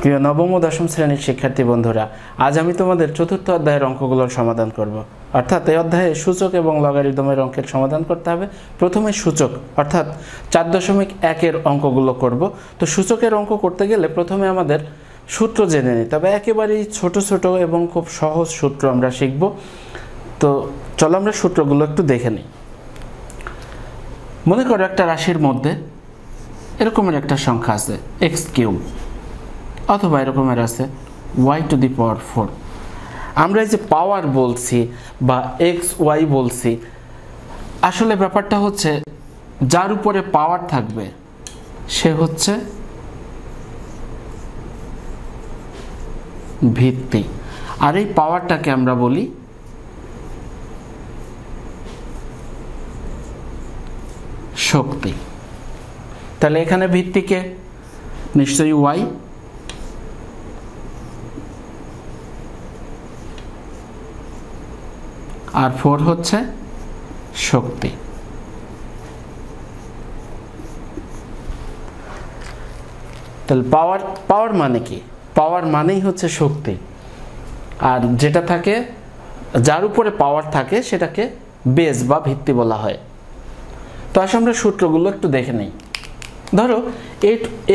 প্রিয় নবম ও দশম শ্রেণীর শিক্ষার্থী বন্ধুরা, আজ আমি তোমাদের চতুর্থ অধ্যায়ের অঙ্কগুলোর সমাধান করব। অর্থাৎ এই অধ্যায়ে সূচক এবং লগারিদমের অঙ্কের সমাধান করতে হবে। প্রথমে সূচক অর্থাৎ 4.1 অঙ্কগুলো করব। তো সূচকের অঙ্ক করতে গেলে প্রথমে আমাদের সূত্র জেনে নিতে হবে। একেবারেই ছোট ছোট এবং খুব সহজ সূত্র আমরা শিখব। তো চলো আমরা সূত্রগুলো একটু দেখে নিই। মনে করো একটা রাশির মধ্যে এরকমের একটা সংখ্যা আছে x³ অথবা এরকমের আছে y⁴। আমরা এই যে পাওয়ার বলছি বা xy বলছি, আসলে ব্যাপারটা হচ্ছে যার উপরে পাওয়ার থাকবে সে হচ্ছে ভিত্তি, আর এই পাওয়ারটাকে আমরা বলি শক্তি। তাহলে এখানে ভিত্তিকে নিশ্চয়ই y, আর 4 হচ্ছে শক্তি। তাহলে পাওয়ার মানে কি? পাওয়ার মানেই হচ্ছে শক্তি, আর যেটা থাকে যার উপরে পাওয়ার থাকে সেটাকে বেস বা ভিত্তি বলা হয়। তো আসলে আমরা সূত্রগুলো একটু দেখে নেই। ধরো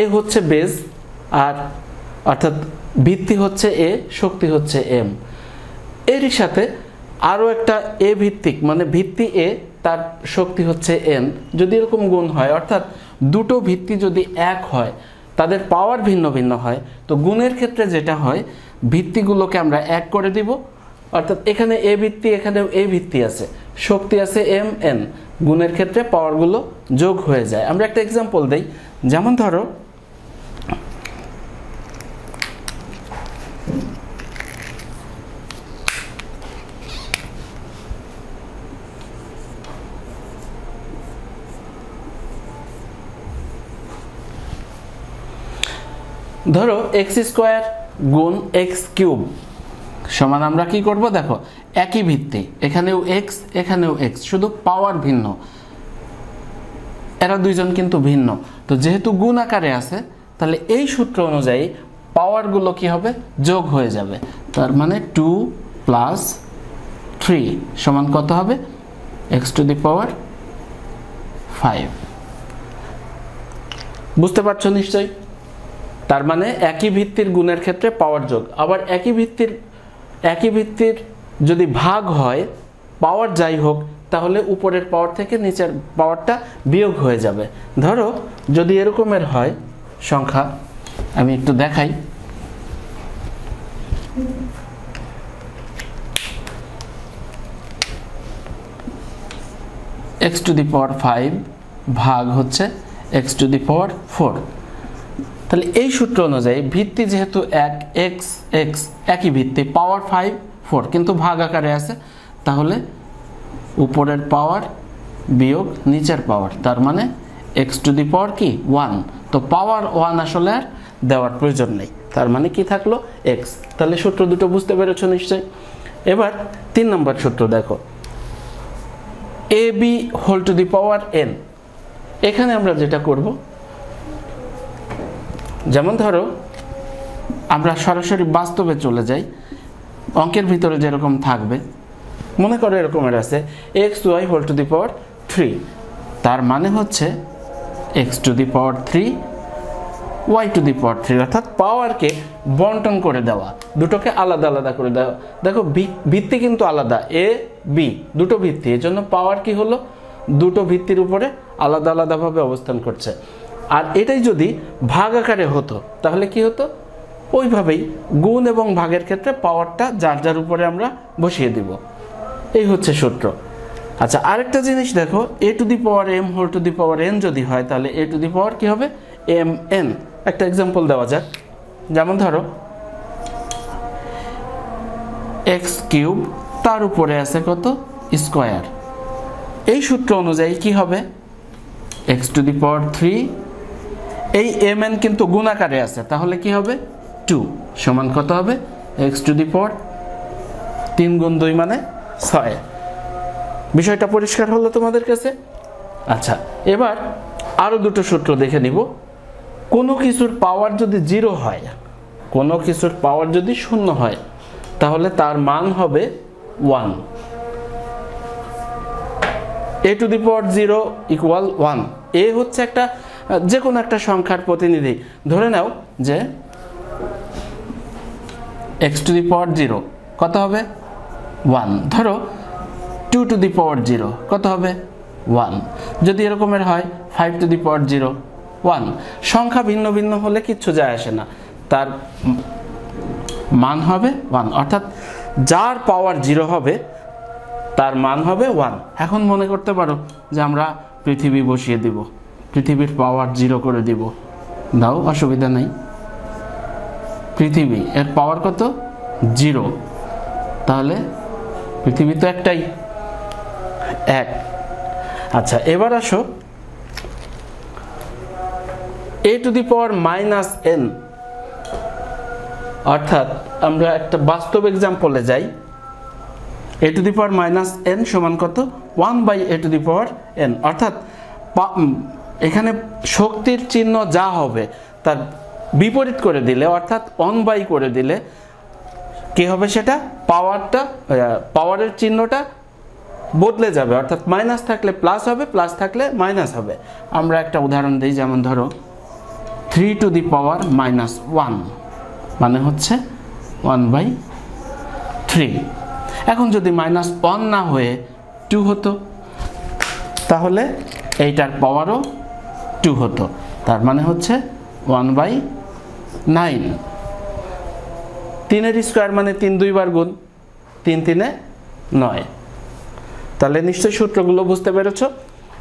এ হচ্ছে বেস, আর অর্থাৎ ভিত্তি হচ্ছে এ, শক্তি হচ্ছে এম। এরই সাথে আরও একটা এ ভিত্তিক মানে ভিত্তি এ, তার শক্তি হচ্ছে এন। যদি এরকম গুণ হয়, অর্থাৎ দুটো ভিত্তি যদি এক হয় তাদের পাওয়ার ভিন্ন ভিন্ন হয়, তো গুণের ক্ষেত্রে যেটা হয় ভিত্তিগুলোকে আমরা এক করে দিব। অর্থাৎ এখানে এ ভিত্তি, এখানেও এ ভিত্তি আছে, শক্তি আছে এম এন, গুণের ক্ষেত্রে পাওয়ারগুলো যোগ হয়ে যায়। আমরা একটা এক্সাম্পল দেই। যেমন ধরো x² গুণ x³ সমান আমরা কি করব? দেখো একই ভিত্তি, এখানেও x এখানেও x, শুধু পাওয়ার ভিন্ন। এরা দুইজন কিন্তু ভিন্ন। তো যেহেতু গুণ আকারে আছে, তাহলে এই সূত্র অনুযায়ী পাওয়ারগুলো কি হবে? যোগ হয়ে যাবে। তার মানে 2 + 3 সমান কত হবে? x⁵। বুঝতে পারছো নিশ্চয়ই? তার মানে একই ভিত্তির গুণের ক্ষেত্রে পাওয়ার যোগ। আবার একই ভিত্তির যদি ভাগ হয়, পাওয়ার যাই হোক, তাহলে উপরের পাওয়ার থেকে নিচের পাওয়ারটা বিয়োগ হয়ে যাবে। ধরো যদি এরকমের হয় সংখ্যা, আমি একটু দেখাই। x⁵ ভাগ হচ্ছে x⁴। তাহলে এই সূত্র অনুযায়ী ভিত্তি যেহেতু এক, x একই ভিত্তি, পাওয়ার 5 4, কিন্তু ভাগ আকারে আছে, তাহলে উপরের পাওয়ার বিয়োগ নিচের পাওয়ার, তার মানে x⁴ কি 1। তো পাওয়ার 1 আসলে আর দেওয়ার প্রয়োজন নেই, তার মানে কি থাকলো x। তাহলে সূত্র দুটো বুঝতে পেরেছো নিশ্চয়ই। এবার 3 নম্বর সূত্র দেখো, ab⁴n। এখানে আমরা যেটা করব, যেমন ধরো আমরা সরাসরি বাস্তবে চলে যাই। অঙ্কের ভিতরে যেরকম থাকবে, মনে করো এরকমের আছে xy⁴, তার মানে হচ্ছে x⁴ y⁴, অর্থাৎ পাওয়ারকে বন্টন করে দেওয়া, দুটোকে আলাদা আলাদা করে দেওয়া। দেখো ভিত্তি কিন্তু আলাদা, এ বি দুটো ভিত্তি, এর জন্য পাওয়ার কি হলো? দুটো ভিত্তির উপরে আলাদা আলাদাভাবে অবস্থান করছে। আর এটাই যদি ভাগ আকারে হতো, তাহলে কি হতো? ওইভাবেই গুণ এবং ভাগের ক্ষেত্রে পাওয়ারটা যার যার উপরে আমরা বসিয়ে দিব। এই হচ্ছে সূত্র। আচ্ছা, আরেকটা জিনিস দেখো, a⁴m⁴n যদি হয়, তাহলে a⁴ কি হবে? mn। একটা এক্সাম্পল দেওয়া যাক। যেমন ধরো x³ তার উপরে আছে কত? স্কোয়ার। এই সূত্র অনুযায়ী কি হবে? x⁵, এই mn কিন্তু গুণ আকারে আছে, তাহলে কি হবে? 2 সমান কত হবে? x⁴, 3 গুণ 2 মানে 6। বিষয়টা পরিষ্কার হলো তোমাদের কাছে? আচ্ছা, এবার আরো দুটো সূত্র দেখে নিব। কোনো কিছুর পাওয়ার যদি 0 হয়, কোনো কিছুর পাওয়ার যদি শূন্য হয় তাহলে তার মান হবে 1। a to the power 0 equal 1। এ হচ্ছে একটা যে কোনো একটা সংখ্যার প্রতিনিধি। ধরে নাও যে x টু দি পাওয়ার 0 কত হবে 1। ধরো 2 টু দি পাওয়ার 0 কত হবে 1। যদি এরকমের হয় 5 টু দি পাওয়ার 0 1। সংখ্যা ভিন্ন ভিন্ন হলে কিচ্ছু যায় আসে না, তার মান হবে 1। অর্থাৎ যার পাওয়ার 0 হবে তার মান হবে 1। এখন মনে করতে পারো যে আমরা পৃথিবী বসিয়ে দিব, পৃথিবীর পাওয়ার 0 করে দিব, দাও, অসুবিধা নেই। পৃথিবী এর পাওয়ার কত 0, তাহলে পৃথিবী তো একটাই 1। আচ্ছা, এবার আসো a to the power -n, অর্থাৎ আমরা একটা বাস্তব এক্সাম্পলে যাই। a to the power -n সমান কত 1/a two the power n। অর্থাৎ এখানে শক্তির চিহ্ন যা হবে তার বিপরীত করে দিলে, অর্থাৎ 1/, করে দিলে কি হবে, সেটা পাওয়ারের চিহ্নটা বদলে যাবে। অর্থাৎ মাইনাস থাকলে প্লাস হবে, প্লাস থাকলে মাইনাস হবে। আমরা একটা উদাহরণ দিই, যেমন ধরো 3 টু দি পাওয়ার -1 মানে হচ্ছে 1/3। এখন যদি -1 না হয়ে 2 হতো তাহলে এইটার পাওয়ারও 2 হতো, তার মানে হচ্ছে 1/9। 3 এর স্কোয়ার মানে 3 2 বার গুণ, 3 3 9। তাহলে নিশ্চয়ই সূত্রগুলো বুঝতে পেরেছ।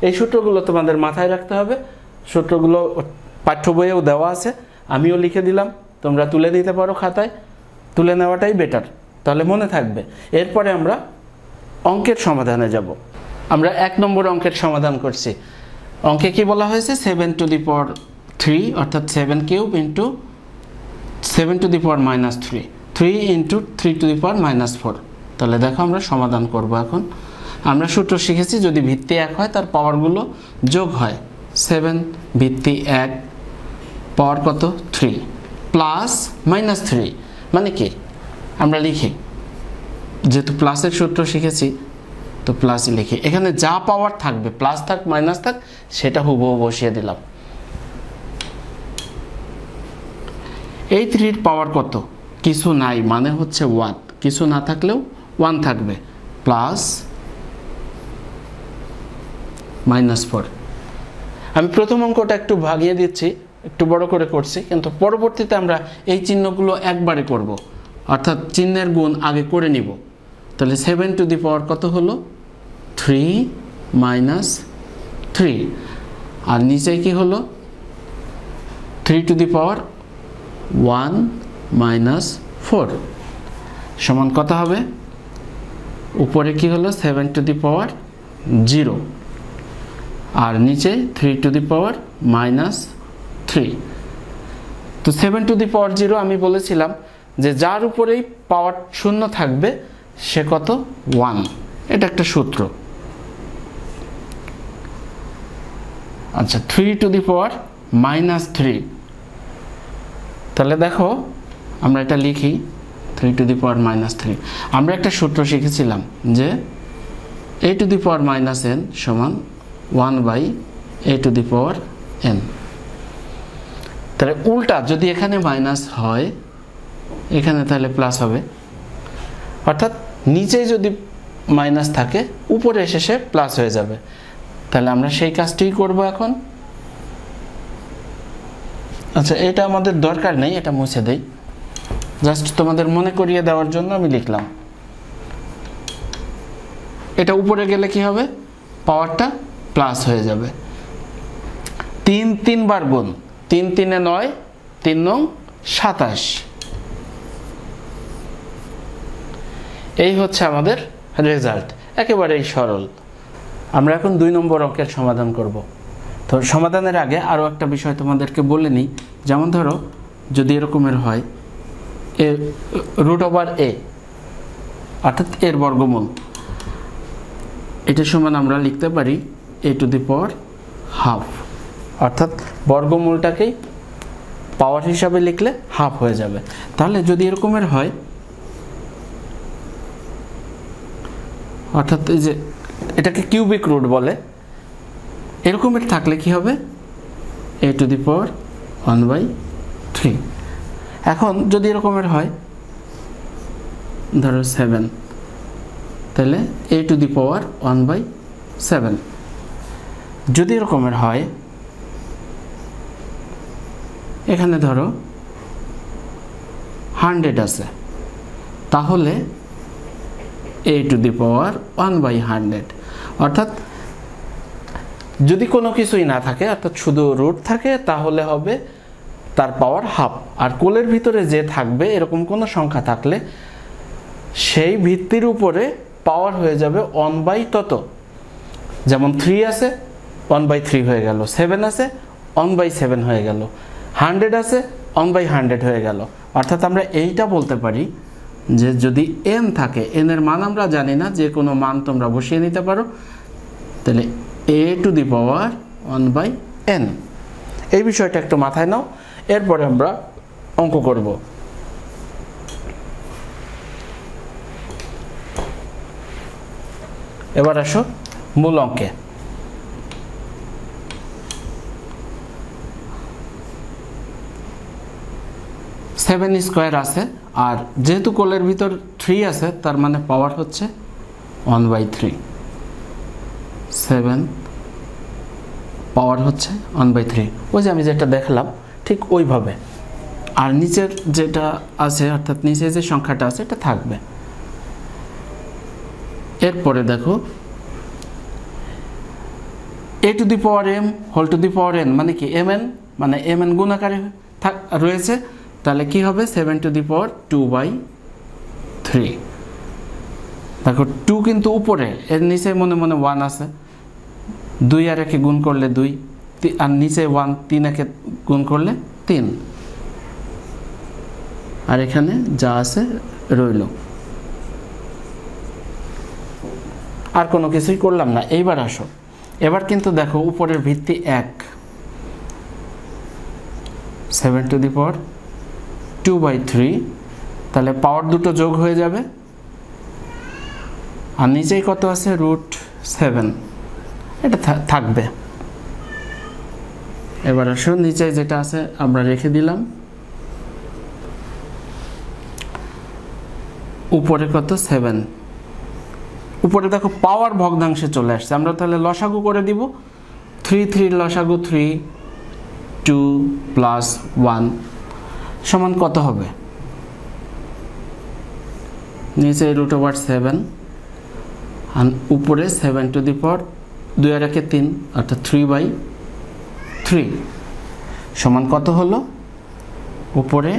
এই সূত্রগুলো তোমাদের মাথায় রাখতে হবে। সূত্রগুলো পাঠ্য বইয়েও দেওয়া আছে, আমিও লিখে দিলাম, তোমরা তুলে নিতে পারো খাতায়, তুলে নেওয়াটাই বেটার, তাহলে মনে থাকবে। এরপরে আমরা অঙ্কের সমাধানে যাব। আমরা 1 নম্বর অঙ্কের সমাধান করছি। অঙ্কে কি বলা হয়েছে, 7 টু দি পাওয়ার 3, অর্থাৎ 7 cube into 7 to the power -3, 3 into 3 to the power -4। তাহলে দেখো আমরা সমাধান করব। এখন আমরা সূত্র শিখেছি, যদি ভিত্তি 1 হয় তার পাওয়ারগুলো যোগ হয়। 7 ভিত্তি 1 পাওয়ার কত 3 প্লাস -3 মানে কি, আমরা লিখি, যেহেতু প্লাসের সূত্র শিখেছি তো প্লাসই লিখি। এখানে যা পাওয়ার থাকবে, প্লাস থাক মাইনাস থাক, সেটা হুবহু বসিয়ে দিলাম। এই 3 এর পাওয়ার কত, কিছু নাই মানে হচ্ছে 1, কিছু না থাকলেও 1 থাকবে, প্লাস -4। আমি প্রথম অঙ্কটা একটু ভাগিয়ে দিচ্ছি, একটু বড় করে করছি, কিন্তু পরবর্তীতে আমরা এই চিহ্নগুলো একবারে করব, অর্থাৎ চিহ্নের গুণ আগে করে নিব। তাহলে 7 টু দি পাওয়ার কত হলো 3 - 3, আর নিচে কি হলো 3 টু দি পাওয়ার 1 - 4 সমান কত হবে, উপরে কি হলো 7 টু দি পাওয়ার 0, আর নিচে 3 টু দি পাওয়ার -3। তো 7 টু দি পাওয়ার 0 আমি বলেছিলাম যে যার উপরেই পাওয়ার শূন্য থাকবে সে কত 1, এটা একটা সূত্র। আচ্ছা, 3 টু দি পাওয়ার -3, তাহলে দেখো আমরা এটা লিখি 3 টু দি পাওয়ার -3। আমরা একটা সূত্র শিখেছিলাম যে a to the power -n সমান 1/a two the power n। তাহলে উল্টা, যদি এখানে মাইনাস হয় এখানে তাহলে প্লাস হবে, অর্থাৎ নিচে যদি মাইনাস থাকে উপরে এসে সে প্লাস হয়ে যাবে। তাহলে আমরা সেই কাজটিই করব এখন। আচ্ছা, এটা আমাদের দরকার নেই, এটা মুছে দেই, জাস্ট তোমাদের মনে করিয়ে দেওয়ার জন্য আমি লিখলাম। এটা উপরে গেলে কি হবে, পাওয়ারটা প্লাস হয়ে যাবে। 3 3 বার গুণ, 3 3 9, 3 9 27। এই হচ্ছে আমাদের রেজাল্ট, একেবারেই সরল। আমরা এখন 2 নম্বর অঙ্কের সমাধান করব। তো সমাধানের আগে আরও একটা বিষয় তোমাদেরকে বলে নিই, যেমন ধরো যদি এরকমের হয় √a, অর্থাৎ এর বর্গমূল, এটা সমান আমরা লিখতে পারি a টু দি পাওয়ার ½ অর্থাৎ বর্গমূলটাকেই পাওয়ার হিসাবে লিখলে হাফ হয়ে যাবে। তাহলে যদি এরকমের হয়, অর্থাৎ এই যে এটাকে কিউবিক রুট বলে, এরকমের থাকলে কি হবে, a টু দি পাওয়ার 1/3। এখন যদি এরকমের হয় ধরো 7, তাহলে a টু দি পাওয়ার 1/7। যদি এরকমের হয় এখানে ধরো 100 আছে, তাহলে a টু দি পাওয়ার 1/100। অর্থাৎ যদি কোনো কিছুই না থাকে, অর্থাৎ শুধু রুট থাকে, তাহলে হবে তার পাওয়ার হাফ। আর কোলের ভিতরে যে থাকবে এরকম কোনো সংখ্যা থাকলে সেই ভিত্তির উপরে পাওয়ার হয়ে যাবে 1/ তত। যেমন 3 আছে 1/3 হয়ে গেল, 7 আছে 1/7 হয়ে গেল, 100 আছে 1/100 হয়ে গেল। অর্থাৎ আমরা এইটা বলতে পারি যে যদি n থাকে, n এর মান আমরা জানি না, যে কোনো মান তোমরা বসিয়ে নিতে পারো, তাহলে a to the power 1/n। এই বিষয়টা একটু মাথায় নাও, এরপরে আমরা অঙ্ক করব। এবার আসো মূল অঙ্কে। সেভেন স্কোয়ার আছে, আর যেহেতু কোলের ভিতর 3 আছে, তার মানে পাওয়ার হচ্ছে 1/3। 7 পাওয়ার হচ্ছে 1/3। ওই যে আমি যেটা দেখলাম ঠিক ওইভাবে। আর নিচের যেটা আছে, অর্থাৎ নিচে যে সংখ্যাটা আছে এটা থাকবে। এরপরে দেখো a to the power m whole to the power n, মানে কি mn, মানে mn গুণাকারে রয়েছে, তাহলে কি হবে 7 টু দি পাওয়ার 2/3। দেখো 2 কিন্তু উপরে, এর নিচে মনে মনে 1 আছে, 2 আর 1 গুণ করলে 2, আর নিচে 1, 3 একে গুণ করলে 3, আর এখানে যা আছে রইল। আর কোনো কিছুই করলাম না। এইবার আসো, এবার কিন্তু দেখো উপরের ভিত্তি 1, 7 টু দি পাওয়ার 2/3, তাহলে পাওয়ার দুটো যোগ হয়ে যাবে, আর নিচেই কত আছে, √7, এটা থাকবে। এবার আসো নিচে যেটা আছে আমরা রেখে দিলাম, উপরে কত 7, উপরে দেখো পাওয়ার ভগ্নাংশে চলে আসছে। আমরা তাহলে লসাগু করে দিব, 3 লসাগু 3, 2 + 1 সমান কত হবে, নিচে √7 আর উপরে 7 টু দি পাওয়ার 2 আর 1 3, অর্থাৎ 3/3 সমান কত হলো, উপরে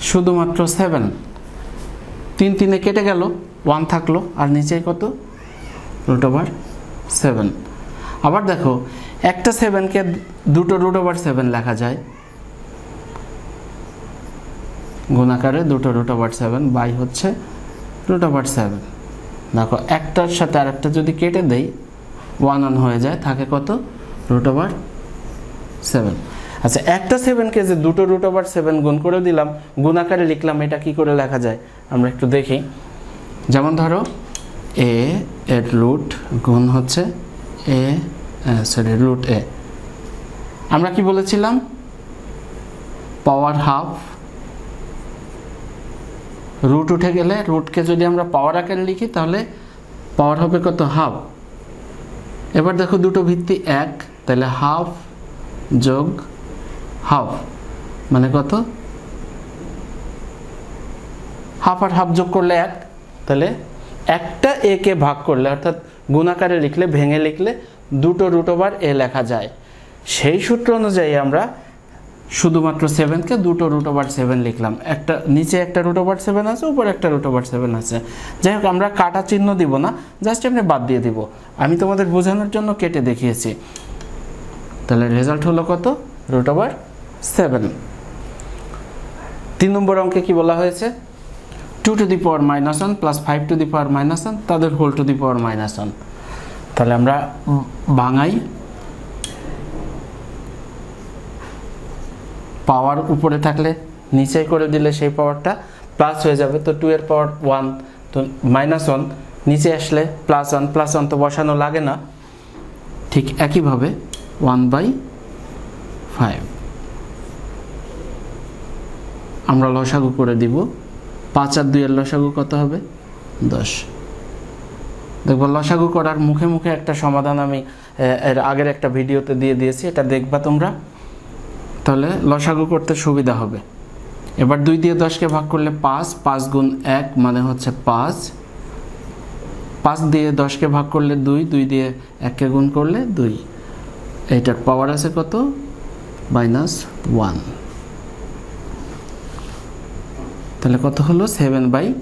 শুধুমাত্র 7, 3 3 কেটে গেল, 1 থাকলো, আর নিচে কত √7। আবার দেখো একটা 7কে দুটো √7 লেখা যায়, গুণাকারে দুটো √7 বাই হচ্ছে √7। দেখো একটার সাথে আরেকটা যদি কেটে দেই 1 হয়ে যায়, থাকে কত √7। আচ্ছা, একটা 7কে যে দুটো √7 গুণ করে দিলাম, গুণাকারে লিখলাম, এটা কি করে লেখা যায় আমরা একটু দেখি। যেমন ধরো a এর রুট গুণ হচ্ছে √a। আমরা কি বলেছিলাম, পাওয়ার হাফ, রুট উঠে গেলে রুটকে যদি আমরা পাওয়ার আকারে লিখি তাহলে পাওয়ার হবে কত, হাফ। এবার দেখো দুটো ভিত্তি 1, তাহলে হাফ যোগ হাফ মানে কত, হাফ আর হাফ যোগ করলে 1, তাহলে একটা a কে ভাগ করলে, অর্থাৎ গুণাকারে লিখলে, ভেঙে লিখলে দুটো √a লেখা যায়। সেই সূত্র অনুযায়ী আমরা শুধুমাত্র 7কে দুটো √7 লিখলাম, একটা নিচে একটা √7 আছে, উপরে একটা √7 আছে। যাই হোক, আমরা কাটা চিহ্ন দিব না, জাস্ট এমনি বাদ দিয়ে দিব, আমি তোমাদের বোঝানোর জন্য কেটে দেখিয়েছি। তাহলে রেজাল্ট হলো কত, √7। 3 নম্বর অঙ্কে কি বলা হয়েছে, 2 to the power -1 + 5 to the power -1 তাদের হোল টু দি পাওয়ার -1। তাহলে আমরা ভাঙাই, পাওয়ার উপরে থাকলে নিচে করে দিলে সেই পাওয়ারটা প্লাস হয়ে যাবে। তো 2 এর পাওয়ার 1, তো -1 নিচে আসলে +1, +1 তো বসানো লাগে না। ঠিক একইভাবে 1/5 আমরা লসাগু করে দিব। 5 আর 2 এর লসাগু কত হবে? 10। দেখবো লসাগু করার মুখে মুখে একটা সমাধান আমি এর আগের একটা ভিডিওতে দিয়ে দিয়েছি, এটা দেখবা তোমরা, তাহলে লসাগু করতে সুবিধা হবে। এবার 2 দিয়ে 10কে ভাগ করলে 5, 5 গুণ 1 মানে হচ্ছে 5, 5 দিয়ে 10কে ভাগ করলে 2, 2 দিয়ে 1কে গুণ করলে 2, এইটার পাওয়ার আছে কত? -1। তাহলে কত হলো? 7/10,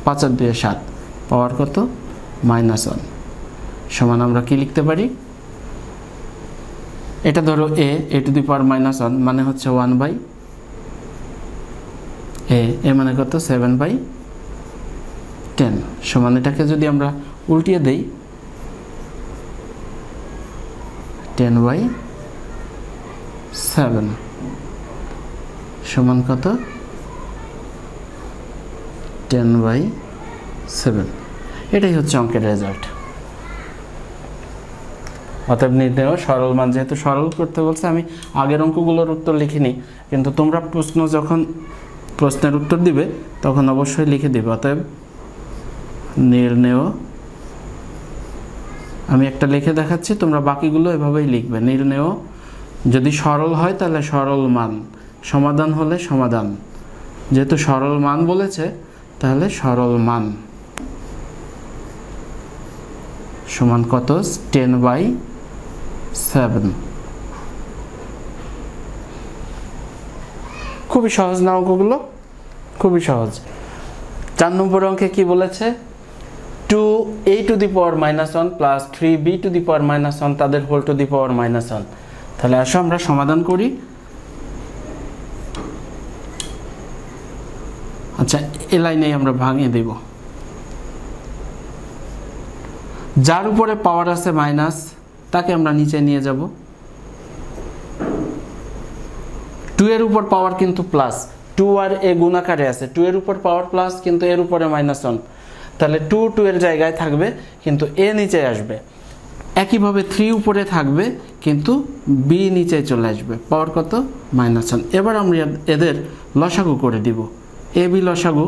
5 আর 2 7, পাওয়ার কত? -1 সমান আমরা কি লিখতে পারি? এটা ধরো a টু দি পাওয়ার -1 মানে হচ্ছে 1/a, মানে কত? 7/10 সমান, এটাকে যদি আমরা উল্টিয়ে দেই 10/7 সমান কত? 10/7। এটাই হচ্ছে অঙ্কের রেজাল্ট। অতএব নির্ণয় সরল মান, যেহেতু সরল করতে বলছে আমি আগের অঙ্কগুলোর উত্তর লিখিনি, কিন্তু তোমরা প্রশ্নের উত্তর দিবে তখন অবশ্যই লিখে দিবে। অতএব নির্ণয়, আমি একটা লিখে দেখাচ্ছি, তোমরা বাকিগুলো এভাবেই লিখবে। নির্ণয় যদি সরল হয় তাহলে সরল মান, সমাধান হলে সমাধান, যেহেতু সরল মান বলেছে তাহলে সরল মান সমান কত? 10/7। খুবই সহজ না অঙ্কগুলো? খুবই সহজ। 4 নম্বর অঙ্কে কি বলেছে? 2a to the power -1 plus 3b to the power -1 তাদের হোল টু দি পাওয়ার -1। তাহলে আসো আমরা সমাধান করি। আচ্ছা, এ লাইনে আমরা ভাঙিয়ে দেব। যার উপরে পাওয়ার আছে মাইনাস তাকে আমরা নিচে নিয়ে যাব। 2 এর উপর পাওয়ার কিন্তু প্লাস, 2 আর a গুণাকারে আছে, 2 এর উপর পাওয়ার প্লাস কিন্তু এর উপরে -1, তাহলে 2 এর জায়গায় থাকবে কিন্তু a নিচে আসবে। একইভাবে 3 উপরে থাকবে কিন্তু b নিচে চলে আসবে, পাওয়ার কত? -1। এবার আমরা এদের লসাগু করে দিব। ab লসাগু,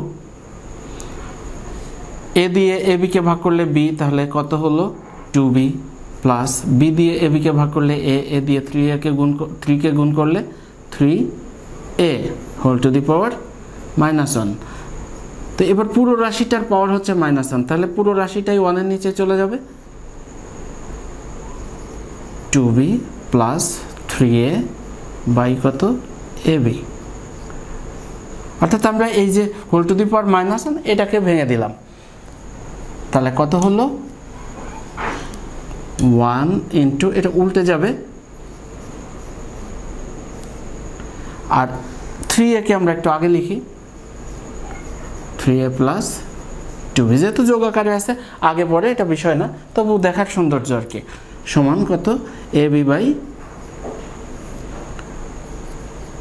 a দিয়ে ab কে ভাগ করলে b, তাহলে কত হলো? 2b প্লাস b দিয়ে ab কে ভাগ করলে a দিয়ে 3 কে গুণ করলে 3a whole to the power -1। তো এবার পুরো রাশিটার পাওয়ার হচ্ছে -1, তাহলে পুরো রাশিটাই 1 এর নিচে চলে যাবে। 2b প্লাস 3a বাই কত? ab। অর্থাৎ আমরা এই যে হোল টু দি পাওয়ার -1 এটাকে ভেঙে দিলাম, তাহলে কত হলো? 1 ইন্টু, এটা উল্টে যাবে, আর 3a কে আমরা একটু আগে লিখি, 3a প্লাস 2b, যেহেতু যোগ আকারে আছে আগে পরে এটা বিষয় না, তবু দেখার সৌন্দর্য আর কি, সমান কত? ab বাই,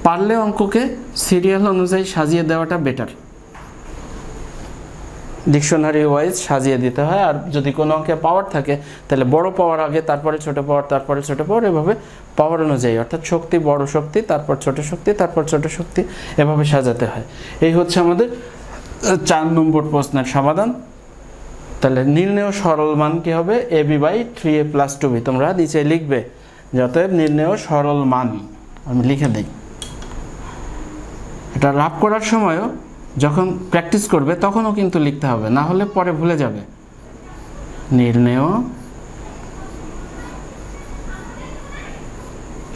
পারলে অঙ্ককে সিরিয়াল অনুযায়ী সাজিয়ে দেওয়াটা বেটার, ডিকশনারি ওয়াইজ সাজিয়ে দিতে হয়। আর যদি কোনো অঙ্কে পাওয়ার থাকে তাহলে বড় পাওয়ার আগে, তারপরে ছোট পাওয়ার, তারপরে ছোট পাওয়ার, এভাবে পাওয়ার অনুযায়ী, অর্থাৎ শক্তি, বড় শক্তি, তারপর ছোট শক্তি, তারপর ছোট শক্তি, এভাবে সাজাতে হয়। এই হচ্ছে আমাদের 4 নম্বর প্রশ্নের সমাধান। তাহলে নির্ণেয় সরল মান কি হবে? ab by 3a plus 2b। তোমরা নিচে লিখবে যাতে নির্ণেয় সরল মান, আমি লিখে দিই। এটা রাফ করার সময়ও যখন প্র্যাকটিস করবে তখনও কিন্তু লিখতে হবে, না হলে পরে ভুলে যাবে। নির্ণেয়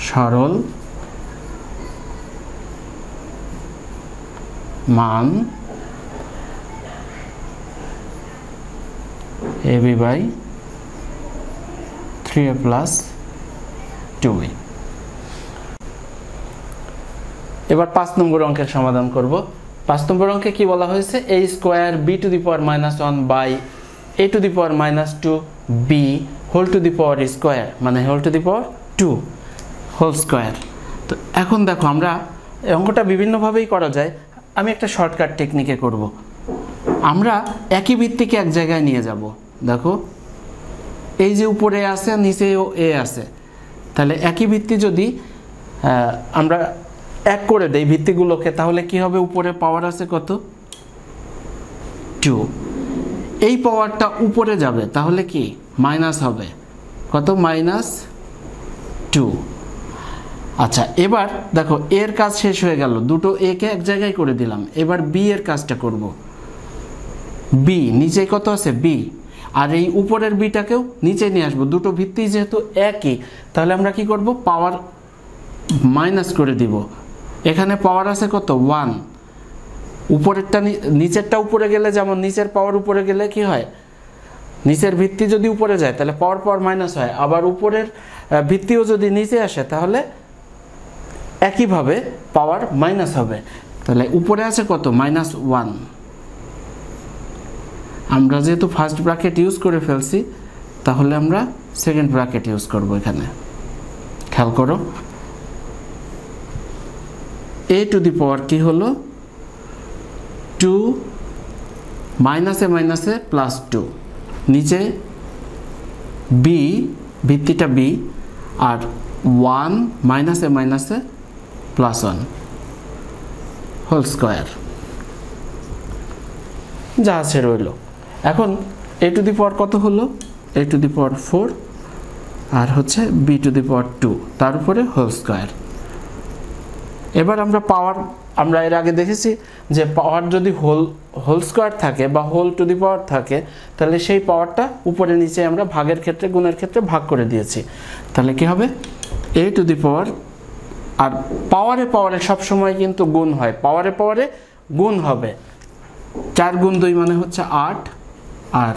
সরল মান ab by 3a plus 2b। এবার 5 নম্বর অঙ্কের সমাধান করব। 5 নম্বর অঙ্কে কি বলা হয়েছে? a square b to the power -1 by a to the power -2b whole to the power square, মানে whole to the power 2 whole square. তো এখন দেখো আমরা অঙ্কটা বিভিন্নভাবেই করা যায়, আমি একটা শর্টকাট টেকনিকে করব। আমরা একই ভিত্তিকে এক জায়গায় নিয়ে যাব। দেখো এই যে উপরে আছে নিচেও এ আছে, তাহলে একই ভিত্তি যদি আমরা এক করে দেই ভিত্তিগুলোকে, তাহলে কি হবে? উপরে পাওয়ার আছে কত? 2। এই পাওয়ারটা উপরে যাবে, তাহলে কি মাইনাস হবে কত? -2। আচ্ছা, এবার দেখো এর কাজ শেষ হয়ে গেল, দুটো এ কে এক জায়গায় করে দিলাম। এবার বি এর কাজটা করব। বি নিচে কত আছে? বি। আর এই উপরের বিটাকেও নিচে নিয়ে আসবো। দুটো ভিত্তি যেহেতু একই, তাহলে আমরা কি করব? পাওয়ার মাইনাস করে দিব। এখানে পাওয়ার আছে কত? 1। উপরেরটা নিচেরটা উপরে গেলে, যেমন নিচের পাওয়ার উপরে গেলে কি হয়? নিচের ভিত্তি যদি উপরে যায় তাহলে পাওয়ার মাইনাস হয়, আবার উপরের ভিত্তিও যদি নিচে আসে তাহলে একইভাবে পাওয়ার মাইনাস হবে। তাহলে উপরে আছে কত? -1। আমরা যেহেতু ফার্স্ট ব্র্যাকেট ইউজ করে ফেলছি, তাহলে আমরা সেকেন্ড ব্র্যাকেট ইউজ করব। এখানে খেয়াল করো, a টু দি পাওয়ার কি হলো? 2 মাইনাসে মাইনাসে +2। নিচে b, ভিত্তিটা b, আর 1 মাইনাসে মাইনাসে +1 হোল স্কয়ার, যা আছে রইল। এখন a টু দি পাওয়ার কত হলো? a টু দি পাওয়ার 4 আর হচ্ছে b টু দি পাওয়ার 2, তার উপরে হোল স্কয়ার। এবার আমরা এর আগে দেখেছি যে পাওয়ার যদি হোল স্কয়ার থাকে বা হোল টু দি পাওয়ার থাকে, তাহলে সেই পাওয়ারটা উপরে নিচে আমরা ভাগের ক্ষেত্রে, গুণের ক্ষেত্রে ভাগ করে দিয়েছি। তাহলে কি হবে? a টু দি পাওয়ার, আর পাওয়ারে সবসময় কিন্তু গুণ হয়, পাওয়ারে গুণ হবে। 4 গুণ 2 মানে হচ্ছে 8, আর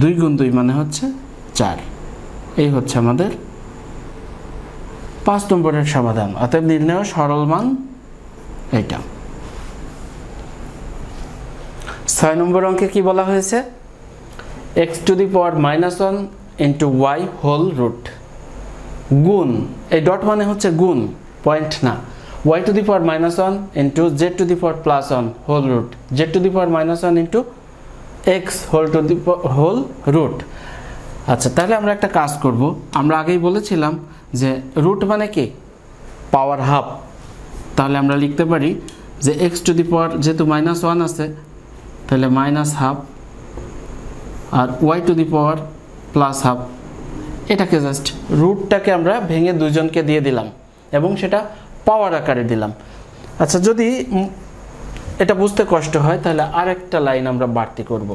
2 গুণ 2 মানে হচ্ছে 4। এই হচ্ছে আমাদের 5 নম্বরের সমাধান। অতএব নির্ণেয় সরল মান এইটা। 6 নম্বর অঙ্কে কি বলা হয়েছে? x to the power -1 into y whole root. গুণ, এই ডট মানে হচ্ছে গুণ, পয়েন্ট না। y to the power -1 into z to the power +1 whole root, z to the power -1 into x whole root. আচ্ছা, তাহলে আমরা একটা কাজ করব। আমরা আগেই বলেছিলাম যে রুট মানে কি? Power half. তাহলে আমরা লিখতে পারি যে x টু দি পাওয়ার, যেহেতু -1 আছে তাহলে -1/2, আর y টু দি পাওয়ার +1/2। এটাকে জাস্ট রুটটাকে আমরা ভেঙে দুইজনকে দিয়ে দিলাম এবং সেটা পাওয়ার আকারে দিলাম। আচ্ছা, যদি এটা বুঝতে কষ্ট হয় তাহলে আরেকটা লাইন আমরা বাড়তি করব।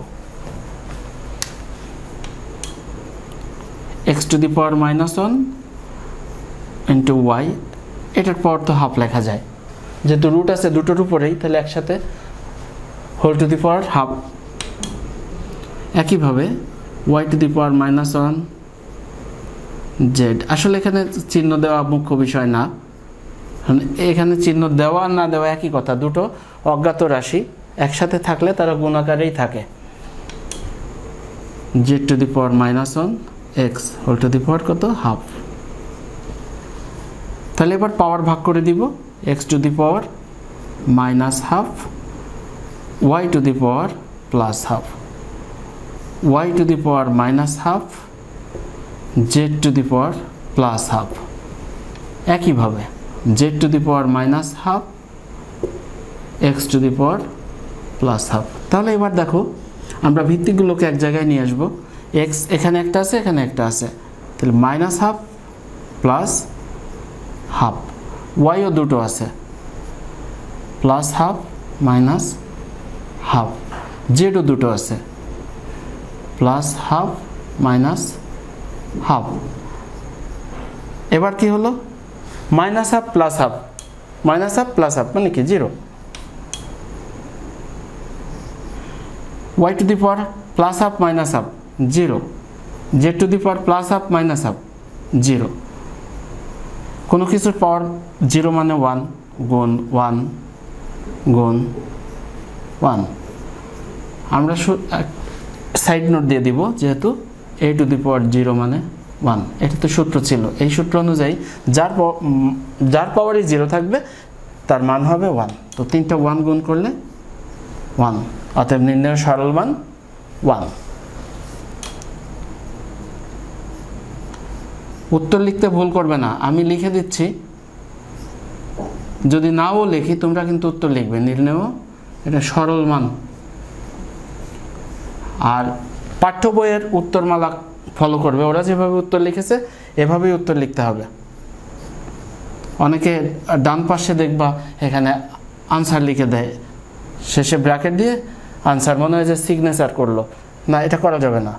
x to the power -1 into y, এটার পাওয়ার তো হাফ লেখা যায়, যেহেতু রুট আছে দুটোর উপরেই, তাহলে একসাথে whole to the power half. একইভাবে y to the power -1 z, আসলে এখানে চিহ্ন দেওয়া মুখ্য বিষয় না, এখানে চিহ্ন দেওয়া না দেওয়া একই কথা, দুটো অজ্ঞাত রাশি একসাথে থাকলে তারা গুণাকারেই থাকে। z to the power -1 x whole to the power কত? হাফ। তাহলে এবার পাওয়ার ভাগ করে দিব। x to the power -1/2, y to the power +1/2, y to the power -1/2, z to the power +1/2। একইভাবে z to the power -1/2, x to the power +1/2। তাহলে এবার দেখো আমরা ভিত্তিগুলোকে এক জায়গায় নিয়ে আসবো। x এখানে একটা আছে, এখানে একটা আছে, তাহলে -1/2 +1/2, y ও দুটো আছে, +1/2 -1/2, z ও দুটো আছে, +1/2 -1/2। এবার কি হলো? -1/2 +1/2, -1/2 +1/2 মানে কি? 0। y to the power +1/2 -1/2 0, z to the power +1/2 -1/2 0। কোনো কিছুর পাওয়ার 0 মানে 1 গুণ 1 গুণ 1। আমরা সাইড নোট দিয়ে দিব, যেহেতু a টু দি পাওয়ার 0 মানে 1। এটা তো সূত্র ছিল, এই সূত্র অনুযায়ী যার পাওয়ারই 0 থাকবে তার মান হবে 1। তো 3টা 1 গুণ করলে 1, অতএব নির্ণয় সরল মান 1। উত্তর লিখতে ভুল করবে না, আমি লিখে দিচ্ছি, যদি নাও লিখি তোমরা কিন্তু উত্তর লিখবে, নির্ণয় এটা সরল মান। আর পাঠ্য বইয়ের উত্তরমালা ফলো করবে, ওরা যেভাবে উত্তর লিখেছে এভাবেই উত্তর লিখতে হবে। অনেকে ডান পাশে দেখবা এখানে আনসার লিখে দেয়, শেষে ব্র্যাকেট দিয়ে আনসার, মনে হয় যে সিগনেচার করলো, না এটা করা যাবে না।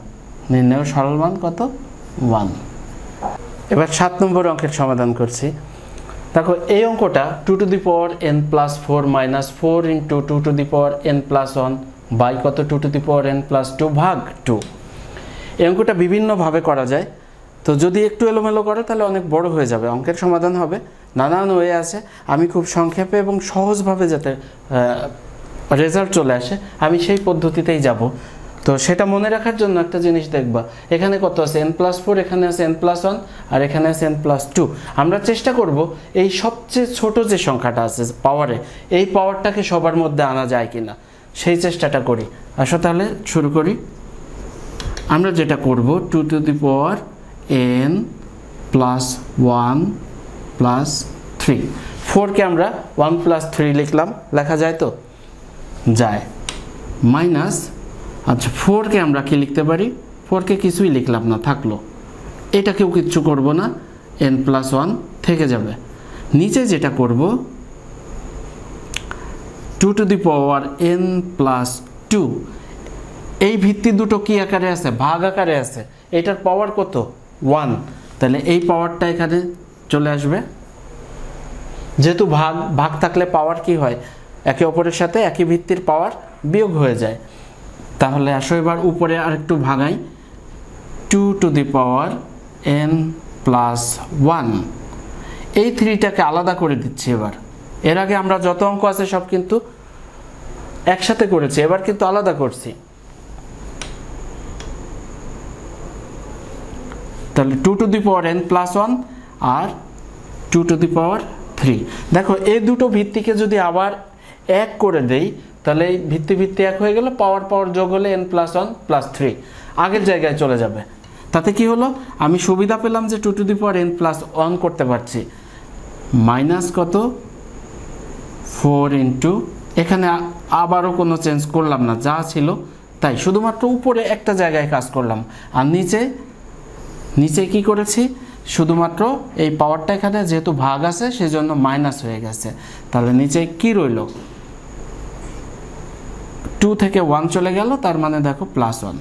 নির্ণয় সরল মান কত? 1। এবার 7 নম্বর অঙ্কের সমাধান করছি। দেখো এই অঙ্কটা 2 to the power n plus 4 minus 4 into 2 to the power n plus 1 by কত 2 to the power n plus 2 ভাগ 2। এই অঙ্কটা বিভিন্নভাবে করা যায়, তো যদি একটু এলোমেলো করো তাহলে অনেক বড় হয়ে যাবে, অঙ্কের সমাধান হবে নানান ওয়ে আছে। আমি খুব সংক্ষেপে এবং সহজভাবে যাতে রেজাল্ট চলে আসে আমি সেই পদ্ধতিতেই যাব। তো সেটা মনে রাখার জন্য একটা জিনিস দেখবা, এখানে কত আছে n প্লাস 4, এখানে আছে n প্লাস 1, আর এখানে আছে n প্লাস 2। আমরা চেষ্টা করব এই সবচেয়ে ছোট যে সংখ্যাটা আছে পাওয়ারে, এই পাওয়ারটাকে সবার মধ্যে আনা যায় কিনা সেই চেষ্টাটা করি। আসো তাহলে শুরু করি। আমরা যেটা করব 2 to the power n plus 1 plus 3, 4কে আমরা 1 প্লাস 3 লিখলাম, লেখা যায় তো? যায়। মাইনাস, আচ্ছা 4কে আমরা কি লিখতে পারি? 4কে কিছুই লিখলাম না, থাকলো, এটাকেও কিচ্ছু করব না, n প্লাস 1 থেকে যাবে। নিচে যেটা করব 2 to the power n plus 2, এই ভিত্তি দুটো কি আকারে আছে? ভাগ আকারে আছে। এটার পাওয়ার কত? 1, তাহলে এই পাওয়ারটা এখানে চলে আসবে। যেহেতু ভাগ থাকলে পাওয়ার কি হয়? একে অপরের সাথে একই ভিত্তির পাওয়ার বিয়োগ হয়ে যায়। তাহলে আসো এবার উপরে আরেকটু ভাগাই, 2 to the power n plus 1, এই 3টাকে আলাদা করে দিচ্ছি এবার। এর আগে আমরা যত অঙ্ক আছে সব কিন্তু একসাথে করেছি, এবার কিন্তু আলাদা করছি। তাহলে 2 to the power n plus 1 আর 2 টু দি পাওয়ার 3। দেখো এই দুটো ভিত্তিকে যদি আবার এক করে দেই তাহলে এই ভিত্তি এক হয়ে গেল, পাওয়ার যোগ হলে n প্লাস 1 প্লাস 3 আগের জায়গায় চলে যাবে। তাতে কি হলো? আমি সুবিধা পেলাম যে 2 to the power n plus 1 করতে পারছি। মাইনাস কত? 4 ইন্টু, এখানে আবারও কোনো চেঞ্জ করলাম না, যা ছিল তাই, শুধুমাত্র উপরে একটা জায়গায় কাজ করলাম। আর নিচে কি করেছি? শুধুমাত্র এই পাওয়ারটা এখানে যেহেতু ভাগ আছে সেজন্য মাইনাস হয়ে গেছে। তাহলে নিচে কি রইল? 2 থেকে 1 চলে গেল, তার মানে দেখো প্লাস 1।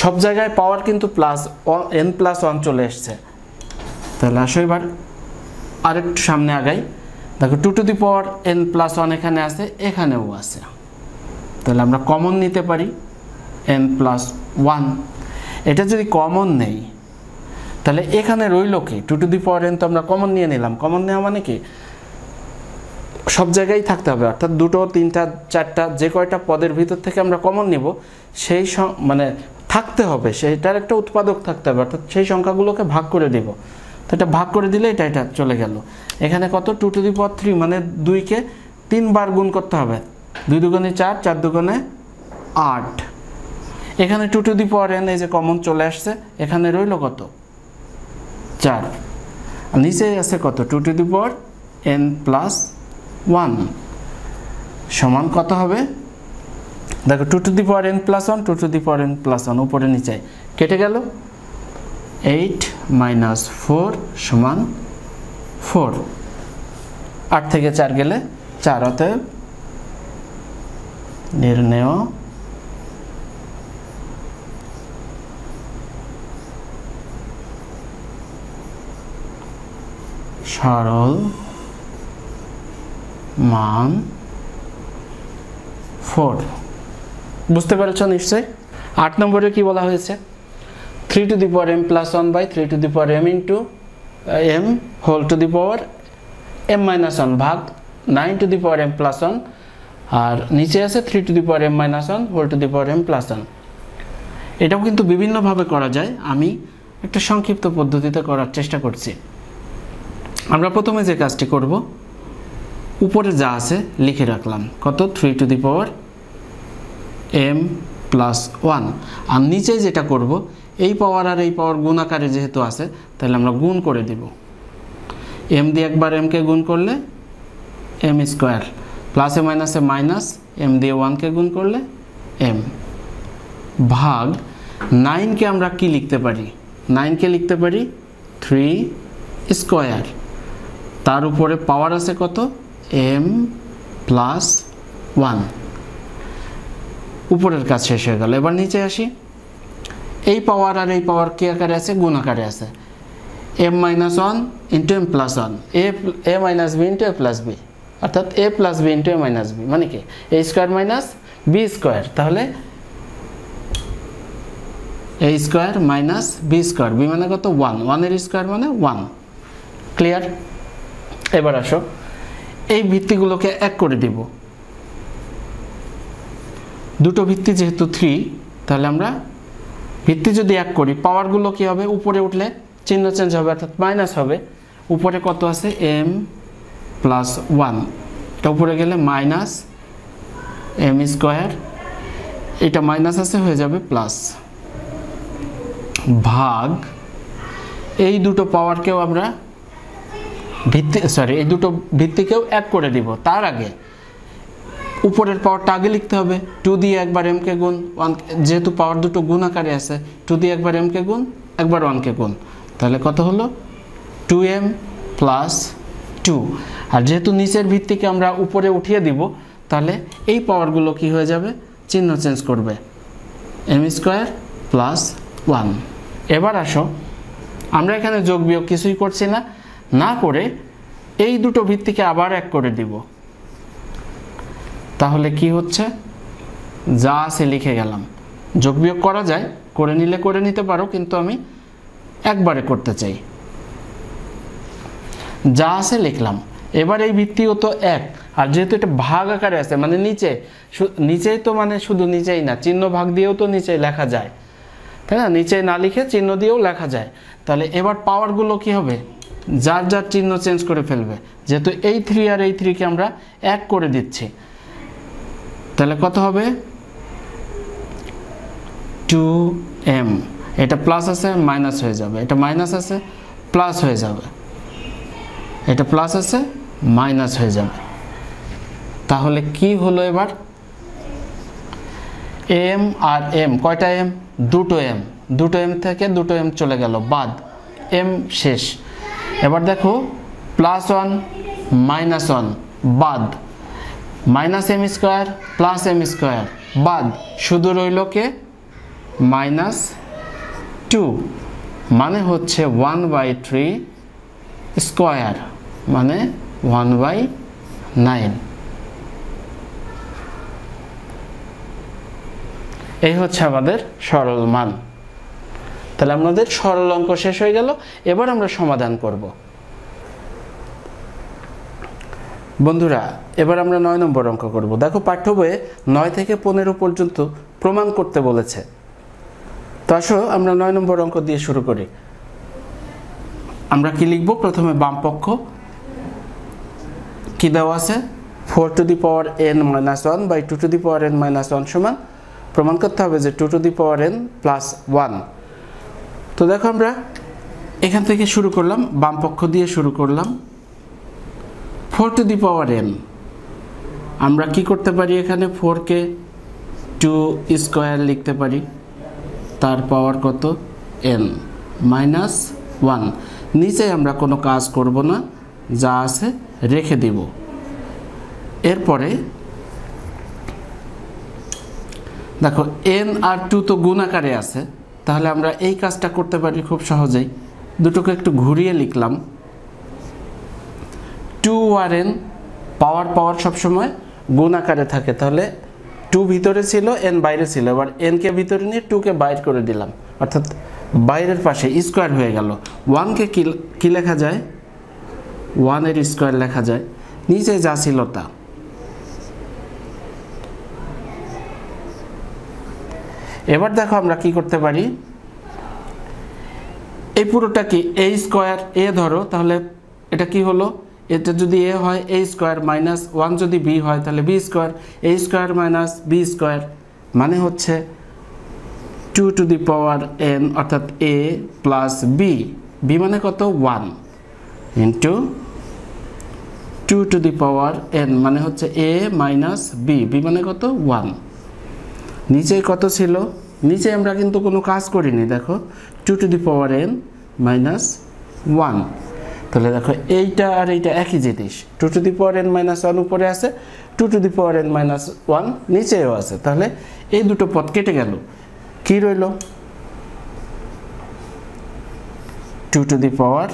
সব জায়গায় পাওয়ার কিন্তু প্লাস n প্লাস 1 চলে এসছে। তাহলে আসো এবার আরেকটু সামনে আগাই। দেখো 2 to the power n plus 1 এখানে আছে, এখানেও আছে। তাহলে আমরা কমন নিতে পারি n প্লাস 1। এটা যদি কমন নেই তাহলে এখানে রইল কি? 2 টু দি পাওয়ার n তো আমরা কমন নিয়ে নিলাম। কমন নেওয়া মানে কি? সব জায়গায় থাকতে হবে, অর্থাৎ 2টো 3টা 4টা যে কয়টা পদের ভিতর থেকে আমরা কমন নিব সেই মানে থাকতে হবে, সেইটার একটা উৎপাদক থাকতে হবে, অর্থাৎ সেই সংখ্যাগুলোকে ভাগ করে দিব। তো এটা ভাগ করে দিলে এটা চলে গেল। এখানে কত? 2 টু দি পাওয়ার 3, মানে 2কে 3 বার গুণ করতে হবে। 2 দুগুণে 4, 4 দুগুণে 8। এখানে 2 টু দি পাওয়ার n এই যে কমন চলে আসছে, এখানে রইল কত? 4। আর নিচে আছে কত? 2 to the power n plus 1 সমান কত হবে? দেখো 2 to the power n plus 1, 2 to the power n plus 1 উপরে নিচে কেটে গেল। 8 মাইনাস 4 সমান 4। 8 থেকে 4 গেলে 4, অতএব নির্ণেয় সরল মান 4। বুঝতে পেরেছ নিশ্চয়? 8 নম্বরে কি বলা হয়েছে? 3 to the power m plus 1 by 3 to the power m into m whole to the power m minus 1 ভাগ 9 to the power m plus 1, আর নিচে আছে 3 to the power m minus 1 whole to the power m plus 1। এটাও কিন্তু বিভিন্নভাবে করা যায়, আমি একটা সংক্ষিপ্ত পদ্ধতিতে করার চেষ্টা করছি। আমরা প্রথমে যে কাজটি করব, উপরে যা আছে লিখে রাখলাম, কত 3 to the power m plus 1, আর নিচে যেটা করব, এই পাওয়ার আর এই পাওয়ার গুণ আকারে যেহেতু আছে, তাহলে আমরা গুণ করে দিব। m দিয়ে একবার m কে গুণ করলে m স্কোয়ার, প্লাসে মাইনাসে মাইনাস, m দিয়ে 1 কে গুণ করলে m, ভাগ 9 কে আমরা কি লিখতে পারি, 9 কে লিখতে পারি 3 স্কোয়ার, তার উপরে পাওয়ার আছে কত m প্লাস 1। উপরের কাজ শেষ হয়ে গেল। এবার নিচে আসি, এই পাওয়ার আর এই পাওয়ার কি আকারে আছে, গুণ আকারে আছে, m minus 1 into m plus 1, a minus b into a plus b, অর্থাৎ a plus b into a minus b, মানে কি a square minus b square, তাহলে a square minus b square, b মানে কত 1, 1 এর স্কোয়ার মানে 1। Clear? এবার আসো, এই ভিত্তিগুলোকে এক করে দিব। দুটো ভিত্তি যেহেতু 3, তাহলে আমরা ভিত্তি যদি এক করি, পাওয়ারগুলো কি হবে, উপরে উঠলে চিহ্ন চেঞ্জ হবে, অর্থাৎ মাইনাস হবে। উপরে কত আছে m প্লাস 1, এটা উপরে গেলে মাইনাস m স্কোয়ার, এটা মাইনাস আছে হয়ে যাবে প্লাস, ভাগ এই দুটো পাওয়ারকেও আমরা এই দুটো ভিত্তিকেও এক করে দিব। তার আগে উপরের পাওয়ারটা আগে লিখতে হবে, 2 দিয়ে একবার m কে গুণ 1, যেহেতু পাওয়ার দুটো গুণ আকারে আছে, 2 দিয়ে একবার m কে গুণ, একবার 1 কে গুণ, তাহলে কত হলো 2m প্লাস 2। আর যেহেতু নিচের ভিত্তিকে আমরা উপরে উঠিয়ে দিব, তাহলে এই পাওয়ারগুলো কি হয়ে যাবে, চিহ্ন চেঞ্জ করবে, m স্কোয়ার প্লাস 1। এবার আসো, আমরা এখানে যোগ বিয়োগ কিছুই করছি না, না করে এই দুটো ভিত্তিকে আবার এক করে দিব। তাহলে কি হচ্ছে, যা আছে লিখে গেলাম। যোগ বিয়োগ করা যায়, করে নিলে করে নিতে পারো, কিন্তু আমি একবারে করতে চাই। যা আছে লিখলাম। এবার এই ভিত্তিও তো এক, আর যেহেতু এটা ভাগ আকারে আছে, মানে নিচেই তো, মানে শুধু নিচেই না, চিহ্ন ভাগ দিয়েও তো নিচে লেখা যায়, তাই না? নিচে না লিখে চিহ্ন দিয়েও লেখা যায়। তাহলে এবার পাওয়ারগুলো কি হবে, যার যার চিহ্ন চেঞ্জ করে ফেলবে, যেহেতু এই 3 আর এই 3 কে আমরা এক করে দিচ্ছি। তাহলে কত হবে 2m, এটা প্লাস আছে মাইনাস হয়ে যাবে, এটা মাইনাস আছে প্লাস হয়ে যাবে, এটা প্লাস আছে মাইনাস হয়ে যাবে। তাহলে কি হলো, এবার m আর m, কয়টা m, দুটো m থেকে দুটো m চলে গেল, বাদ, m শেষ। এবার দেখো প্লাস 1 মাইনাস 1 বাদ, minus m square plus m square বাদ, শুধু রইল কে মাইনাস 2, মানে হচ্ছে 1/3 স্কোয়ার, মানে 1/9। এই হচ্ছে আমাদের সরল মান। তাহলে আমাদের সরল অঙ্ক শেষ হয়ে গেল। এবার আমরা সমাধান করব। বন্ধুরা, এবার আমরা 9 নম্বর অঙ্ক করব। দেখো, পাঠ্য বইয়ে 9 থেকে 15 পর্যন্ত প্রমাণ করতে বলেছে। তো আসো আমরা 9 নম্বর অঙ্ক দিয়ে শুরু করি। আমরা কি লিখব, প্রথমে বাম পক্ষ কি দেওয়া আছে, 4 to the power n minus 1 by 2 to the power n minus 1 সমান, প্রমাণ করতে হবে যে 2 to the power n plus 1। তো দেখো আমরা এখান থেকে শুরু করলাম, বাম পক্ষ দিয়ে শুরু করলাম। 4 টু দি পাওয়ার n, আমরা কি করতে পারি, এখানে 4 কে 2 স্কোয়ার লিখতে পারি, তার পাওয়ার কত n মাইনাস 1। নিচে আমরা কোনো কাজ করব না, যা আছে রেখে দিব। এরপরে দেখো n আর 2 তো গুণ আকারে আছে, তাহলে আমরা এই কাজটা করতে পারি খুব সহজেই। দুটোকে একটু ঘুরিয়ে লিখলাম, 2 আর n, পাওয়ার সবসময় গুণ আকারে থাকে, তাহলে 2 ভিতরে ছিল, n বাইরে ছিল। এবার n কে ভিতরে নিয়ে 2 কে বাইরে করে দিলাম, অর্থাৎ বাইরের পাশে স্কোয়ার হয়ে গেল। 1 কে কি লেখা যায়, 1 এর স্কোয়ার লেখা যায়, নিচে যা ছিল তা। এবার দেখো আমরা কি করতে পারি, এই পুরোটা কি a স্কয়ার a ধরো, তাহলে এটা কি হলো, এটা যদি a হয় a স্কয়ার মাইনাস 1 যদি b হয় তাহলে b square, a square minus b square মানে হচ্ছে 2 টু দি পাওয়ার n অর্থাৎ a প্লাস b, b মানে কত 1 into 2 to the power n মানে হচ্ছে a মাইনাস b, b মানে কত 1। নিচে কত ছিল, নিচে আমরা কিন্তু কোনো কাজ করিনি, দেখো 2 to the power n minus 1, তাহলে দেখো এইটা আর এইটা একই জিনিস, 2 to the power n minus 1 উপরে আছে, 2 to the power n minus 1 নিচেও আছে, তাহলে এই দুটো পদ কেটে গেল, কি রইল 2 to the power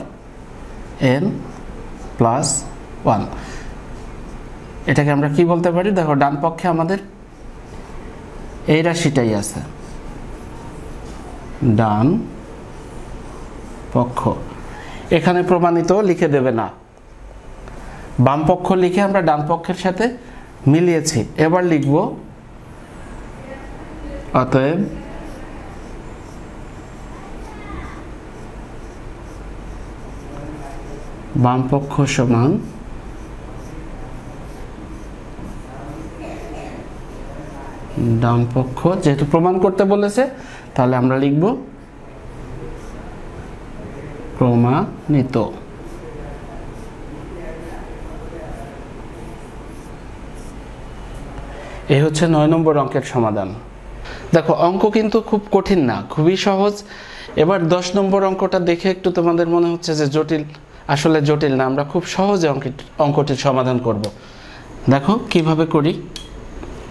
n plus 1। এটাকে আমরা কি বলতে পারি, দেখো ডান পক্ষে আমাদের এই রাশিটাই আছে, ডান পক্ষ, এখানে প্রমাণিত লিখে দেবে না, বাম পক্ষ লিখে আমরা ডান পক্ষের সাথে মিলিয়েছি। এবার লিখব অতএব বাম পক্ষ সমান ডান পক্ষ, যেহেতু প্রমাণ করতে বলেছে তাহলে আমরা লিখব প্রমাণিত। এই হচ্ছে 9 নম্বর অঙ্কের সমাধান। দেখো অঙ্ক কিন্তু খুব কঠিন না, খুবই সহজ। এবার 10 নম্বর অঙ্কটা দেখে একটু তোমাদের মনে হচ্ছে যে জটিল, আসলে জটিল না, আমরা খুব সহজে অঙ্কটির সমাধান করব। দেখো কিভাবে করি,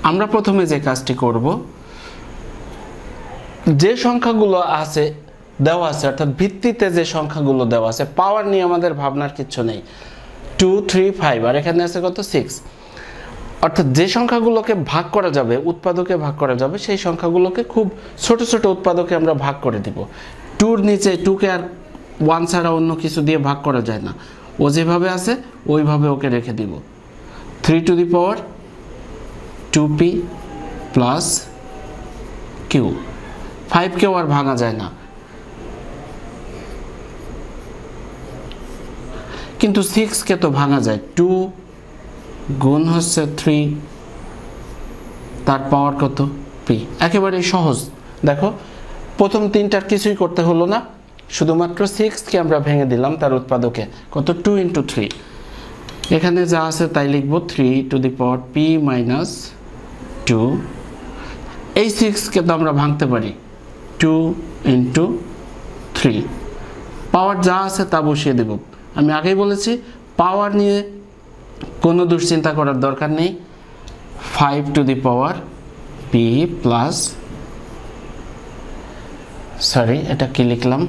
আমরা প্রথমে যে কাজটি করব, যে সংখ্যাগুলো আছে দেওয়া আছে অর্থাৎ ভিত্তিতে যে সংখ্যাগুলো দেওয়া আছে, পাওয়ার নিয়ে আমাদের ভাবনার কিছু নেই, 2 3 5 আর এখানে আছে কত 6, অর্থাৎ যে সংখ্যাগুলোকে ভাগ করা যাবে, উৎপাদকে ভাগ করা যাবে, সেই সংখ্যাগুলোকে খুব ছোট ছোট উৎপাদকে আমরা ভাগ করে দিব। 2-র নিচে 2কে আর 1 ছাড়া অন্য কিছু দিয়ে ভাগ করা যায় না, ও যেভাবে আছে ওইভাবে ওকে রেখে দিব। 3 to the power 2p plus q, 5কেও আর ভাঙা যায় না, কিন্তু 6কে তো ভাঙা যায়, 2 গুণ হচ্ছে 3 তার পাওয়ার কত p, একেবারেই সহজ। দেখো প্রথম তিনটার কিছুই করতে হলো না, শুধুমাত্র 6কে আমরা ভেঙে দিলাম তার উৎপাদকে, কত 2 ইন্টু 3, এখানে যা আছে তাই লিখব 3 to the power p minus 2, এই 6কে তো আমরা ভাঙতে পারি, 2 ইন্টু 3, পাওয়ার যা আছে তা বসিয়ে দেব। আমি আগেই বলেছি পাওয়ার নিয়ে কোনো দুশ্চিন্তা করার দরকার নেই, 5 to the power p plus, sorry এটা কি লিখলাম,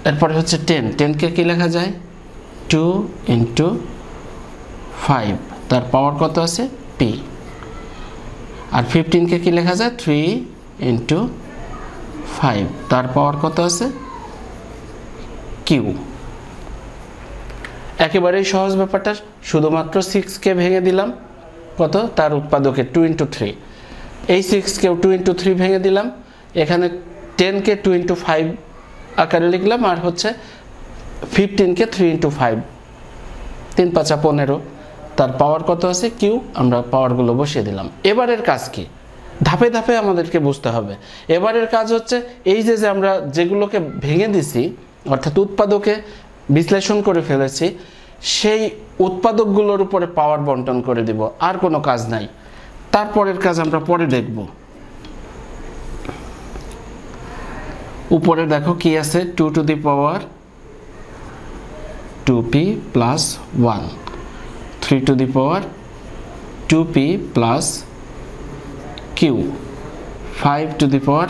এরপরে হচ্ছে 10, 10কে কি লেখা যায় 2 ইন্টু 5 তার পাওয়ার কত আছে p, আর 15কে কি লেখা যায় 3 ইন্টু 5 তার পাওয়ার কত আছে q। একেবারেই সহজ ব্যাপারটা, শুধুমাত্র 6কে ভেঙে দিলাম কত তার উৎপাদকে 2 ইন্টু 3, এই 6কেও 2 ইন্টু 3 ভেঙে দিলাম, এখানে 10কে 2 ইন্টু 5 আকারে লিখলাম, আর হচ্ছে 15কে 3 ইন্টু 5, 3 5 15, তার পাওয়ার কত আছে q, আমরা পাওয়ারগুলো বসিয়ে দিলাম। এবারের কাজ কি, ধাপে ধাপে আমাদেরকে বুঝতে হবে। এবারের কাজ হচ্ছে এই যে আমরা যেগুলোকে ভেঙে দিছি অর্থাৎ উৎপাদকে বিশ্লেষণ করে ফেলেছি, সেই উৎপাদকগুলোর উপরে পাওয়ার বন্টন করে দিব, আর কোনো কাজ নাই। তারপরের কাজ আমরা পরে দেখব। উপরে দেখো কি আছে, 2 to the power 2p plus 1, 3 to the power 2p plus q, 5 to the power,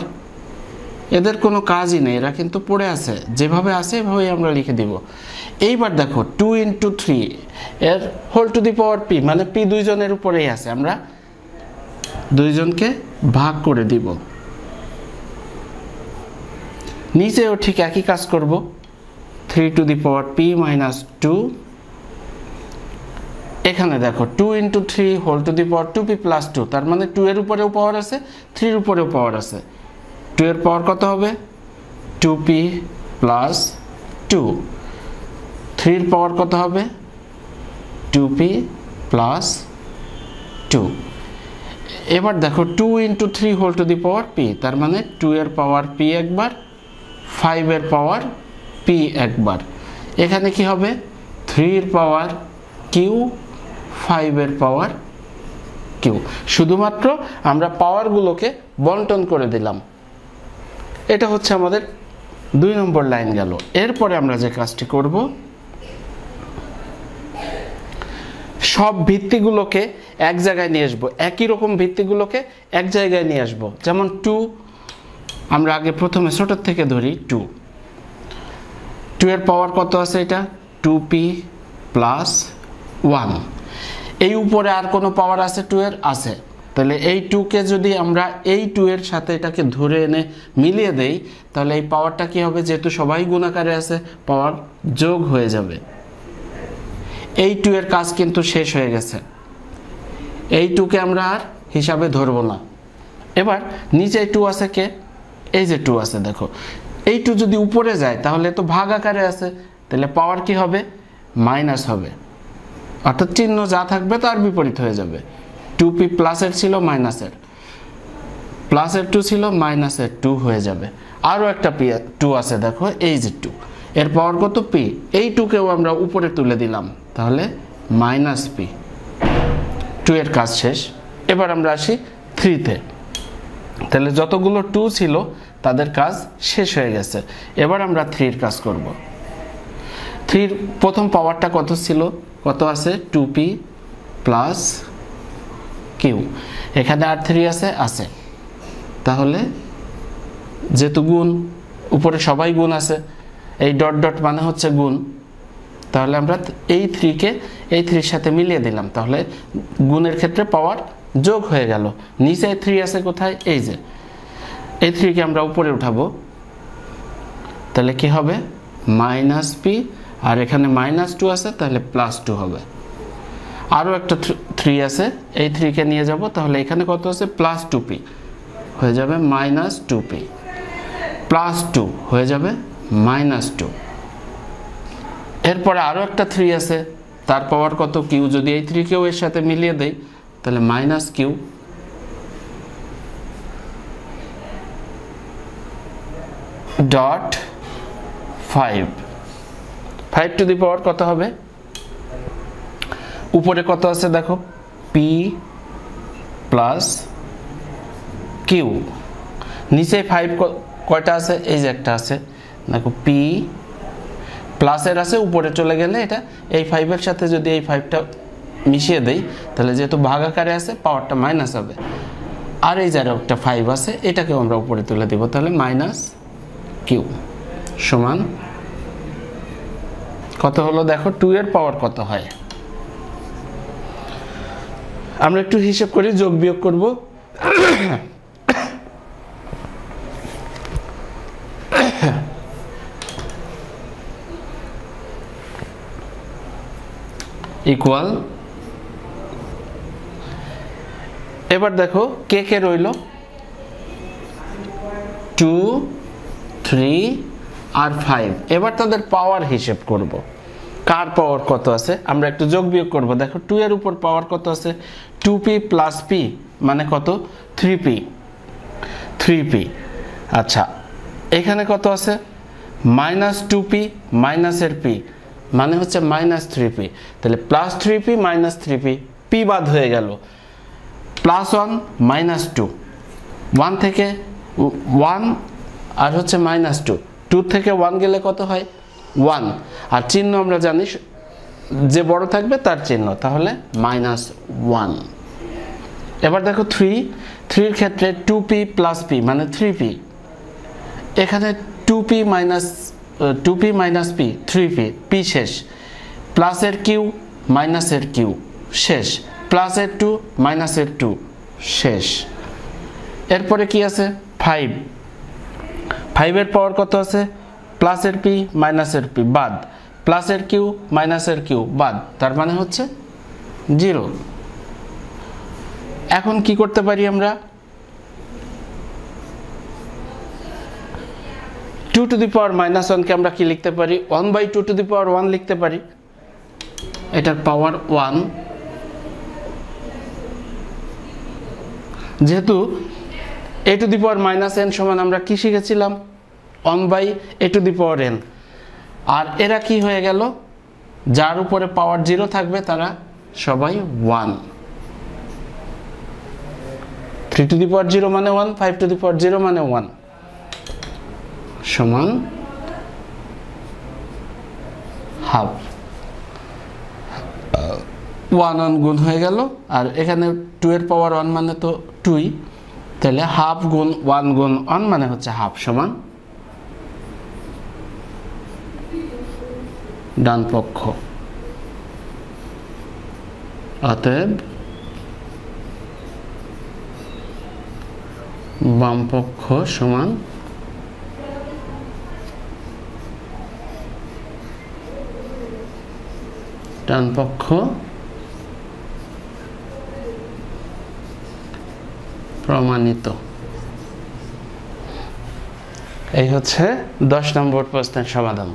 এদের কোনো কাজই নেই, এরা কিন্তু পড়ে আছে, যেভাবে আছে এভাবেই আমরা লিখে দিব। এইবার দেখো 2 ইন্টু 3 এর whole to the power p, মানে p দুইজনের উপরেই আছে, আমরা দুইজনকে ভাগ করে দিব। নিচেও ঠিক একই কাজ করব, 3 to the power p minus 2 এখানে দেখো 2 × 3 whole to the power 2p + 2, তার মানে 2 এর উপরেও পাওয়ার আছে, 3 এর উপরেও পাওয়ার আছে। 2 এর পাওয়ার কত হবে? 2p + 2। 3 এর পাওয়ার কত হবে? 2p + 2। এবার দেখো 2 × 3 whole to the power p, তার মানে 2 এর পাওয়ার p একবার, 5 এর পাওয়ার p একবার। এখানে কি হবে? 3 এর পাওয়ার q, 5 এর পাওয়ার q। শুধুমাত্র আমরা পাওয়ারগুলোকে বন্টন করে দিলাম। এটা হচ্ছে আমাদের 2 নম্বর লাইন গেল। এরপরে আমরা যে কাজটি করব, সব ভিত্তিগুলোকে এক জায়গায় নিয়ে আসবো, একই রকম ভিত্তিগুলোকে এক জায়গায় নিয়ে আসবো। যেমন 2, আমরা আগে প্রথমে ছোট থেকে ধরি। 2 এর পাওয়ার কত আছে? এটা 2p + 1। এই উপরে আর কোনো পাওয়ার আছে 2 এর? আছে। তাহলে এই 2 কে যদি আমরা এই 2 এর সাথে এটাকে ধরে এনে মিলিয়ে দেই, তাহলে এই পাওয়ারটা কি হবে? যেহেতু সবাই গুণাকারে আছে, পাওয়ার যোগ হয়ে যাবে। এই 2 এর কাজ কিন্তু শেষ হয়ে গেছে, এই 2 কে আমরা আর হিসাবে ধরব না। এবার নিচে 2 আছে কে? এই যে 2 আছে, দেখো এই 2 যদি উপরে যায় তাহলে তো ভাগ আকারে আছে, তাহলে পাওয়ার কি হবে? মাইনাস হবে, অর্থাৎ চিহ্ন যা থাকবে তার বিপরীত হয়ে যাবে। 2p প্লাসের ছিল মাইনাসের, প্লাসের 2 ছিল মাইনাসের 2 হয়ে যাবে। আরও একটা 2 আছে, দেখো এই যে 2, এর পাওয়ার কত? p। এই 2 কেও আমরা উপরে তুলে দিলাম, তাহলে -p। 2 এর কাজ শেষ। এবার আমরা আসি 3-তে। তাহলে যতগুলো 2 ছিল তাদের কাজ শেষ হয়ে গেছে। এবার আমরা 3 এর কাজ করব। 3 এর প্রথম পাওয়ারটা কত ছিল? কত আছে? 2p + q। এখানে আর 3 আছে? আছে। তাহলে যেহেতু গুণ, উপরে সবাই গুণ আছে, এই ডট ডট মানে হচ্ছে গুণ, তাহলে আমরা এই 3 কে এই 3 এর সাথে মিলিয়ে দিলাম, তাহলে গুণের ক্ষেত্রে পাওয়ার যোগ হয়ে গেল। নিচে 3 আছে কোথায়? এই যে এই 3 কে আমরা উপরে উঠাবো, তাহলে কি হবে? -p, আর এখানে -2 আছে, তাহলে +2 হবে। আরও একটা 3 আছে, এই 3 কে নিয়ে যাব, তাহলে এখানে কত আছে? +2p হয়ে যাবে -2p, +2 হয়ে যাবে -2। এরপরে আরও একটা 3 আছে, তার পাওয়ার কত? q। যদি এই 3 কেও এর সাথে মিলিয়ে দেই, তাহলে -q dot 5। 5 to the power কত হবে? উপরে কত আছে দেখো? p + q। নিচে 5 কয়টা আছে? এই যে একটা আছে, দেখো p প্লাসের আছে, উপরে চলে গেলে এটা এই 5 এর সাথে যদি এই 5টা মিশিয়ে দেই, তাহলে যেহেতু ভাগাকারে আছে পাওয়ারটা মাইনাস হবে। আর এই যার একটা 5 আছে, এটাকেও আমরা উপরে তুলে দিব, তাহলে -q সমান কত হলো? দেখো 2 এর পাওয়ার কত হয়? আমরা একটু হিসাব করি, যোগ বিয়োগ করব। ইকুয়াল, এবার দেখো কে কে রইল? 2, 3 আর 5। এবার তাদের পাওয়ার হিসেব করব, কার পাওয়ার কত আছে। আমরা একটু যোগ বিয়োগ করব। দেখো 2 এর উপর পাওয়ার কত আছে? 2p + p মানে কত? 3p। 3p। আচ্ছা, এখানে কত আছে? -2p মাইনাসের p মানে হচ্ছে -3p, তাহলে +3p -3p, p বাদ হয়ে গেল। +1 -2, 1 থেকে 1 আর হচ্ছে -2, 2 থেকে 1 গেলে কত হয়? 1। আর চিহ্ন আমরা জানি, যে বড় থাকবে তার চিহ্ন, তাহলে -1। এবার দেখো 3 এর ক্ষেত্রে 2p + p মানে 3p। এখানে 2p - p 3p, p শেষ। প্লাসের q মাইনাসের q শেষ, প্লাসের 2 মাইনাসের 2 শেষ। এরপরে কি আছে? 5 এর পাওয়ার কত আছে? প্লাসের p মাইনাসের p বাদ, প্লাসের q মাইনাসের q বাদ, তার মানে হচ্ছে 0। এখন কি করতে পারি আমরা, 2 টু দি পাওয়ার -1 কে আমরা কি লিখতে পারি, 1/2 টু দি পাওয়ার 1 লিখতে পারি। এটার পাওয়ার 1, যেহেতু a to the power -n সমান আমরা কি শিখেছিলাম, 1/a two the power n। আর এরা কি হয়ে গেল, যার উপরে পাওয়ার 0 থাকবে তারা সবাই 1। 3 টু দি পাওয়ার 0 মানে 1, 5 টু দি পাওয়ার 0 মানে 1 সমান হাফ। 1 গুণ হয়ে গেল, আর এখানে 2 এর পাওয়ার 1 মানে তো 2ই, তাহলে হাফ গুণ 1 গুণ 1 মানে হচ্ছে হাফ সমান ডান পক্ষ। অতএব বাম পক্ষ সমান ডান পক্ষ প্রমাণিত। এই হচ্ছে 10 নম্বর প্রশ্নের সমাধান।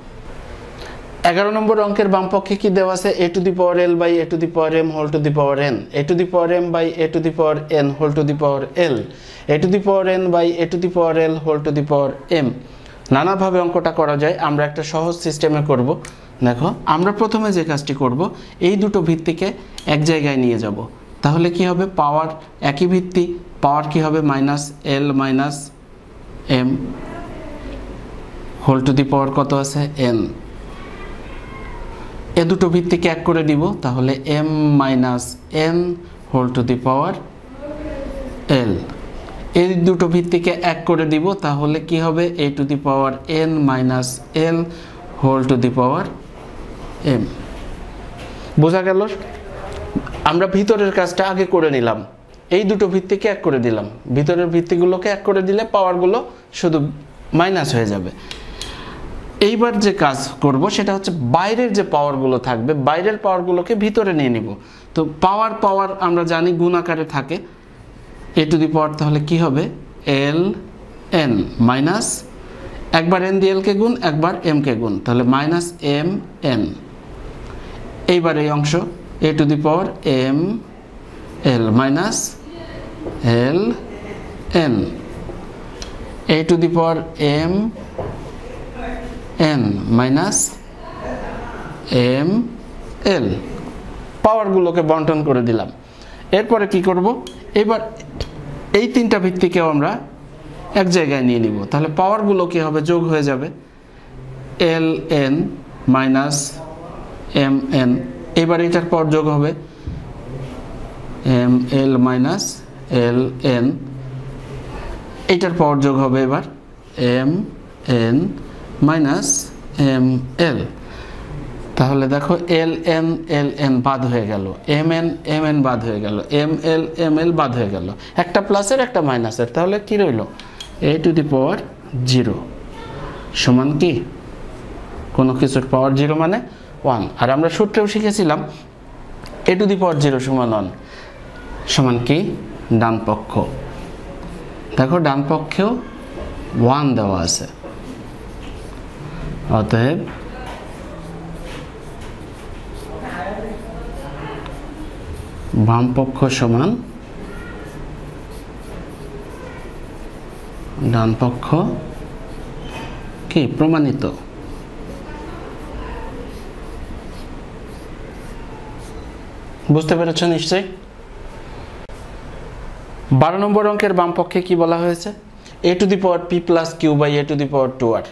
11 নম্বর অঙ্কের বাম পক্ষে কি দেওয়া আছে, a to the power l by a to the power m whole to the power n, a to the power m by a to the power n whole to the power l, a to the power n by a to the power l whole to the power m। নানাভাবে অঙ্কটা করা যায়, আমরা একটা সহজ সিস্টেমে করব। দেখো, আমরা প্রথমে যে কাজটি করব, এই দুটো ভিত্তিকে এক জায়গায় নিয়ে যাব। তাহলে কি হবে, পাওয়ার একই ভিত্তি, পাওয়ার কি হবে -l minus m whole to the power কত আছে n। এ দুটো ভিত্তিকে এক করে দিব, তাহলে m minus n whole to the power l। এই দুটো ভিত্তিকে এক করে দিব, তাহলে কি হবে, a to the power n minus l whole to the power m। বোঝা গেল? আমরা ভিতরের কাজটা আগে করে নিলাম, এই দুটো ভিত্তিকে এক করে দিলাম। ভিতরের ভিত্তিগুলোকে এক করে দিলে পাওয়ারগুলো শুধু মাইনাস হয়ে যাবে। এইবার যে কাজ করব সেটা হচ্ছে বাইরের যে পাওয়ারগুলো থাকবে, বাইরের পাওয়ারগুলোকে ভিতরে নিয়ে নিব। তো পাওয়ার আমরা জানি গুণ আকারে থাকে, a টু দি পাওয়ার তাহলে কি হবে, l n মাইনাস একবার n দিয়ে l কে গুণ, একবার m কে গুণ, তাহলে মাইনাস m n। এইবার এই অংশ a to the power m l minus l n, a to the power m n minus m l। পাওয়ারগুলোকে বন্টন করে দিলাম। এরপরে কি করব, এবার এই তিনটা ভিত্তিকেও আমরা এক জায়গায় নিয়ে নিব। তাহলে পাওয়ারগুলো কি হবে, যোগ হয়ে যাবে, l n minus m n। এবার এটার পর যোগ হবে m l minus l n। এটার পর যোগ হবে এবার m n minus m l। তাহলে দেখো l n বাদ হয়ে গেল, m n বাদ হয়ে গেল, m l বাদ হয়ে গেল, একটা প্লাসের একটা মাইনাসের, তাহলে কি রইল, a টু দি পাওয়ার 0 সমান কি, কোনো কিছুর পাওয়ার 0 মানে 1। আর আমরা সূত্রেও শিখেছিলাম a টু দি পাওয়ার 0 সমান 1 সমান কি, ডান পক্ষ। দেখো ডান পক্ষেও 1 দেওয়া আছে। অতএব বাম পক্ষ সমান ডান পক্ষ কি, প্রমাণিত। বুঝতে পেরেছ নিশ্চয়ই? 12 নম্বর অঙ্কের বাম পক্ষে কি বলা হয়েছে, a to the power p plus q by a to the power 2r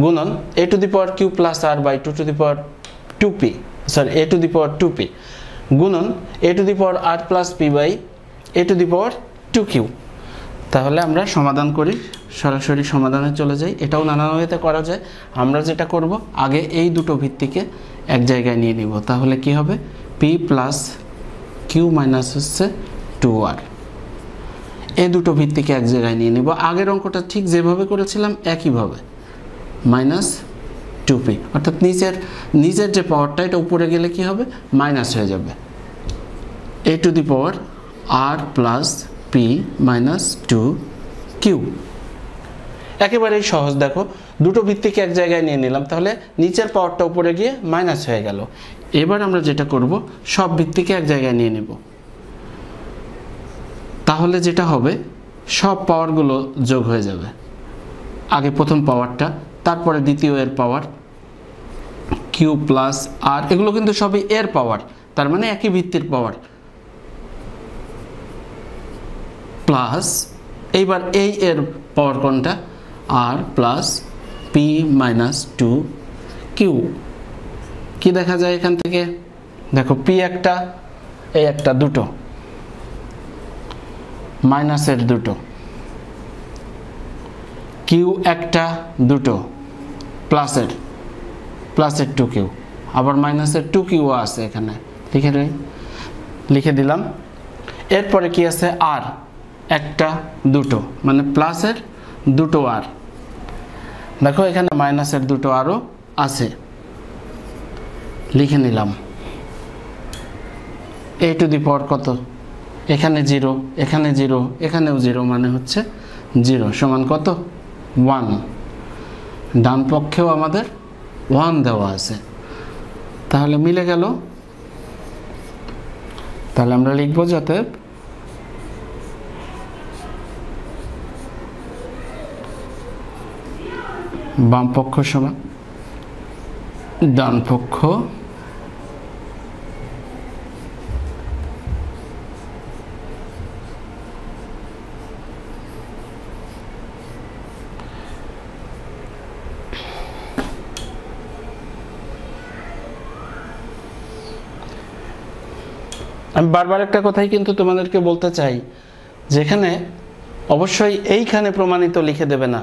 গুণন a to the power q plus r by 2 to the power 2p, sorry a to the power 2p গুণন a to the power r plus p by a to the power 2q। তাহলে আমরা সমাধান করি, সরাসরি সমাধানে চলে যাই। এটাও নানা ওয়েতে করা যায়। আমরা যেটা করব, আগে এই দুটো ভিত্তিকে এক জায়গায় নিয়ে নিব। তাহলে কি হবে, p প্লাস q মাইনাস হচ্ছে 2r। এই দুটো ভিত্তিকে এক জায়গায় নিয়ে নিব। আগের অঙ্কটা ঠিক যেভাবে করেছিলাম একইভাবে, মাইনাস 2p, অর্থাৎ নিচের যে পাওয়ারটা এটা উপরে গেলে কি হবে, মাইনাস হয়ে যাবে। a to the power r plus p minus 2q। একেবারেই সহজ। দেখো দুটো ভিত্তিকে এক জায়গায় নিয়ে নিলাম, তাহলে নিচের পাওয়ারটা উপরে গিয়ে মাইনাস হয়ে গেল। এবার আমরা যেটা করব, সব ভিত্তিকে এক জায়গায় নিয়ে নেব, তাহলে যেটা হবে সব পাওয়ারগুলো যোগ হয়ে যাবে। আগে প্রথম পাওয়ারটা, তারপরে দ্বিতীয় এর পাওয়ার কিউ প্লাস আর, এগুলো কিন্তু সবই এর পাওয়ার, তার মানে একই ভিত্তির পাওয়ার, প্লাস এইবার এই এর পাওয়ার কোনটা, আর প্লাস পি মাইনাস 2q। কি দেখা যায় এখান থেকে, দেখো পি একটা, এই একটা, দুটো, মাইনাসের দুটো, কিউ একটা, দুটো, প্লাসের 2q, আবার মাইনাসের 2q আছে এখানে, লিখে দিলাম। এরপরে কি আছে, আর একটা, দুটো, মানে প্লাসের দুটো আর, দেখো এখানে মাইনাসের দুটো আরও আছে, লিখে নিলাম। a টু দি পাওয়ার কত, এখানে 0, এখানে 0, এখানেও 0, মানে হচ্ছে 0 সমান কত, 1। ডান পক্ষেও আমাদের 1 দেওয়া আছে, তাহলে মিলে গেল। তাহলে আমরা লিখব যাতে বাম পক্ষ সমান ডান পক্ষ আমি বারবার একটা কথাই কিন্তু তোমাদেরকে বলতে চাই, যেখানে অবশ্যই এইখানে প্রমাণিত লিখে দেবে না,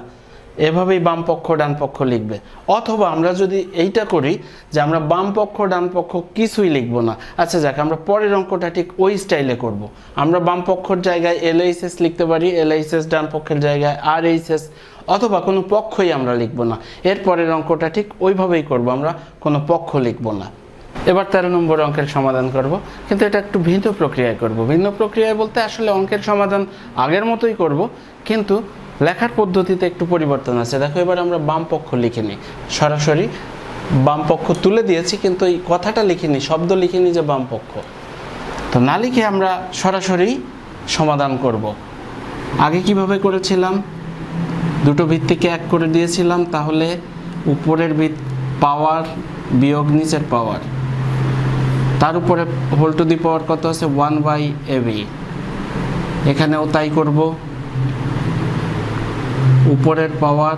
এভাবেই বাম পক্ষ ডান পক্ষ লিখবে। অথবা আমরা যদি এইটা করি যে আমরা বাম পক্ষ ডান পক্ষ কিছুই লিখব না, আচ্ছা যাক, আমরা পরের অঙ্কটা ঠিক ওই স্টাইলে করব। আমরা বাম পক্ষের জায়গায় LHS লিখতে পারি, LHS ডান পক্ষের জায়গায় RHS, অথবা কোনো পক্ষই আমরা লিখব না। এর পরের অঙ্কটা ঠিক ওইভাবেই করব, আমরা কোনো পক্ষ লিখব না। এবার 13 নম্বর অঙ্কের সমাধান করব, কিন্তু এটা একটু ভিন্ন প্রক্রিয়ায় করব। ভিন্ন প্রক্রিয়ায় বলতে আসলে অঙ্কের সমাধান আগের মতোই করব, কিন্তু লেখার পদ্ধতিতে একটু পরিবর্তন আছে। দেখো এবার আমরা বাম পক্ষ লিখে নিই, সরাসরি বাম পক্ষ তুলে দিয়েছি, কিন্তু এই কথাটা লিখিনি, শব্দ লিখিনি যে বাম পক্ষ, তো না লিখে আমরা সরাসরি সমাধান করব। আগে কিভাবে করেছিলাম, দুটো ভিত্তিকে এক করে দিয়েছিলাম, তাহলে উপরের পাওয়ার বিয়োগ নিচের পাওয়ার, তার উপরে হোল টু দি পাওয়ার কত আছে, 1/ab। এখানেও তাই করব, উপরের পাওয়ার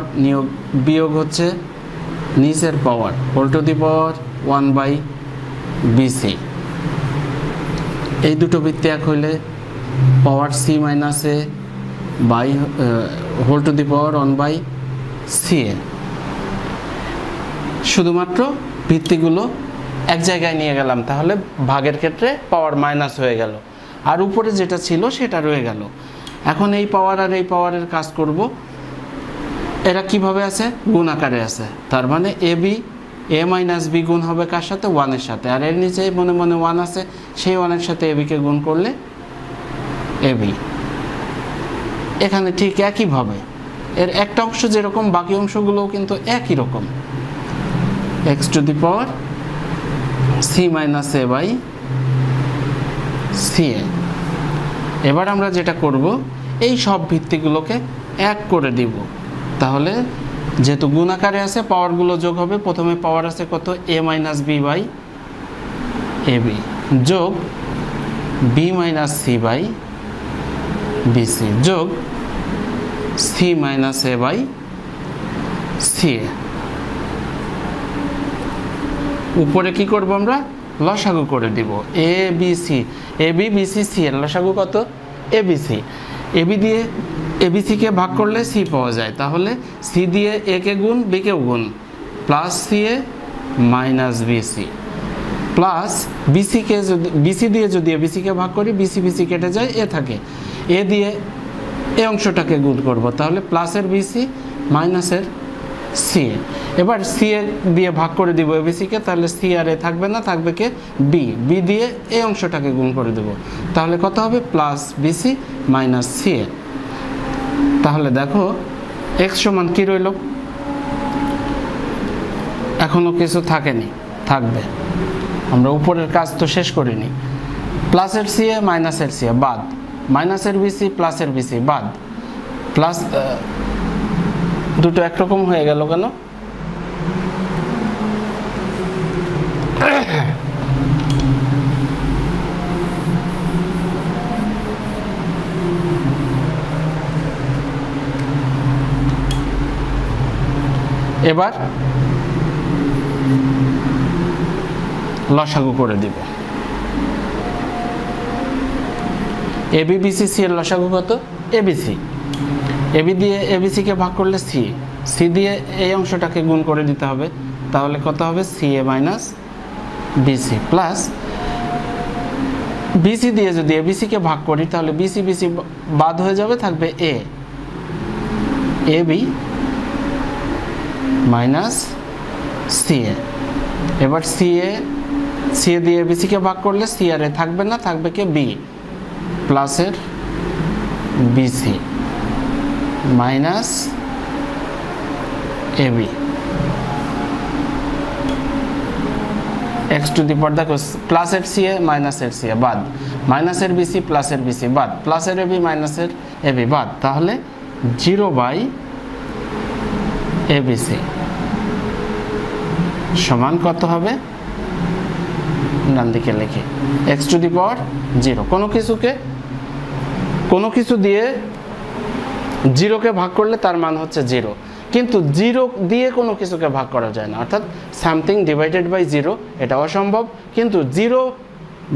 বিয়োগ হচ্ছে নিচের পাওয়ার, whole to the power 1/bc। এই দুটো ভিত্তি এক হইলে power c minus a by whole to the power 1/ca। শুধুমাত্র ভিত্তিগুলো এক জায়গায় নিয়ে গেলাম, তাহলে ভাগের ক্ষেত্রে পাওয়ার মাইনাস হয়ে গেল, আর উপরে যেটা ছিল সেটা রয়ে গেল। এখন এই পাওয়ার আর এই পাওয়ারের কাজ করব, এরা কিভাবে আছে, গুণ আকারে আছে, তার মানে a মাইনাস b গুণ হবে কার সাথে, 1 এর সাথে, আর এর নিচে মনে মনে 1 আছে, সেই 1 এর সাথে ab কে গুণ করলে ab। এখানে ঠিক একইভাবে এর একটা অংশ যেরকম, বাকি অংশগুলোও কিন্তু একই রকম, x to the power c minus a by ca। এবার আমরা যেটা করব, এই সব ভিত্তিগুলোকে এক করে দিব, তাহলে যেহেতু গুণ আকারে আছে পাওয়ারগুলো যোগ হবে। প্রথমে পাওয়ার আছে কত, a minus b by ab যোগ b minus c by bc যোগ c minus a by ca। উপরে কি করব, আমরা লসাগু করে দিব, a b c, a b b c c এর লসাগু কত, a b c। a b দিয়ে a b c কে ভাগ করলে c পাওয়া যায়, তাহলে c দিয়ে a কে গুণ, b কেও গুণ, plus ca minus bc, plus bc কে যদি bc দিয়ে যদি a b c কে ভাগ করি, bc bc কেটে যায়, a থাকে, a দিয়ে এই অংশটাকে গুণ করব, তাহলে প্লাসের bc মাইনাসের সি এ। এবার সি এ দিয়ে ভাগ করে দিব এবিসিকে, তাহলে সি আর এ থাকবে না, থাকবে কে বি। বি দিয়ে এই অংশটাকে গুণ করে দেব, তাহলে কত হবে প্লাস বিসি মাইনাস সি এ। তাহলে দেখো এক্স সমান কি রইল, এখনো কিছু থাকেনি, থাকবে, আমরা উপরের কাজ তো শেষ করিনি। প্লাসের সি এ মাইনাসের সি এ বাদ, মাইনাসের বিসি প্লাসের বিসি বাদ, প্লাস দুটো একরকম হয়ে গেল কেন? এবার লসাগু করে দিব। এবি বিসি সি এর লসাগু কত? এবিসি। এবি দিয়ে এবিসিকে ভাগ করলে সি, সি দিয়ে এই অংশটাকে গুণ করে দিতে হবে, তাহলে কত হবে সি এ মাইনাস বিসি প্লাস বিসি দিয়ে যদি এবিসিকে ভাগ করি তাহলে বিসি বিসি বাদ হয়ে যাবে, থাকবে এ, এ বি মাইনাস সি এ। এবার সি এ দিয়ে এবিসিকে ভাগ করলে সি আর এ থাকবে না, থাকবে কে বি প্লাসের BC minus AB. X to the power দেখো প্লাসের সি এ মাইনাসের সি এ বাদ, মাইনাসের বিসি প্লাসের বিসি বাদ, প্লাসের এবি মাইনাসের এবি বাদ, তাহলে 0 এবিসি সমান কত হবে? ডান দিকে লিখি এক্স টু দি পাওয়ার 0। কোনো কিছু দিয়ে 0কে ভাগ করলে তার মান হচ্ছে 0, কিন্তু 0 দিয়ে কোনো কিছুকে ভাগ করা যায় না, অর্থাৎ সামথিং ডিভাইডেড বাই 0 এটা অসম্ভব, কিন্তু 0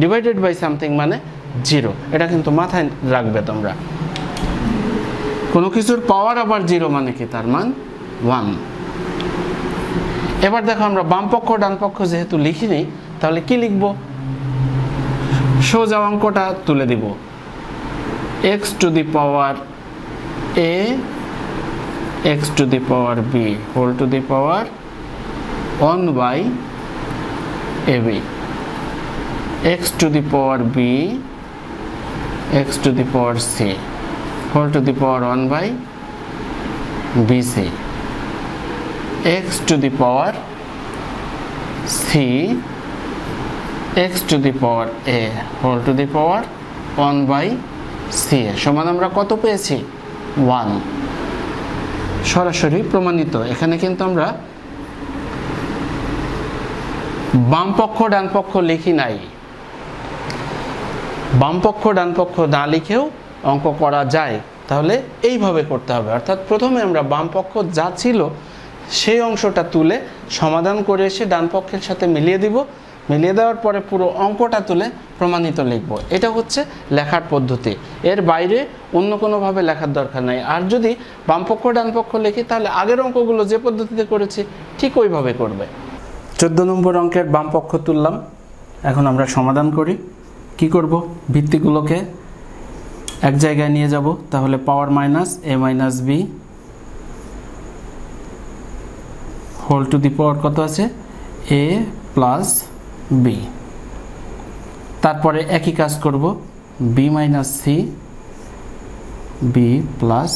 ডিভাইডেড বাই সামথিং মানে 0, এটা কিন্তু মাথায় রাখবে তোমরা। কোনো কিছুর পাওয়ার আবার 0 মানে কি, তার মান 1। এবার দেখো আমরা বাম পক্ষ ডান পক্ষ যেহেতু লিখিনি, তাহলে কি লিখব? সোজা অঙ্কটা তুলে দিব, x to the power a x to the power B whole to the power 1/ab, x to the power b x to the power C whole to the power 1/bc, x to the power c x to the power a whole to the power 1/ca সমান আমরা কত পেয়েছি? 1। সরাসরি প্রমাণিত। এখানে কিন্তু আমরা বাম পক্ষ ডান পক্ষ লিখি নাই, বাম পক্ষ ডান পক্ষ না লিখেও অঙ্ক করা যায়, তাহলে এইভাবে করতে হবে। অর্থাৎ প্রথমে আমরা বাম পক্ষ যা ছিল সেই অংশটা তুলে সমাধান করে এসে ডান পক্ষের সাথে মিলিয়ে দিব, মিলিয়ে দেওয়ার পরে পুরো অঙ্কটা তুলে প্রমাণিত লিখব। এটা হচ্ছে লেখার পদ্ধতি, এর বাইরে অন্য কোনোভাবে লেখার দরকার নাই। আর যদি বামপক্ষ ডান পক্ষ লিখি তাহলে আগের অঙ্কগুলো যে পদ্ধতিতে করেছি ঠিক ওইভাবে করবে। 14 নম্বর অঙ্কের বাম পক্ষ তুললাম, এখন আমরা সমাধান করি। কি করব? ভিত্তিগুলোকে এক জায়গায় নিয়ে যাব, তাহলে power minus A minus B whole to the power কত আছে? A plus B. তারপরে একই কাজ করব, B minus C B plus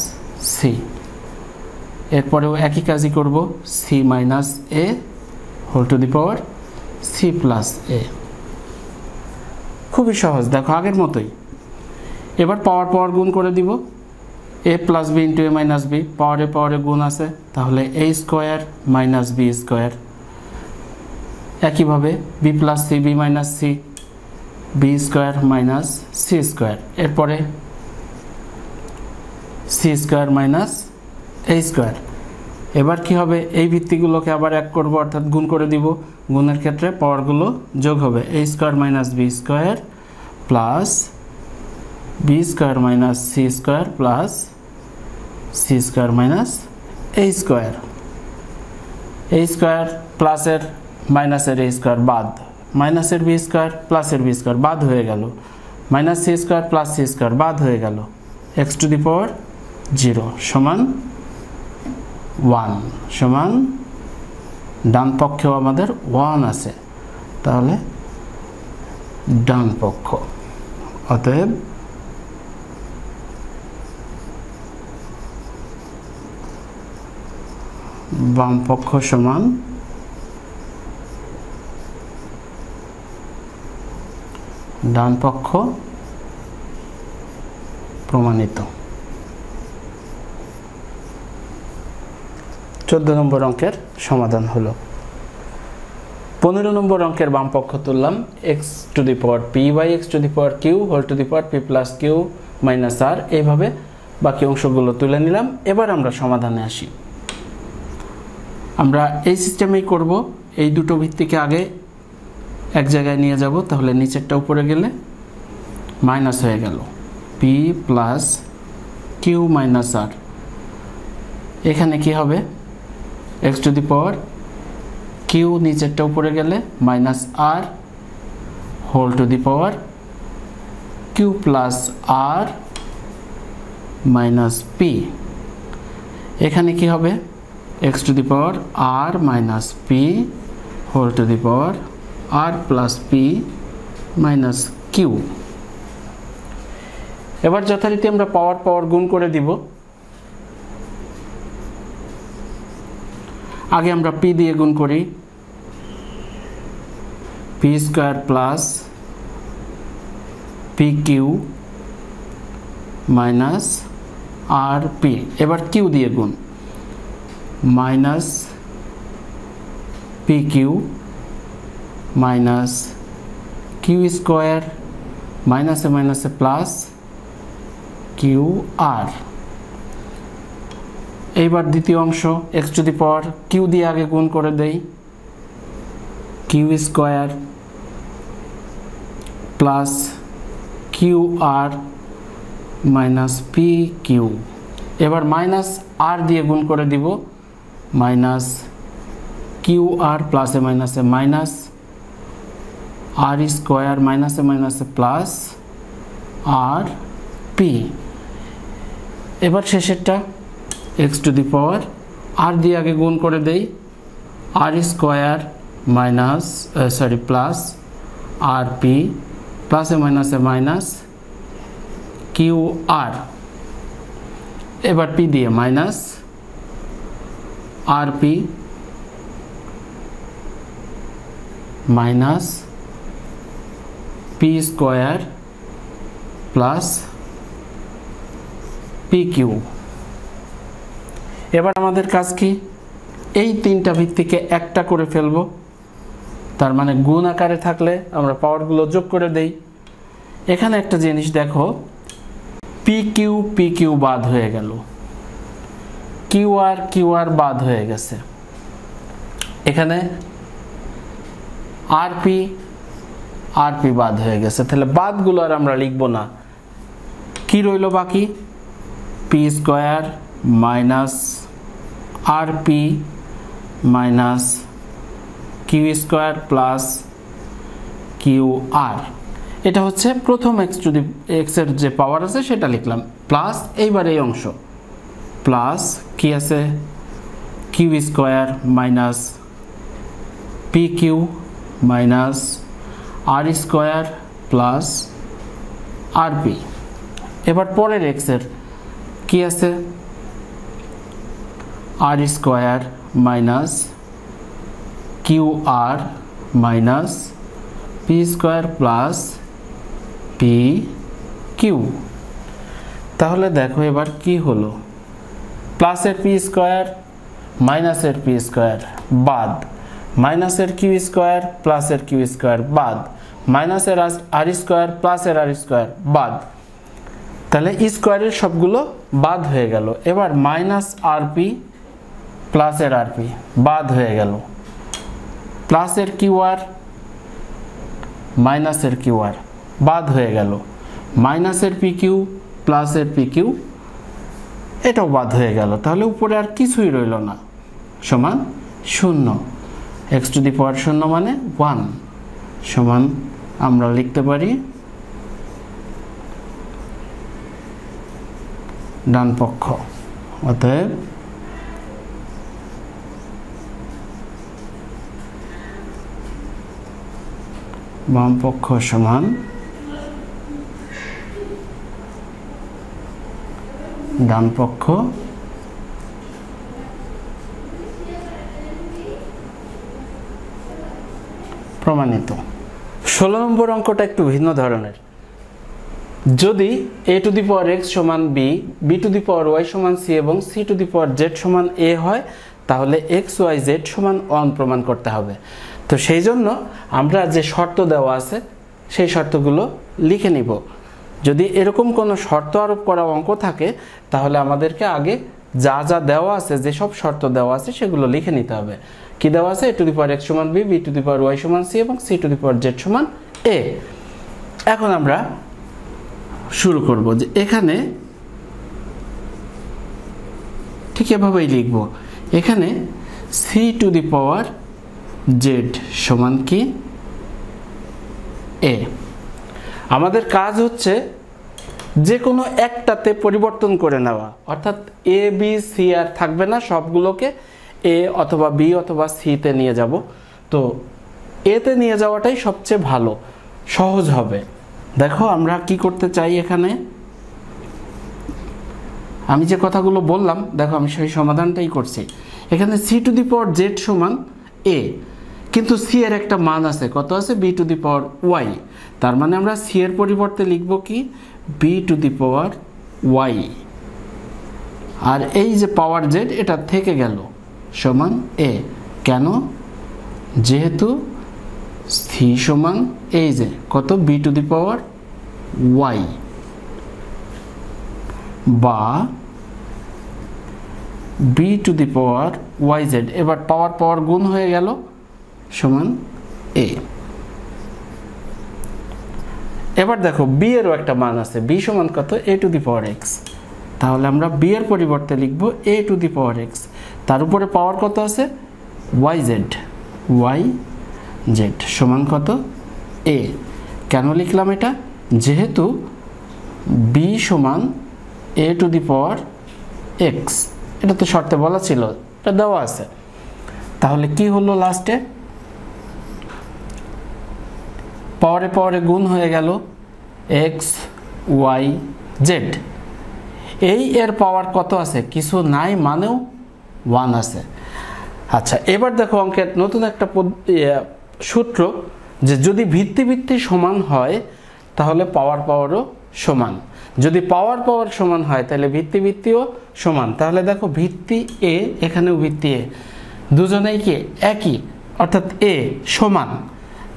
C. এরপরেও একই কাজই করব, C minus A whole to the power C plus A. খুবই সহজ, দেখো আগের মতোই। এবার পাওয়ার পাওয়ার গুণ করে দিব, a plus B into A minus b, পাওয়ারে গুণ আছে, তাহলে a square minus B square. একইভাবে b plus c b minus C b square minus C square. এরপরে সি স্কোয়ার মাইনাস এ স্কোয়ার। এবার কি হবে? এই ভিত্তিগুলোকে আবার এক করব, অর্থাৎ গুণ করে দিব। গুণের ক্ষেত্রে পাওয়ারগুলো যোগ হবে, A square minus B square plus B square minus C square plus C square minus A square. A square প্লাসের মাইনাসের এ স্কোয়ার বাদ, মাইনাসের বি স্কোয়ার প্লাসের বি স্কোয়ার বাদ হয়ে গেল, minus C square plus C square বাদ হয়ে গেল, এক্স টু দি পাওয়ার 0 সমান 1 সমান ডান পক্ষেও আমাদের 1 আছে, তাহলে ডান পক্ষ। অতএব বাম পক্ষ সমান ডান পক্ষ প্রমাণিত। 14 নম্বর অঙ্কের সমাধান হলো। 15 নম্বর অঙ্কের বাম পক্ষ তুললাম x to the power p by x to the power q whole to the power p plus q minus r, এইভাবে বাকি অংশগুলো তুলে নিলাম। এবার আমরা সমাধানে আসি। আমরা এই সিস্টেমেই করব। এই দুটো ভিত্তিকে আগে এক জায়গায় নিয়ে যাব, তাহলে নিচেরটা উপরে গেলে মাইনাস হয়ে গেল p plus q minus r। এখানে কি হবে x to the power q নিচেরটা উপরে গেলে minus r whole to the power q plus r minus p। এখানে কি হবে x to the power r minus p whole to the power r plus p minus q। এবার যথারীতি আমরা পাওয়ার পাওয়ার গুণ করে দিব। আগে আমরা p দিয়ে গুণ করি, p square plus pq minus rp। এবার q দিয়ে গুণ, minus pq minus q square মাইনাসে মাইনাসে প্লাস qr। এইবার দ্বিতীয় অংশ x to the power q দিয়ে আগে গুণ করে দেই, q square plus qr minus pq। এবার মাইনাস r দিয়ে গুণ করে দিব, মাইনাস qr প্লাসে মাইনাসে মাইনাস r স্কয়ার মাইনাসে মাইনাসে প্লাস rp। এবার শেষেরটা x to the power r দিয়ে আগে গুণ করে দেই, r square minus plus rp প্লাসে মাইনাসে মাইনাস qr। এবার p দিয়ে minus rp minus p square plus pq। এবার আমাদের কাজ কি, এই তিনটা ভিত্তিকে একটা করে ফেলব। তার মানে গুণ আকারে থাকলে আমরা পাওয়ারগুলো যোগ করে দেই। এখানে একটা জিনিস দেখো, pq বাদ হয়ে গেল, qr বাদ হয়ে গেছে। এখানে rp বাদ হয়ে গেছে, তাহলে বাদগুলো আর আমরা লিখব না। কি রইল বাকি, p square minus rp minus q square plus qr। এটা হচ্ছে প্রথম x এর যে পাওয়ার আছে সেটা লিখলাম, প্লাস এইবার এই অংশ প্লাস কি আছে q square minus pq minus r square plus rp। এবার পরের x এর কি আছে r square minus qr minus p square plus pq। তাহলে দেখো এবার কি হলো, প্লাসের p স্কয়ার মাইনাসের p স্কয়ার বাদ, মাইনাসের q স্কয়ার প্লাসের q স্কয়ার বাদ, মাইনাসের r স্কয়ার প্লাসের r স্কয়ার বাদ। তাহলে স্কয়ারের সবগুলো বাদ হয়ে গেল। এবার মাইনাস rp প্লাসের rp বাদ হয়ে গেল, প্লাসের qr মাইনাসের qr বাদ হয়ে গেল, মাইনাসের pq প্লাসের pq এটাও বাদ হয়ে গেল। তাহলে উপরে আর কিছুই রইল না, সমান 0। x টু দি পাওয়ার 0 মানে 1 সমান আমরা লিখতে পারি ডান পক্ষ। অতএব বাম পক্ষ সমান ডান পক্ষ প্রমাণিত। 16 নম্বর অঙ্কটা একটু ভিন্ন ধরনের। যদি a to the power x সমান b, b to the power y সমান c এবং c two the power z সমান a হয়, তাহলে x y z সমান 1 প্রমাণ করতে হবে। তো সেই জন্য আমরা যে শর্ত দেওয়া আছে সেই শর্তগুলো লিখে নিব। যদি এরকম কোনো শর্ত আরোপ করা অঙ্ক থাকে তাহলে আমাদেরকে আগে যা যা দেওয়া আছে, যেসব শর্ত দেওয়া আছে সেগুলো লিখে নিতে হবে। কি দেওয়া আছে? a to the power x সমান b, b to the power y সমান c এবং c two the power z সমান a। এখন আমরা শুরু করব যে এখানে ঠিক এভাবেই লিখব। এখানে c two the power z সমান কি a। আমাদের কাজ হচ্ছে যে কোনো একটাতে পরিবর্তন করে নেওয়া, অর্থাৎ a b c আর থাকবে না, সবগুলোকে a অথবা b অথবা c তে নিয়ে যাব। তো a তে নিয়ে যাওয়াটাই সবচেয়ে ভালো, সহজ হবে। দেখো আমরা কি করতে চাই, এখানে আমি যে কথাগুলো বললাম দেখো আমি সেই সমাধানটাই করছি। এখানে c two the power z সমান a, কিন্তু c এর একটা মান আছে, কত আছে? b to the power y। তার মানে আমরা c এর পরিবর্তে লিখব কি b to the power y, আর এই যে পাওয়ার z এটা থেকে গেল সমান a। কেন? যেহেতু c সমান এই যে কত b to the power y বা b to the power yz, এবার পাওয়ার পাওয়ার গুণ হয়ে গেল সমান a। এবার দেখো b এরও একটা মান আছে, b সমান কত? a to the power x। তাহলে আমরা b এর পরিবর্তে লিখব a to the power x, তার উপরে পাওয়ার কত আছে? yz সমান কত? a। কেন লিখলাম এটা? যেহেতু b সমান a to the power x, এটা তো শর্তে বলা ছিল, এটা দেওয়া আছে। তাহলে কি হলো লাস্টে? পাওয়ারে পাওয়ারে গুণ হয়ে গেল x y z। এই এর পাওয়ার কত আছে? কিছু নাই, মানেও 1 আছে। আচ্ছা, এবার দেখো অঙ্কের নতুন একটা সূত্র, যে যদি ভিত্তি ভিত্তি সমান হয় তাহলে পাওয়ার পাওয়ারও সমান, যদি পাওয়ার পাওয়ার সমান হয় তাহলে ভিত্তি ভিত্তিও সমান। তাহলে দেখো ভিত্তি a, এখানেও ভিত্তি a, দুজনেই কি একই, অর্থাৎ a সমান,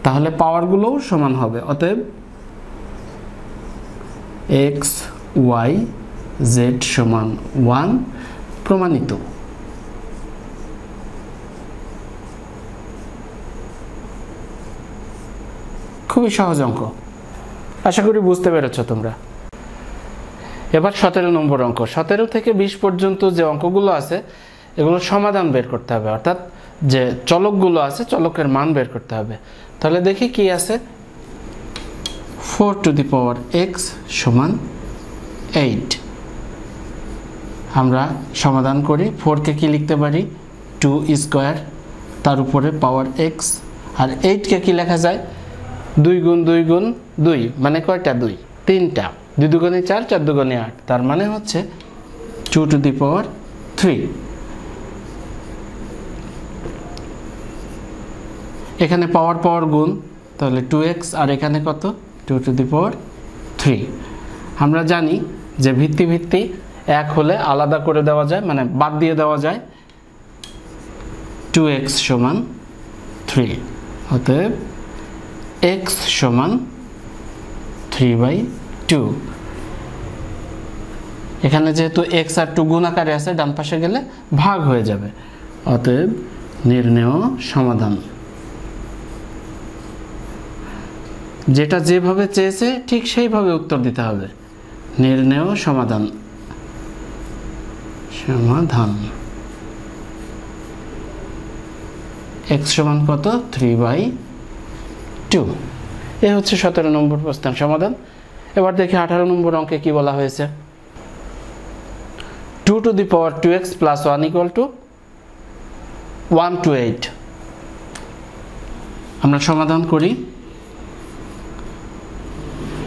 তাহলে পাওয়ারগুলোও সমান হবে। অতএব x y z সমান 1 প্রমাণিত। খুবই সহজ অঙ্ক, আশা করি বুঝতে পেরেছ তোমরা। এবার 17 নম্বর অঙ্ক। 17 থেকে 20 পর্যন্ত যে অঙ্কগুলো আছে এগুলো সমাধান বের করতে হবে, অর্থাৎ যে চলকগুলো আছে চলকের মান বের করতে হবে। তাহলে দেখি কি আছে। 4 টু দি পাওয়ার x সমান 8। আমরা সমাধান করি। 4 কে কি লিখতে পারি? 2 স্কয়ার, তার উপরে পাওয়ার x, আর 8 কে কি লেখা যায়? 2 গুণ 2 গুণ 2, মানে কয়টা? 2, 3টা। 2 দুগুণে 4, 4 দুগুণে 8, তার মানে হচ্ছে 2 টু দি পাওয়ার 3। এখানে পাওয়ার পাওয়ার গুণ, তাহলে 2x, আর এখানে কত? 2 টু দি পাওয়ার 3। আমরা জানি যে ভিত্তি ভিত্তি এক হলে আলাদা করে দেওয়া যায়, মানে বাদ দিয়ে দেওয়া যায়। 2x সমান 3, অতএব x সমান 3/2। এখানে যেহেতু x আর 2 গুণ আকারে আছে, ডান পাশে গেলে ভাগ হয়ে যাবে। অতএব নির্ণেয় সমাধান। যেটা যেভাবে চেয়েছে ঠিক সেইভাবে উত্তর দিতে হবে। নির্ণেয় সমাধান। x সমান কত? 3/2। এ হচ্ছে 17 নম্বর প্রশ্নের সমাধান। এবার দেখি 18 নম্বর অঙ্কে কি বলা হয়েছে। 2 to the power 2x plus 1 equal to 1 to 8। আমরা সমাধান করি।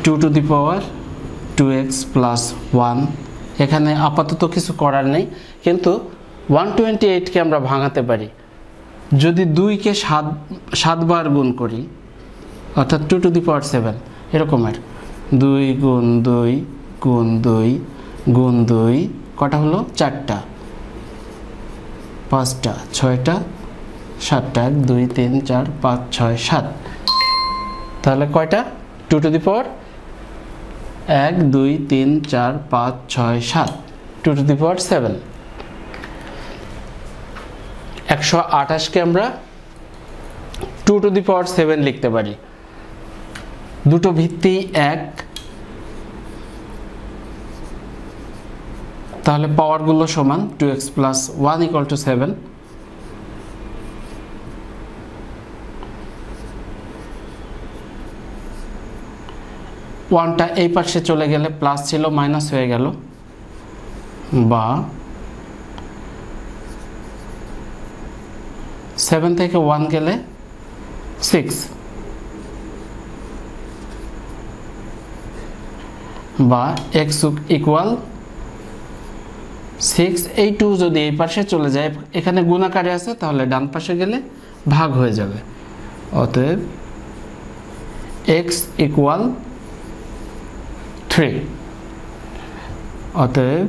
2 to the power 2x plus 1। এখানে আপাতত কিছু করার নেই, কিন্তু 128কে আমরা ভাঙাতে পারি। যদি 2কে 7 বার গুণ করি, অর্থাৎ 2 টু দি পাওয়ার 7 এরকমের 2 গুণ 2 গুণ 2 গুণ 2 কটা হলো? 4টা, 5টা, 6টা, 7টা, 1 2 3 4 5 6 7। তাহলে কয়টা? 2 to the power 1 2 3 4 5 6 7, 2 to the পাওয়ার 7। 128কে আমরা 2 টু দি পাওয়ার 7 লিখতে পারি। দুটো ভিত্তি 1, তাহলে পাওয়ারগুলো সমান 2x প্লাস 1 ইকুয়াল টু 7। ওয়ানটা এই পাশে চলে গেলে প্লাস ছিল মাইনাস হয়ে গেল, বা 7 থেকে 1 গেলে 6, বা x ইকুয়াল 6। এই 2 যদি এই পাশে চলে যায়, এখানে গুণাকারে আছে, তাহলে ডান পাশে গেলে ভাগ হয়ে যাবে। অতএব x ইকুয়াল 3। অতএব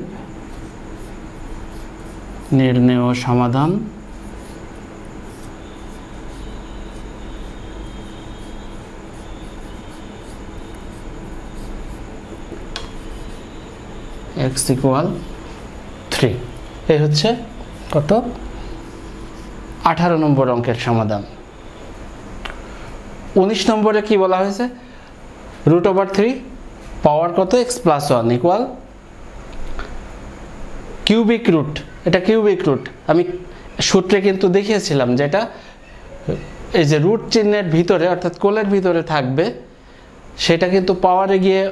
নির্ণেয় সমাধান x ইকুয়াল 3। এই হচ্ছে কত? 18 নম্বর অঙ্কের সমাধান। 19 নম্বরে কি বলা হয়েছে? √3 পাওয়ার কত? x plus 1 equal cubic root. এটা কিউবিক রুট আমি সূত্রে কিন্তু দেখিয়েছিলাম, যেটা এই যে রুট চিহ্নের ভিতরে অর্থাৎ কোলের ভিতরে থাকবে, সেটা কিন্তু পাওয়ারে গিয়ে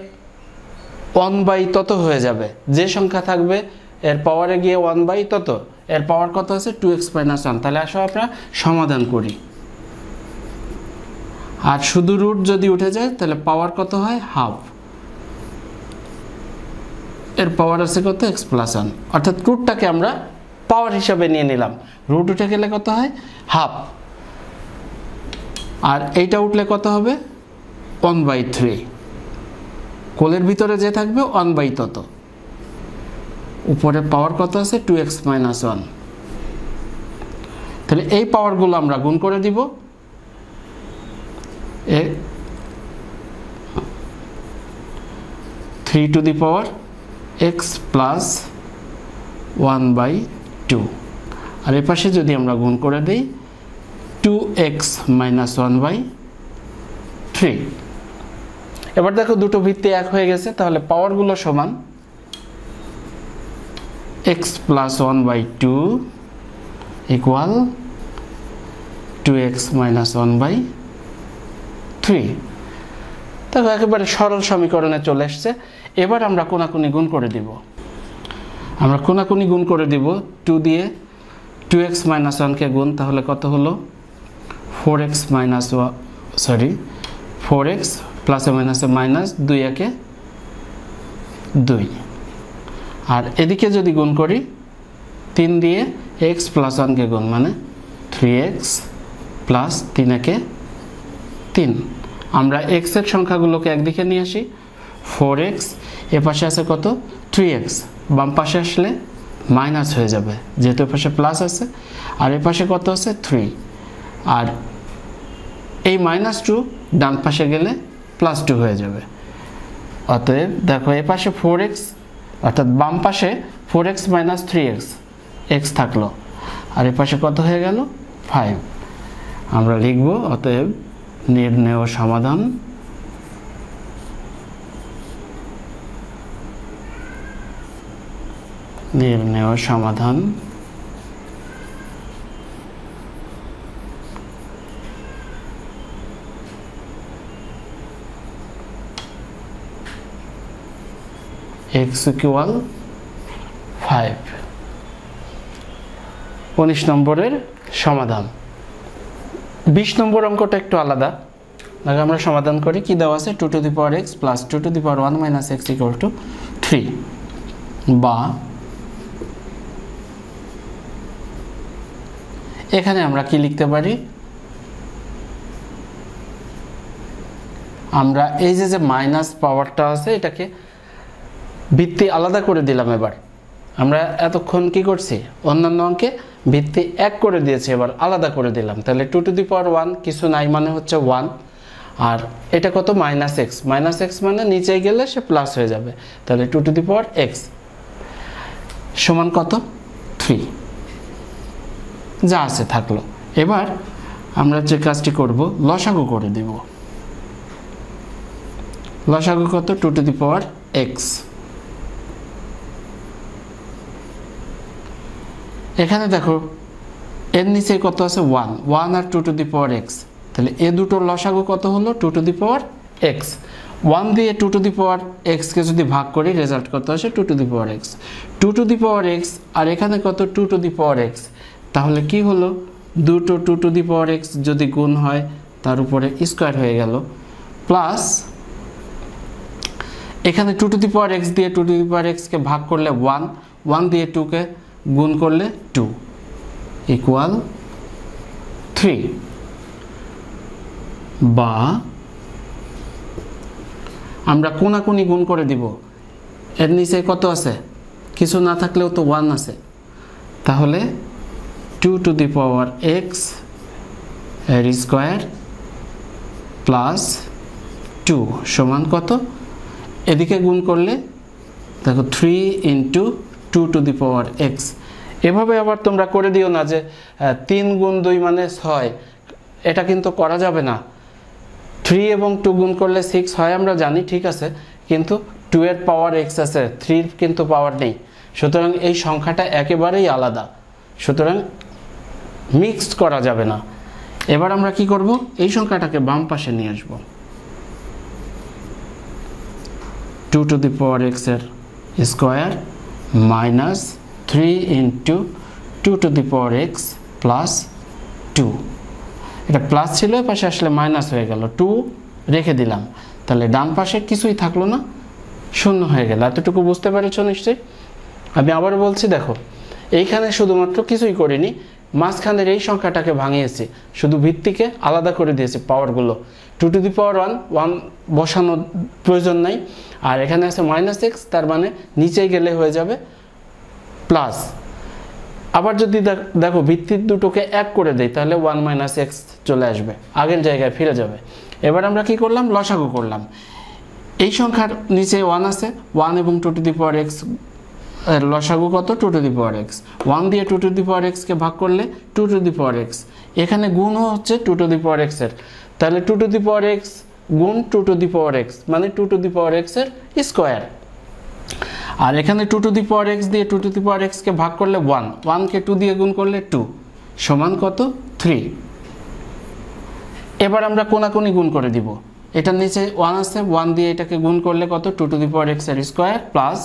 1/, তত হয়ে যাবে। যে সংখ্যা থাকবে এর পাওয়ারে গিয়ে 1/, তত। এর পাওয়ার কত আছে? 2x minus 1। তাহলে আসো আমরা সমাধান করি। আর শুধু রুট যদি উঠে যায় তাহলে পাওয়ার কত হয়? হাফ। এর পাওয়ার আছে কত? x plus 1। অর্থাৎ রুটটাকে আমরা পাওয়ার হিসাবে নিয়ে নিলাম। রুট উঠে গেলে কত হয়? হাফ। আর এইটা উঠলে কত হবে? 1/3। কোলের ভিতরে যে থাকবে 1/, তত। উপরে পাওয়ার কত আছে? 2x minus 1। তাহলে এই পাওয়ারগুলো আমরা গুণ করে দিব। 3 to the power x plus 1/2। আর এ পাশে যদি আমরা গুণ করে দিই 2x মাইনাস 1/3। এবার দেখো দুটো ভিত্তি এক হয়ে গেছে, তাহলে পাওয়ারগুলো সমান x plus 1/2 equal 2x minus 1/3। দেখো একেবারে সরল সমীকরণে চলে এসছে। এবার আমরা কোনাকুনি গুণ করে দিব। আমরা কোনাকুনি গুণ করে দিব 2 দিয়ে 2x মাইনাস 1কে গুণ, তাহলে কত হলো? 4x মাইনাস 4x প্লাসে মাইনাসে মাইনাস, 2 একে 2। আর এদিকে যদি গুণ করি 3 দিয়ে x প্লাস 1কে গুণ, মানে 3x প্লাস 3 একে 3। আমরা x এর সংখ্যাগুলোকে একদিকে নিয়ে আসি। 4x, এ পাশে আছে কত? 3x। বাম পাশে আসলে মাইনাস হয়ে যাবে, যেহেতু এ পাশে প্লাস আছে। আর এ পাশে কত আছে? 3। আর এই -2 ডান পাশে গেলে +2 হয়ে যাবে। অতএব দেখো এ পাশে 4x, অর্থাৎ বাম পাশে 4x মাইনাস 3x, x থাকলো। আর এ পাশে কত হয়ে গেল? 5। আমরা লিখব অতএব নির্ণেয় সমাধান x ইকুয়াল 5। 19 নম্বরের সমাধান। 20 নম্বর অঙ্কটা একটু আলাদা। দেখো আমরা সমাধান করি, কি দেওয়া আছে 2 to the power x plus 2 to the power 1 minus x equal to 3, বা এখানে আমরা কি লিখতে পারি, আমরা এই যে মাইনাস পাওয়ারটা আছে এটাকে ভিত্তি আলাদা করে দিলাম। এবার আমরা এতক্ষণ কি করছি, অন্যান্য অঙ্কে ভিত্তি 1 করে দিয়েছি, এবার আলাদা করে দিলাম। তাহলে 2 টু দি পাওয়ার 1 কিছু নাই মানে হচ্ছে 1, আর এটা কত মাইনাস এক্স, মাইনাস এক্স মানে নিচে গেলে সে প্লাস হয়ে যাবে। তাহলে 2 টু দি পাওয়ার এক্স সমান কত 3, যা আছে থাকলো। এবার আমরা যে কাজটি করব, লসাগু করে দেব। লসাগু কত 2 টু দি পাওয়ার এক্স। এখানে দেখো এর নিচে কত আছে 1, 1 আর 2 টু দি পাওয়ার এক্স, তাহলে এ দুটোর লসাগু কত হলো 2 টু দি পাওয়ার এক্স। 1 দিয়ে 2 টু দি পাওয়ার এক্স কে যদি ভাগ করি রেজাল্ট কত আসে 2 to the power X. 2 to the power X আর এখানে কত 2 টু দি পাওয়ার এক্স, তাহলে কি হলো দুটো 2 টু দি পাওয়ার এক্স যদি গুণ হয় তার উপরে স্কয়ার হয়ে গেল, প্লাস এখানে 2 টু দি পাওয়ার এক্স দিয়ে 2 টু দি পাওয়ার এক্স কে ভাগ করলে 1, 1 দিয়ে 2 কে গুণ করলে 2 ইকুয়াল 3, বা আমরা কোনাকুনি গুণ করে দিব। এর নিচে কত আছে, কিছু না থাকলেও তো 1 আছে, তাহলে 2 টু দি পাওয়ার এক্স এর স্কয়ার প্লাস 2 সমান কত, এদিকে গুণ করলে দেখো 3 into 2 to the power x. এভাবে আবার তোমরা করে দিও না যে 3 গুণ 2 মানে 6, এটা কিন্তু করা যাবে না। 3 এবং 2 গুণ করলে 6 হয় আমরা জানি, ঠিক আছে, কিন্তু 2 এর পাওয়ার এক্স আছে, 3 কিন্তু পাওয়ার নেই, সুতরাং এই সংখ্যাটা একেবারেই আলাদা, সুতরাং মিক্সড করা যাবে না। এবার আমরা কি করব, এই সংখ্যাটাকে বাম পাশে নিয়ে আসব। 2 টু দি পাওয়ার এক্স এর square minus 3 into 2 to the power x plus 2, এটা প্লাস ছিল পাশে আসলে মাইনাস হয়ে গেল, 2 রেখে দিলাম, তাহলে ডান পাশে কিছুই থাকলো না, শূন্য হয়ে গেল। এতটুকু বুঝতে পেরেছ নিশ্চয়ই? আমি আবার বলছি, দেখো এইখানে শুধুমাত্র কিছুই করিনি, মাঝখানের এই সংখ্যাটাকে ভাঙিয়েছি, শুধু ভিত্তিকে আলাদা করে দিয়েছি পাওয়ারগুলো। 2 টু দি পাওয়ার 1 বসানোর প্রয়োজন নাই, আর এখানে আছে মাইনাস এক্স, তার মানে নিচে গেলে হয়ে যাবে প্লাস। আবার যদি দেখো ভিত্তির দুটোকে 1 করে দেই তাহলে 1 মাইনাস এক্স চলে আসবে, আগের জায়গায় ফিরে যাবে। এবার আমরা কি করলাম, লসাগু করলাম। এই সংখ্যার নিচে 1 আছে, 1 এবং 2 টু দি পাওয়ার এক্স এর লসাগু কত 2 টু দি পাওয়ার এক্স। 1 দিয়ে 2 টু দি পাওয়ার এক্স কে ভাগ করলে 2 টু দি পাওয়ার এক্স, এখানে গুণও হচ্ছে 2 টু দি পাওয়ার এক্স এর, তাহলে 2 টু দি পাওয়ার এক্স গুণ 2 টু দি পাওয়ার এক্স মানে 2 টু দি পাওয়ার এক্স এর স্কয়ার। আর এখানে 2 টু দি পাওয়ার এক্স দিয়ে 2 টু দি পাওয়ার এক্স কে ভাগ করলে 1, 1 কে 2 দিয়ে গুণ করলে 2 সমান কত 3। এবার আমরা কোনাকুনি গুণ করে দিব, এটার নিচে 1 আছে, 1 দিয়ে এটাকে গুণ করলে কত 2 টু দি পাওয়ার এক্স এর স্কয়ার প্লাস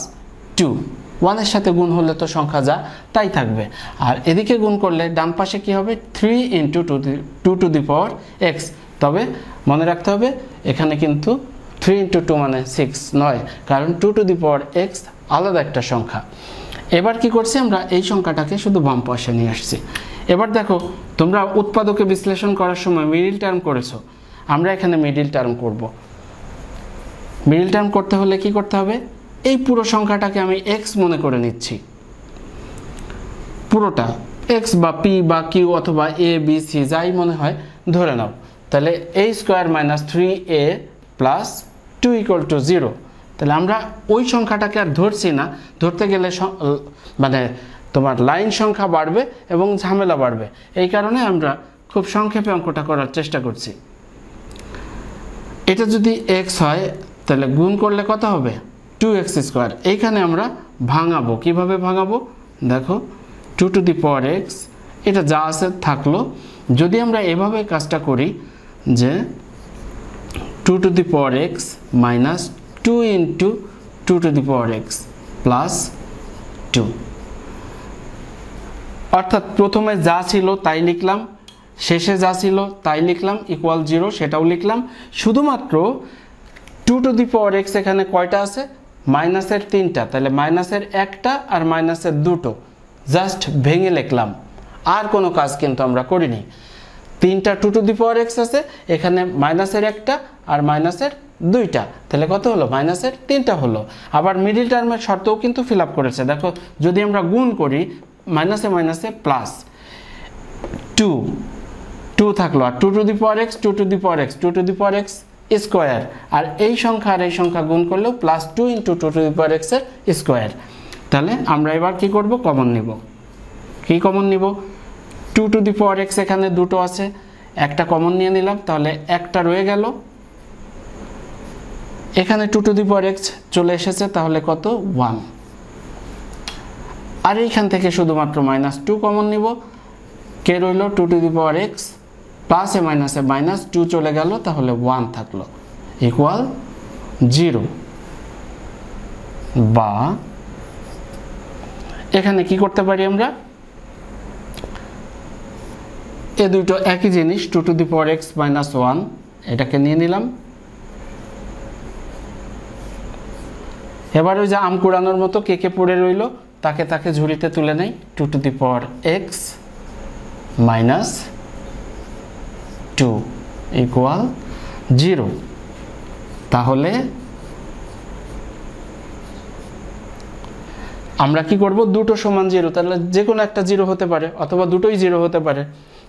2, 1 এর সাথে গুণ হলে তো সংখ্যা যা তাই থাকবে, আর এদিকে গুণ করলে ডান পাশে কি হবে 3 into 2 to the power x. তবে মনে রাখতে হবে এখানে কিন্তু 3 ইন্টু 2 মানে 6 নয়, কারণ 2 টু দি পাওয়ার এক্স আলাদা একটা সংখ্যা। এবার কি করছি, আমরা এই সংখ্যাটাকে শুধু বাম পাশে নিয়ে আসছি। এবার দেখো তোমরা উৎপাদকে বিশ্লেষণ করার সময় মিডল টার্ম করেছো, আমরা এখানে মিডল টার্ম করব। মিডল টার্ম করতে হলে কি করতে হবে, এই পুরো সংখ্যাটাকে আমি এক্স মনে করে নিচ্ছি, পুরোটা এক্স বা পি বা কিউ অথবা এ বি সি যাই মনে হয় ধরে নাও। তাহলে a square minus 3a plus 2 equal to 0। তাহলে আমরা ওই সংখ্যাটাকে আর ধরছি না, ধরতে গেলে মানে তোমার লাইন সংখ্যা বাড়বে এবং ঝামেলা বাড়বে, এই কারণে আমরা খুব সংক্ষেপে অঙ্কটা করার চেষ্টা করছি। এটা যদি x হয় তাহলে গুণ করলে কত হবে 2x স্কয়ার। এইখানে আমরা ভাঙাবো, কিভাবে ভাঙাবো দেখো 2 টু দি পাওয়ার x, এটা যা আছে থাকলো। যদি আমরা এভাবে কাজটা করি যে 2 to the power x minus 2 into 2 to the power x plus 2, অর্থাৎ প্রথমে যা ছিল তাই লিখলাম, শেষে যা ছিল তাই লিখলাম, ইকুয়াল 0 সেটাও লিখলাম। শুধুমাত্র 2 টু দি পাওয়ার x এখানে কয়টা আছে? মাইনাসের 3টা, তাহলে মাইনাসের 1টা আর মাইনাসের 2টো জাস্ট ভেঙে লিখলাম, আর কোনো কাজ কিন্তু আমরা করিনি। 3টা 2 টু দি পাওয়ার x আছে, এখানে মাইনাসের 1টা আর মাইনাসের 2টা, তাহলে কত হলো? মাইনাসের 3টা হলো। আবার মিডিল টার্মের শর্তও কিন্তু ফিল আপ করেছে। দেখো যদি আমরা গুণ করি, মাইনাসে মাইনাসে প্লাস 2 থাকলো, আর 2 to the power x 2 to the power x 2 to the power x square, আর এই সংখ্যা আর এই সংখ্যা গুণ করলেও plus 2 into 2 to the power x এর স্কোয়ার। তাহলে আমরা এবার কি করব? কমন নিব। কি কমন নিব? 2 টু দি পাওয়ার x এখানে দুটো আছে, একটা কমন নিয়ে নিলাম, তাহলে একটা রয়ে গেল। এখানে 2 টু দি পাওয়ার x চলে এসেছে, তাহলে কত? 1। আর এইখান থেকে শুধুমাত্র -2 কমন নিব, কে রইল? 2 টু দি পাওয়ার x, প্লাসে মাইনাসে -2 চলে গেল, তাহলে 1 থাকলো, ইকুয়াল 0। বা এখানে কি করতে পারি আমরা? এ দুটো একই জিনিস, 2 টু দি পাওয়ার x -1, এটাকে নিয়ে নিলাম। এবার ওই যে আম কুড়ানোর মতো কে কে পড়ে রইল তাকে তাকে ঝুড়িতে তুলে নেই। 2 to the power x -2 equal 0। তাহলে আমরা কি করব? দুটো সমান 0, তাহলে যে কোনো একটা 0 হতে পারে অথবা দুটোই 0 হতে পারে,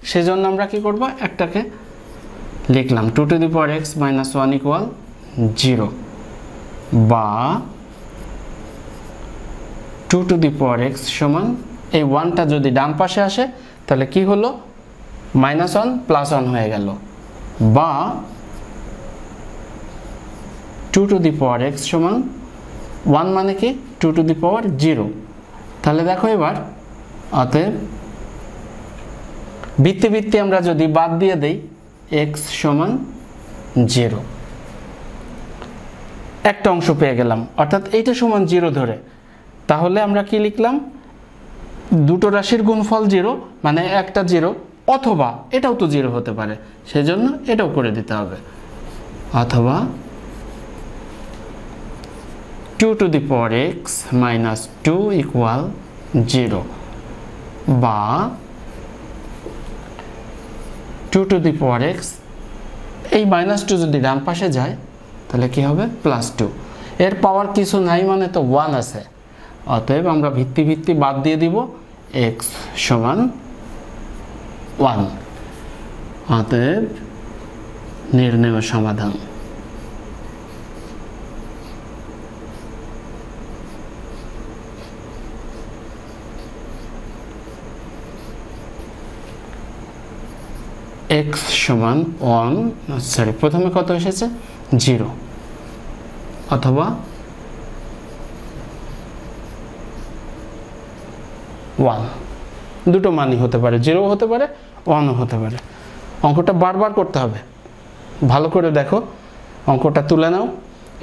সেজন্য আমরা কি করব? একটাকে লিখলাম 2 to the power x -1 equal 0। বা 2 টু দি পাওয়ার x সমান, এই 1টা যদি ডান পাশে আসে তাহলে কি হলো? -1 +1 হয়ে গেল। বা 2 টু দি পাওয়ার x সমান 1 মানে কি? 2 টু দি পাওয়ার 0। তাহলে দেখো এবার, অতএব ভিত্তি আমরা যদি বাদ দিয়ে দেই, x সমান 0, একটা অংশ পেয়ে গেলাম, অর্থাৎ এইটা সমান 0 ধরে। তাহলে আমরা কি লিখলাম? দুটো রাশির গুণফল 0, মানে একটা 0, অথবা এটাও তো 0 হতে পারে, সেজন্য এটাও করে দিতে হবে। অথবা 2 to the power x -2 equal 0। বা 2 টু দি পাওয়ার x, এই -2 যদি ডান পাশে যায় তাহলে কি হবে? +2। এর পাওয়ার কিছু নাই মানে তো 1 আছে, অতএব আমরা ভিত্তি বাদ দিয়ে দিব, x সমান 1। অতএব নির্ণেয় সমাধান। x সমান 1, সরি প্রথমে কত এসেছে? 0, অথবা 1, দুটো মানই হতে পারে, 0 হতে পারে 1ও হতে পারে। অঙ্কটা বারবার করতে হবে, ভালো করে দেখো, অঙ্কটা তুলে নাও,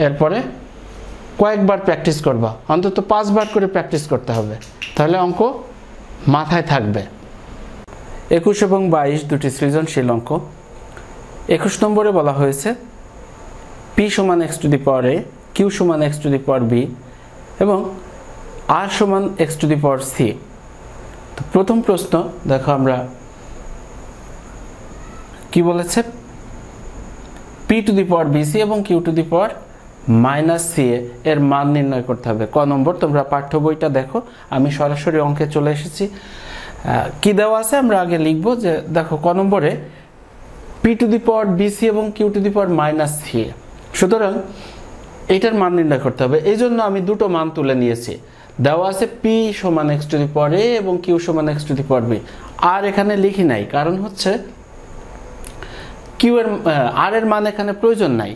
এরপরে কয়েকবার প্র্যাকটিস করবা, অন্তত 5 বার করে প্র্যাকটিস করতে হবে, তাহলে অঙ্ক মাথায় থাকবে। 21 এবং 22 দুটি সৃজনশীল অঙ্ক। 21 নম্বরে বলা হয়েছে p সমান x to the power a, q সমান x to the power b এবং r সমান x to the power c। তো প্রথম প্রশ্ন দেখো, আমরা কি বলেছে? p two the power bc এবং q two the power -ca এর মান নির্ণয় করতে হবে। ক নম্বর? তোমরা পাঠ্য বইটা দেখো, আমি সরাসরি অঙ্কে চলে এসেছি। কি দেওয়া আছে আমরা আগে লিখব, যে দেখো ক নম্বরে p two the power bc এবং q two the power -ca, সুতরাং এইটার মান নির্ণয় করতে হবে। এই জন্য আমি দুটো মান তুলে নিয়েছি। দেওয়া আছে p সমান x to the power a এবং q সমান x to the power b, আর এখানে লিখি নাই, কারণ হচ্ছে q এর r এর মান এখানে প্রয়োজন নাই।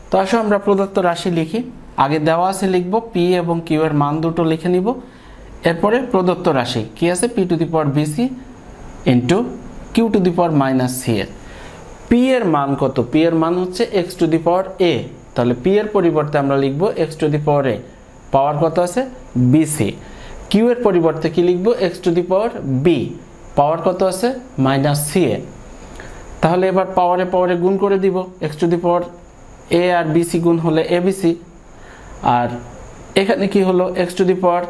তো আসো আমরা প্রদত্ত রাশি লিখি। আগে দেওয়া আছে লিখব p এবং q এর মান দুটো লিখে নিব, এরপরে প্রদত্ত রাশি কি আছে? p two the power bc into q two the power -ca। p এর মান কত? p এর মান হচ্ছে x to the power a, তাহলে p এর পরিবর্তে আমরা লিখব x to the power a, পাওয়ার কত আছে? bc। q এর পরিবর্তে কি লিখব? x to the power b, পাওয়ার কত আছে? -ca। তাহলে এবার পাওয়ারে পাওয়ারে গুণ করে দিব, x to the power a আর বিসি গুণ হলে এবিসি। আর এখানে কি হলো, এক্স টু দি পাওয়ার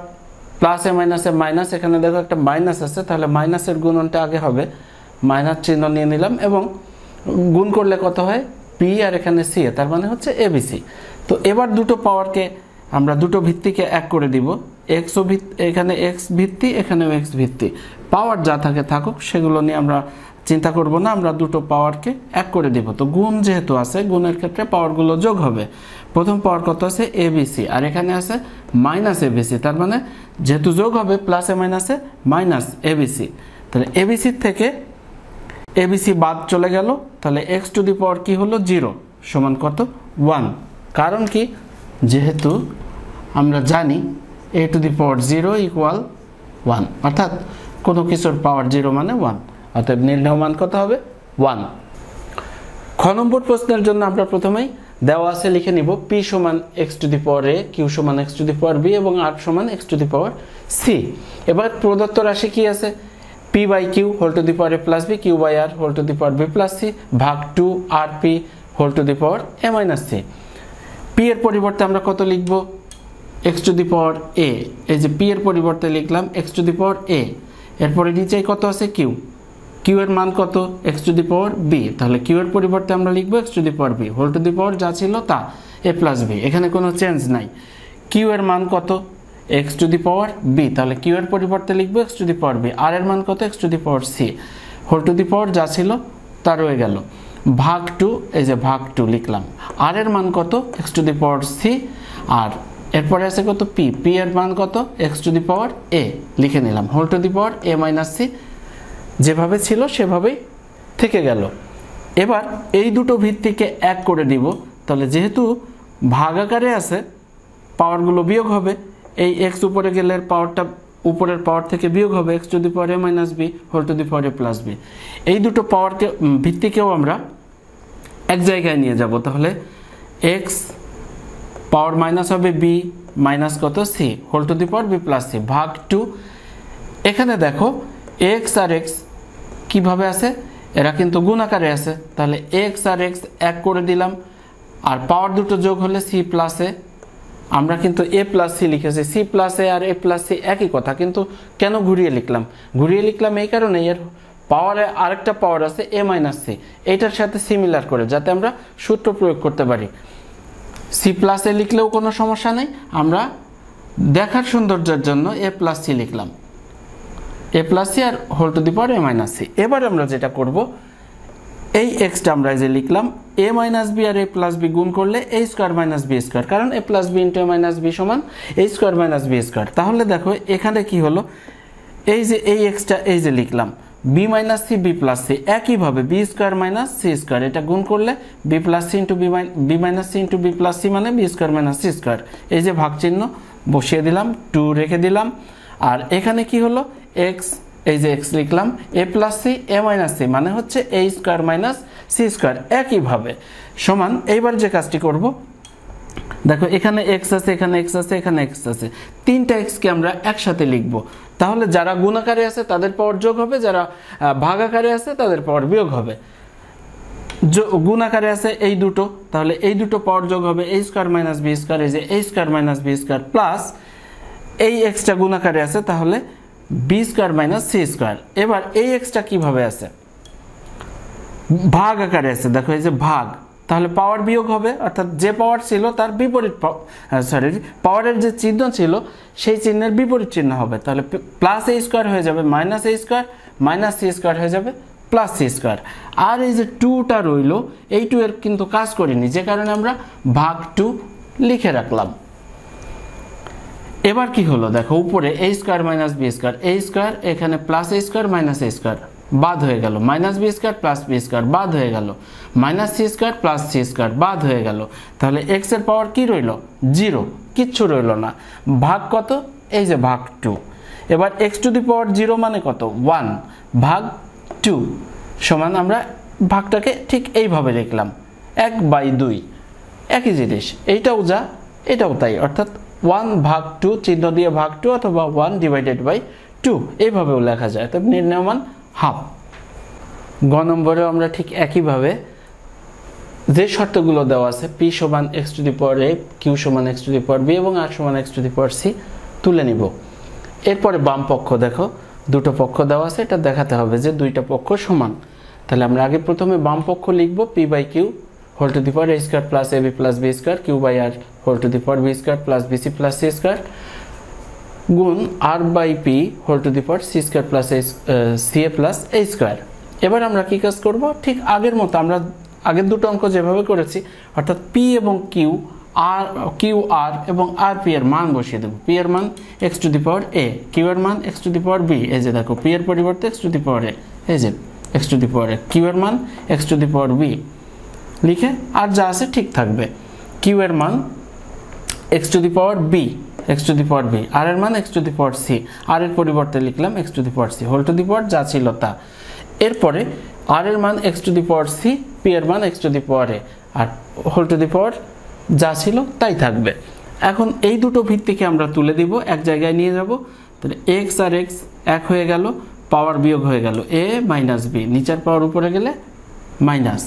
প্লাসে মাইনাসে মাইনাস, এখানে দেখো একটা মাইনাস আছে, তাহলে মাইনাসের গুণনটা আগে হবে, মাইনাস চিহ্ন নিয়ে নিলাম এবং গুণ করলে কত হয় পি আর এখানে সি, তার মানে হচ্ছে এবিসি। তো এবার দুটো পাওয়ারকে আমরা দুটো ভিত্তিকে এক করে দিব, এক্সও এখানে এক্স ভিত্তি, এখানেও এক্স ভিত্তি, পাওয়ার যা থাকে থাকুক, সেগুলো নিয়ে আমরা চিন্তা করব না, আমরা দুটো পাওয়ারকে এক করে দিব। তো গুণ যেহেতু আছে, গুণের ক্ষেত্রে পাওয়ারগুলো যোগ হবে। প্রথম পাওয়ার কত আছে এবিসি, আর এখানে আছে মাইনাস এবিসি, তার মানে যেহেতু যোগ হবে প্লাসে মাইনাসে মাইনাস এবিসি, তাহলে এবিসি থেকে এবিসি বাদ চলে গেল, তাহলে এক্স টু দি পাওয়ার কি হলো 0 সমান কত 1। কারণ কি, যেহেতু আমরা জানি এ টু দি পাওয়ার 0 ইকুয়াল 1, অর্থাৎ কোনো কিছুর পাওয়ার 0 মানে 1, অর্থাৎ নির্ণয় মান কত হবে 1। খ নম্বর প্রশ্নের জন্য আমরা প্রথমেই দেওয়া আছে লিখে নিব পি সমান X to the power A, Q সমান X to the power B এবং আর সমান X to the power C. এবার প্রদত্ত রাশি কি আছে, P by Q whole to the power A plus B, Q by R whole to the power B plus C ভাগ 2 R P whole to the power A minus C. P এর পরিবর্তে আমরা কত লিখব, এক্স টু দি পাওয়ার এ, এই যে P এর পরিবর্তে লিখলাম এক্স টু দি পাওয়ার এ, এরপরে নিচে কত আছে কিউ, কিউ এর মান কত X to the power B, তাহলে কিউ এর পরিবর্তে আমরা লিখব X to the power B whole to the power যা ছিল তা এ প্লাস বি, এখানে কোনো চেঞ্জ নাই। কিউ এর মান কত X to the power B, তাহলে কিউ এর পরিবর্তে লিখব X to the power B, R এর মান কত X to the power C whole to the power যা ছিল তা রয়ে গেল, ভাগ 2, এই যে ভাগ 2 লিখলাম, আর এর মান কত X to the power C, আর এরপরে আছে কত পি, পি এর মান কত X to the power a লিখে নিলাম whole to the power A minus c, যেভাবে ছিল সেভাবেই থেকে গেল। এবার এই দুটো ভিত্তিকে এক করে দিব, তাহলে যেহেতু ভাগ আকারে আছে পাওয়ারগুলো বিয়োগ হবে, এই এক্স উপরে গেলে পাওয়ারটা উপরের পাওয়ার থেকে বিয়োগ হবে, x to the power A minus B whole to the power A plus b. এই দুটো পাওয়ারকে ভিত্তিকেও আমরা এক জায়গায় নিয়ে যাব, তাহলে এক্স পাওয়ার মাইনাস হবে বি মাইনাস কত c whole to the power B plus C ভাগ 2। এখানে দেখো এক্স আর এক্স কিভাবে আছে, এরা কিন্তু গুণ আকারে আছে, তাহলে এক্স আর এক্স এক করে দিলাম, আর পাওয়ার দুটো যোগ হলে সি প্লাস এ, আমরা কিন্তু এ প্লাস সি লিখেছি, C plus A R A plus C একই কথা, কিন্তু কেন ঘুরিয়ে লিখলাম, ঘুরিয়ে লিখলাম এই কারণে এর পাওয়ারে আরেকটা পাওয়ার আছে এ মাইনাস সি, এইটার সাথে সিমিলার করে যাতে আমরা সূত্র প্রয়োগ করতে পারি। সি প্লাস এ লিখলেও কোনো সমস্যা নেই, আমরা দেখার সৌন্দর্যের জন্য এ প্লাস সি লিখলাম, এ প্লাস সি আর whole to the power A minus C. এবার আমরা যেটা করব, এই এক্সটা আমরা যে লিখলাম এ মাইনাস বি আর এ প্লাস বি গুণ করলে A square minus B square, কারণ A plus B into A minus B সমান A square minus B square. তাহলে দেখো এখানে কি হলো, এই যে এই এক্সটা এই যে লিখলাম B minus C B plus C, একইভাবে B square minus C square, এটা গুণ করলে B plus C into B minus C into B plus C মানে B square minus C square, এই যে ভাগ চিহ্ন বসিয়ে দিলাম, 2 রেখে দিলাম, আর এখানে কি হলো এক্স, এই যে এক্স লিখলাম A plus C A minus C মানে হচ্ছে এ স্কোয়ার মাইনাস সি স্কোয়ার, একইভাবে সমান। এইবার যে কাজটি করব, দেখো এখানে এক্স আছে, এখানে এক্স আছে, এখানে এক্স আছে, তিনটা এক্সকে আমরা একসাথে লিখব, তাহলে যারা গুণ আকারে আছে তাদের পাওয়ার যোগ হবে, যারা ভাগ আকারে আছে তাদের পাওয়ার বিয়োগ হবে। গুণ আকারে আছে এই দুটো, তাহলে এই দুটো পাওয়ার যোগ হবে A square minus B square, এই যে A square minus B square plus এই এক্সটা গুণ আকারে আছে, তাহলে B square minus C square. এবার এই এক্সটা কিভাবে আছে, ভাগ আকারে আছে, দেখো এই যে ভাগ, তাহলে পাওয়ার বিয়োগ হবে, অর্থাৎ যে পাওয়ার ছিল তার বিপরীত, পাওয়ারের যে চিহ্ন ছিল সেই চিহ্নের বিপরীত চিহ্ন হবে, তাহলে প্লাস এ স্কোয়ার হয়ে যাবে মাইনাস এ স্কোয়ার, মাইনাস সি স্কোয়ার হয়ে যাবে প্লাস সি স্কোয়ার। আর এই যে 2টা রইল, এই 2 এর কিন্তু কাজ করিনি, যে কারণে আমরা ভাগ 2 লিখে রাখলাম। এবার কি হলো, দেখো উপরে a square minus B square, A square এখানে plus a square minus A square বাদ হয়ে গেল, minus B square plus B square বাদ হয়ে গেল, minus C square plus C square বাদ হয়ে গেল, তাহলে এক্স এর পাওয়ার কি রইল 0, কিচ্ছু রইল না, ভাগ কত এই যে ভাগ 2। এবার এক্স টু দি পাওয়ার 0 মানে কত 1 ভাগ 2 সমান, আমরা ভাগটাকে ঠিক এইভাবে লিখলাম 1/2, একই জিনিস, এইটাও যা এটাও তাই, অর্থাৎ 1 ভাগ 2 চিহ্ন দিয়ে ভাগ 2 অথবা 1/2 এইভাবেও লেখা যায়, তবে নির্ণয় মান হাফ। গ নম্বরেও আমরা ঠিক একইভাবে যে শর্তগুলো দেওয়া আছে p সমান x to the power a, q সমান x to the power b এবং r সমান x to the power c তুলে নিব। এরপরে বাম পক্ষ দেখো দুটো পক্ষ দেওয়া আছে, এটা দেখাতে হবে যে দুইটা পক্ষ সমান। তাহলে আমরা আগে প্রথমে বাম পক্ষ লিখব p by q whole to the power a square plus ab plus b square q by r whole to the power b square plus bc plus c square গুণ r by p whole to the power c square plus ca plus a square. এবার আমরা কি কাজ করব, ঠিক আগের মতো আমরা আগের দুটো অঙ্ক যেভাবে করেছি, অর্থাৎ p এবং q r এবং rp এর মান বসিয়ে দেব। p এর মান x to the power a, q এর মান x to the power b, এই যে দেখো p এর পরিবর্তে x to the power a, এই যে x to the power a, q এর মান x to the power b লিখে আর যা আছে ঠিক থাকবে। q এর মান x to the power b, x to the power b, r এর মান x to the power c, r এর পরিবর্তে লিখলাম x to the power c whole to the power যা ছিল তা। এরপরে r এর মান x to the power c, p এর মান x to the power a, আর হোল টু দি পাওয়ার যা ছিল তাই থাকবে। এখন এই দুটো ভিত্তিকে আমরা তুলে দিব, এক জায়গায় নিয়ে যাব। তাহলে x আর x এক হয়ে গেল, পাওয়ার বিয়োগ হয়ে গেল a মাইনাস b, নিচের পাওয়ার উপরে গেলে মাইনাস,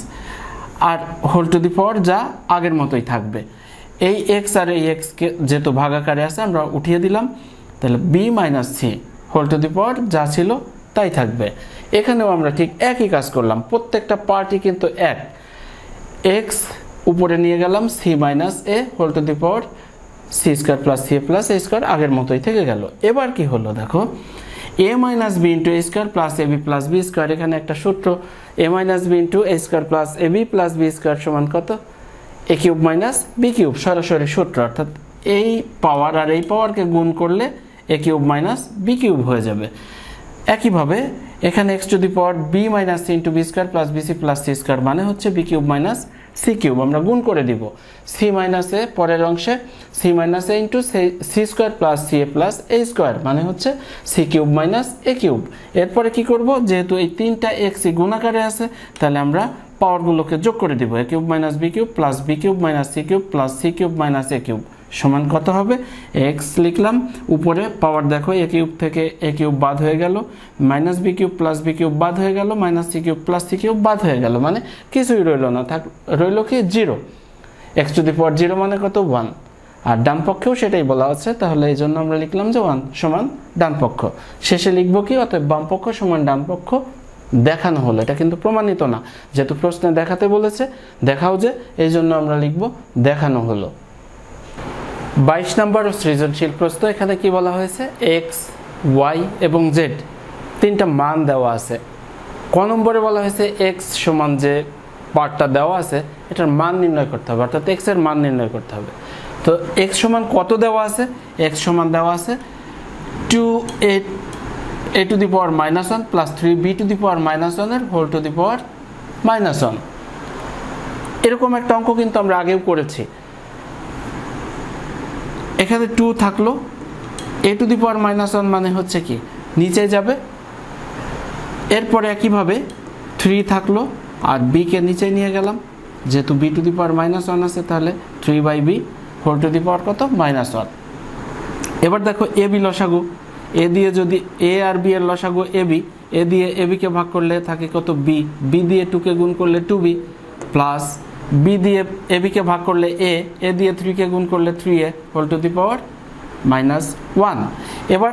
আর হোল টু দি পাওয়ার যা আগের মতোই থাকবে। এই x আর এই x কে যেহেতু ভাগাকারে আছে আমরা উঠিয়ে দিলাম, তাহলে b minus c whole to the power যা ছিল তাই থাকবে। এখানেও আমরা ঠিক একই কাজ করলাম, প্রত্যেকটা পার্টই কিন্তু এক। x উপরে নিয়ে গেলাম c minus a whole to the power c square plus c plus a square আগের মতোই থেকে গেল। এবার কি হলো দেখো, a minus b into a square plus ab plus b square, এখানে একটা সূত্র a minus b into a square plus ab plus b square সমান কত, a cube minus b cube, সরাসরি সূত্র, অর্থাৎ এই পাওয়ার আর এই পাওয়ারকে গুণ করলে a cube minus b cube হয়ে যাবে। একইভাবে এখানে x to the power b minus c into b square plus bc plus c square মানে হচ্ছে b cube minus c cube, আমরা গুণ করে দিব c মাইনাস a পরের অংশে c minus a into c square plus c plus a square মানে হচ্ছে c cube minus a cube. এরপরে কি করব, যেহেতু এই তিনটা x গুণাকারে আছে তাহলে আমরা পাওয়ারগুলোকে যোগ করে দিব, a cube minus b cube plus b cube minus c cube plus c cube minus a cube সমান কত হবে, x লিখলাম, উপরে পাওয়ার দেখো a কিউব থেকে a কিউব বাদ হয়ে গেল, minus b cube plus b cube বাদ হয়ে গেল, minus c cube plus c cube বাদ হয়ে গেল, মানে কিছুই রইল না, রইল কি 0। x টু দি পাওয়ার 0 মানে কত 1, আর ডান পক্ষেও সেটাই বলা আছে, তাহলে এই জন্য আমরা লিখলাম যে 1 সমান ডান পক্ষ। শেষে লিখবো কি, অতএব বাম পক্ষ সমান ডান পক্ষ দেখানো হলো। এটা কিন্তু প্রমাণিত না, যেহেতু প্রশ্নে দেখাতে বলেছে, দেখাও যে, এই জন্য আমরা লিখব দেখানো হলো। 22 নম্বর সৃজনশীল প্রশ্ন, এখানে কি বলা হয়েছে, x, y এবং z তিনটা মান দেওয়া আছে। ক নম্বরে বলা হয়েছে x সমান যে পার্টটা দেওয়া আছে এটার মান নির্ণয় করতে হবে, অর্থাৎ x এর মান নির্ণয় করতে হবে। তো x সমান কত দেওয়া আছে, x সমান দেওয়া আছে 2a to the power minus 1 plus 3b to the power minus 1 এর whole to the power minus 1। এরকম একটা অঙ্ক কিন্তু আমরা আগেও করেছি। এখানে 2 থাকলো, a to the power minus 1 মানে হচ্ছে কি নিচে যাবে, এরপরে একইভাবে 3 থাকলো আর b কে নিচে নিয়ে গেলাম, যেহেতু b to the power minus 1 আছে তাহলে 3/b whole to the power কত মাইনাস 1। এবার দেখো ab লসাগু, a দিয়ে যদি a আর b এর লসাগু ab, a দিয়ে ab কে ভাগ করলে থাকে কত b, b দিয়ে 2 কে গুণ করলে 2b প্লাস b দিয়ে ab কে ভাগ করলে a দিয়ে 3 কে গুণ করলে 3a whole to the power minus 1। এবার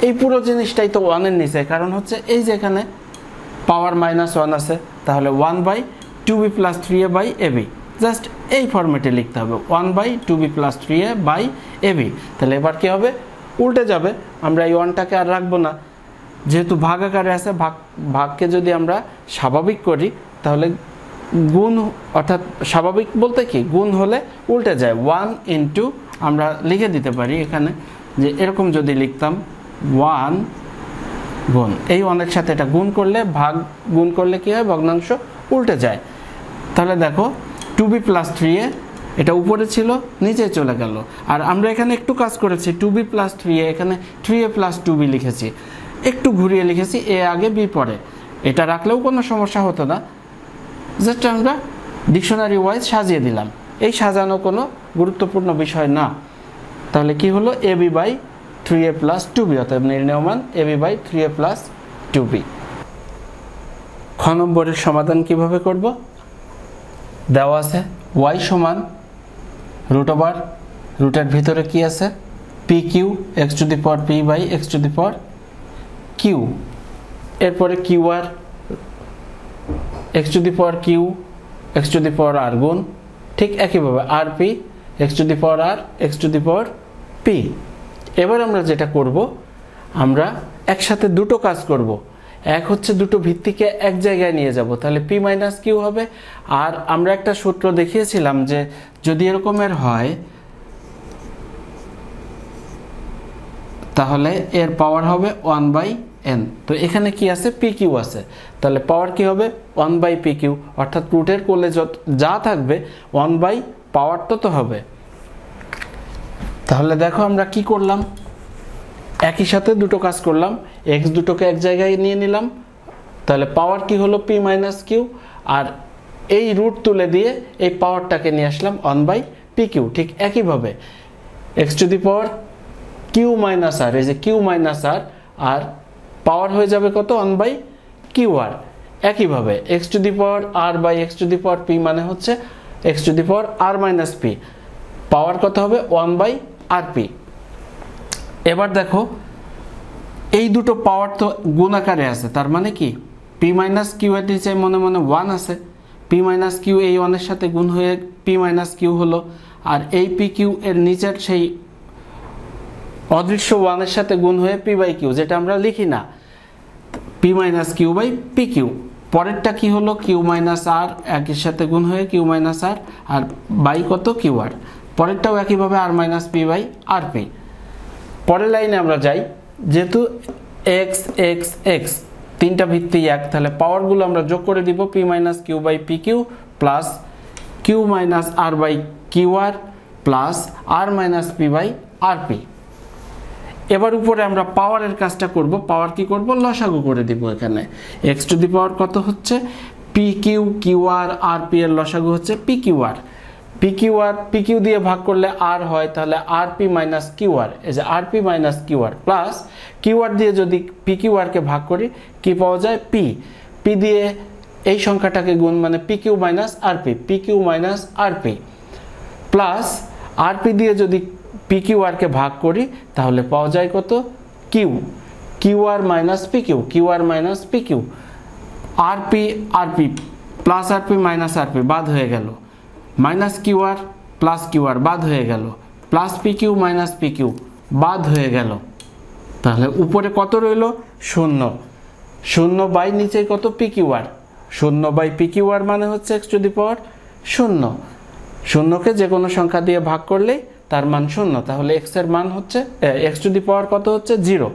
এই পুরো জিনিসটাই তো 1 এর নিচে, কারণ হচ্ছে এই যে এখানে পাওয়ার মাইনাস 1 আছে, তাহলে 1/2b plus 3a by ab, just এই ফরম্যাটে লিখতে হবে 1/2b plus 3a by ab। তাহলে এবার কি হবে, উল্টে যাবে, আমরা এই 1টাকে আর রাখবো না, যেহেতু ভাগ আকারে আছে, ভাগকে যদি আমরা স্বাভাবিক করি তাহলে গুণ, অর্থাৎ স্বাভাবিক বলতে কি গুণ হলে উল্টে যায়, 1 ইন্টু আমরা লিখে দিতে পারি এখানে যে এরকম যদি লিখতাম 1 গুণ, এই 1 এর সাথে এটা গুণ করলে, ভাগ গুণ করলে কি হয় ভগ্নাংশ উল্টে যায়। তাহলে দেখো 2b প্লাস 3a এটা উপরে ছিল নিচে চলে গেল, আর আমরা এখানে একটু কাজ করেছি 2b প্লাস 3a, এখানে 3a প্লাস 2b লিখেছি, একটু ঘুরিয়ে লিখেছি a আগে b পরে, এটা রাখলেও কোনো সমস্যা হতো না, জাস্ট আমরা ডিকশনারি ওয়াইজ সাজিয়ে দিলাম, এই সাজানো কোনো গুরুত্বপূর্ণ বিষয় না। তাহলে কি হলো ab by 3a plus 2b, অর্থাৎ নির্ণয় মান ab by 3a plus 2b। খ খ নম্বরের সমাধান কিভাবে করব? দেওয়া আছে y সমান রুট ওভার রুটের ভিতরে কি আছে p q x to the power p by x to the power q, এরপরে q r x to the power q x to the power r গুণ, ঠিক একইভাবে r p x to the power r x to the power p. এবার আমরা যেটা করব, আমরা একসাথে দুটো কাজ করব। এক হচ্ছে দুটো ভিত্তিকে এক জায়গায় নিয়ে যাব, তাহলে পি মাইনাস কিউ হবে। আর আমরা একটা সূত্র দেখিয়েছিলাম যে যদি এরকমের হয় তাহলে এর পাওয়ার হবে 1/n। তো এখানে কি আছে পি কিউ আছে, তাহলে পাওয়ার কি হবে 1/পি কিউ, অর্থাৎ রুটের কোলে যা থাকবে 1/ পাওয়ার তত হবে। তাহলে দেখো আমরা কি করলাম, একই সাথে দুটো কাজ করলাম, এক্স দুটোকে এক জায়গায় নিয়ে নিলাম, তাহলে পাওয়ার কি হলো পি মাইনাস কিউ, আর এই রুট তুলে দিয়ে এই পাওয়ারটাকে নিয়ে আসলাম 1/পি কিউ। ঠিক একইভাবে x to the power q minus r, এই যে কিউ মাইনাস আর, আর পাওয়ার হয়ে যাবে কত 1/কিউ আর। একইভাবে x to the power r by x to the power p মানে হচ্ছে x to the power r minus p, power কত হবে 1/rp। এবার দেখো এই দুটো পাওয়ার তো গুণ আকারে আছে, তার মানে কি পি মাইনাস কিউ এর নিচে মনে মনে 1 আছে, পি মাইনাস কিউ এই 1 এর সাথে গুণ হয়ে পি মাইনাস কিউ হলো, আর এই পি কিউ এর নিচের সেই অদৃশ্য 1 এর সাথে গুণ হয়ে পি বাই কিউ, যেটা আমরা লিখি না, p minus q by p q. পরেরটা কি হলো কিউ মাইনাস আর, একের সাথে গুণ হয়ে q minus r, r by কত কিউ আর। পরেরটাও একইভাবে r minus p by r p. পরের লাইনে আমরা যাই, যেহেতু এক্স এক্স এক্স তিনটা ভিত্তি এক, তাহলে পাওয়ারগুলো আমরা যোগ করে দিব p minus q by p q plus q minus r by q r plus r minus p by r p. এবার উপরে আমরা পাওয়ারের কাজটা করব, পাওয়ার কি করব লসাগু করে দিব। এখানে এক্স টু দি পাওয়ার কত হচ্ছে পি কিউ কিউ আর আর পি এর লসাগু হচ্ছে P q r, P q r P Q দিয়ে ভাগ করলে আর হয়, তাহলে আর পি মাইনাস কিউ আর, এই যে আর p minus q r plus q আর দিয়ে যদি পি কিউ আরকে ভাগ করি কি পাওয়া যায় পি, পি দিয়ে এই সংখ্যাটাকে গুণ মানে P q minus r P, P q minus r p plus r P দিয়ে যদি পি কিউ আরকে ভাগ করি তাহলে পাওয়া যায় কত q, q r minus p q, q r minus p q, r p plus r p minus r p বাদ হয়ে গেল, minus q r plus q r বাদ হয়ে গেল, plus p q minus p q বাদ হয়ে গেল। তাহলে উপরে কত রইল 0, 0 বাই নিচে কত p q r, 0 by p q r মানে হচ্ছে এক্স টু দি পাওয়ার 0, 0কে যে কোনো সংখ্যা দিয়ে ভাগ করলেই তার মান 0, তাহলে এক্স এর মান হচ্ছে এক্স টু দি পাওয়ার কত হচ্ছে 0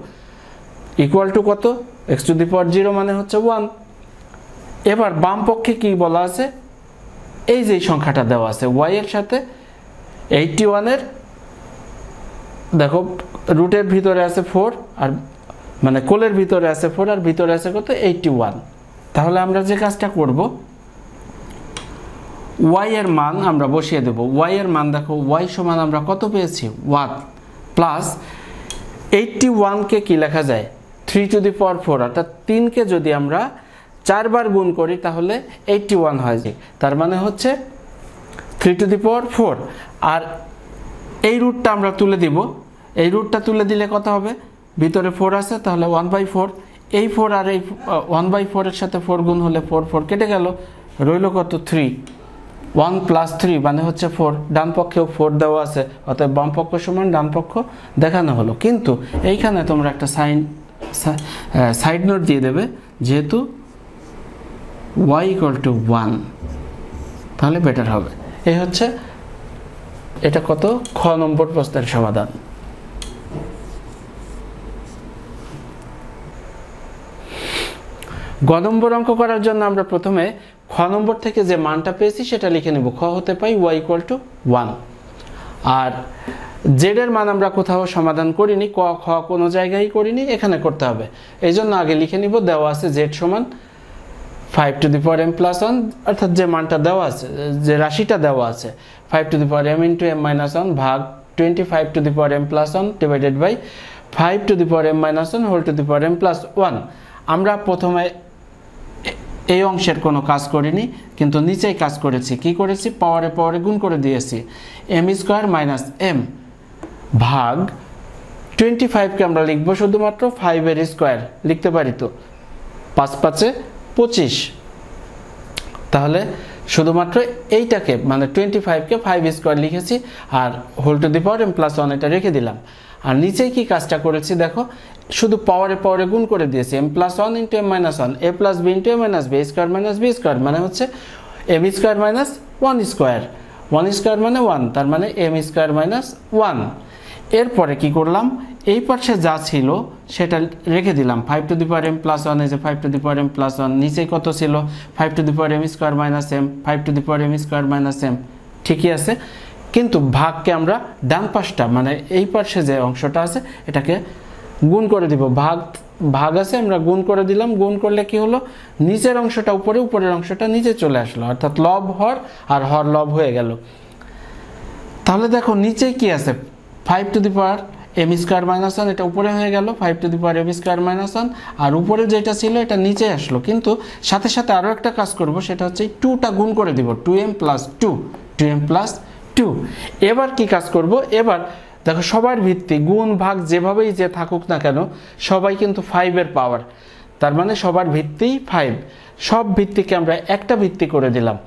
ইকুয়াল টু কত এক্স টু দি পাওয়ার 0 মানে হচ্ছে 1। এবার বাম পক্ষে কি বলা আছে, এই যে সংখ্যাটা দেওয়া আছে y এর সাথে 81 এর, দেখো রুটের ভিতরে আছে 4 আর মানে কোলের ভিতরে আছে 4 আর ভিতরে আছে কত 81। তাহলে আমরা যে কাজটা করব y এর মান আমরা বসিয়ে দেব, y এর মান দেখো y সমান আমরা কত পেয়েছি 1 প্লাস 81 কে কি লেখা যায় 3 টু দি পাওয়ার 4, অর্থাৎ 3 কে যদি আমরা 4 বার গুণ করি তাহলে 81 হয় যায়, তার মানে হচ্ছে 3 টু দি পাওয়ার 4। আর এই রুটটা আমরা তুলে দিব, এই রুটটা তুলে দিলে কত হবে ভিতরে 4 আছে তাহলে 1/4, এই 4 আর এই 1/4 এর সাথে 4 গুণ হলে 4 4 কেটে গেল, রইল কত 3, 1 প্লাস 3 মানে হচ্ছে 4, ডান পক্ষেও 4 দেওয়া আছে, অতএব বাম পক্ষ সমান ডান পক্ষ দেখানো হলো। কিন্তু এইখানে তোমরা একটা সাইড নোট দিয়ে দেবে, যেহেতু y ইকুয়াল টু 1 তাহলে বেটার হবে। এই হচ্ছে এটা কত খ নম্বর প্রশ্নের সমাধান। গ নম্বর অঙ্ক করার জন্য আমরা প্রথমে খ নম্বর থেকে যে মানটা পেয়েছি সেটা লিখে নেব, খ হতে পাই y ইকুয়াল টু 1। আর জেড এর মান আমরা কোথাও সমাধান করিনি, ক খ কোনো জায়গায় করিনি, এখানে করতে হবে। এই জন্য আগে লিখে নিব, দেওয়া আছে জেড সমান 5 to the power m plus 1, অর্থাৎ যে মানটা দেওয়া আছে, যে রাশিটা দেওয়া আছে 5 to the power m into m minus 1 ভাগ 25 to the power m plus 1 divided by 5 to the power m minus 1 whole to the power m plus 1। আমরা প্রথমে এই অংশের কোনো কাজ করিনি, কিন্তু নিচেই কাজ করেছি। কি করেছি? পাওয়ারে পাওয়ারে গুণ করে দিয়েছি। এম স্কোয়ার মাইনাস এম ভাগ 25কে আমরা লিখবো শুধুমাত্র 5 এর স্কোয়ার লিখতে পারি তো, 5 5 25। তাহলে শুধুমাত্র এইটাকে মানে 25কে 5 স্কোয়ার লিখেছি, আর whole to the power m plus 1 এটা রেখে দিলাম। আর নিচে কি কাজটা করেছি দেখো, শুধু পাওয়ারে পাওয়ারে গুণ করে দিয়েছি। m plus 1 into m minus 1, a plus b into a minus b, square minus b square মানে হচ্ছে m square minus 1 square, 1 square মানে 1, তার মানে m স্কোয়ার মাইনাস 1। এরপরে কি করলাম, এই পাশে যা ছিল সেটা রেখে দিলাম। 5 to the power m plus 1, এই যে 5 to the power m plus 1, নিচে কত ছিল? 5 to the power m square minus m, 5 to the power m square minus m, ঠিকই আছে। কিন্তু ভাগকে আমরা ডান পাশটা মানে এই পাশে যে অংশটা আছে এটাকে গুণ করে দিব। ভাগ আছে, আমরা গুণ করে দিলাম। গুণ করলে কি হলো, নিচের অংশটা উপরে, উপরের অংশটা নিচে চলে আসলো, অর্থাৎ লব হর আর হর লব হয়ে গেল। তাহলে দেখো নিচে কি আছে, 5 to the power m square minus 1, এটা উপরে হয়ে গেল 5 to the power m square minus 1, আর উপরে যেটা ছিল এটা নিচে আসলো। কিন্তু সাথে সাথে আরও একটা কাজ করব, সেটা হচ্ছে 2টা গুণ করে দিব, 2m প্লাস 2, 2m প্লাস 2। এবার কি কাজ করব, এবার দেখো সবার ভিত্তি গুণ ভাগ যেভাবেই যে থাকুক না কেন সবাই কিন্তু 5 এর পাওয়ার, তার মানে সবার ভিত্তি 5, সব ভিত্তিকে আমরা একটা ভিত্তি করে দিলাম।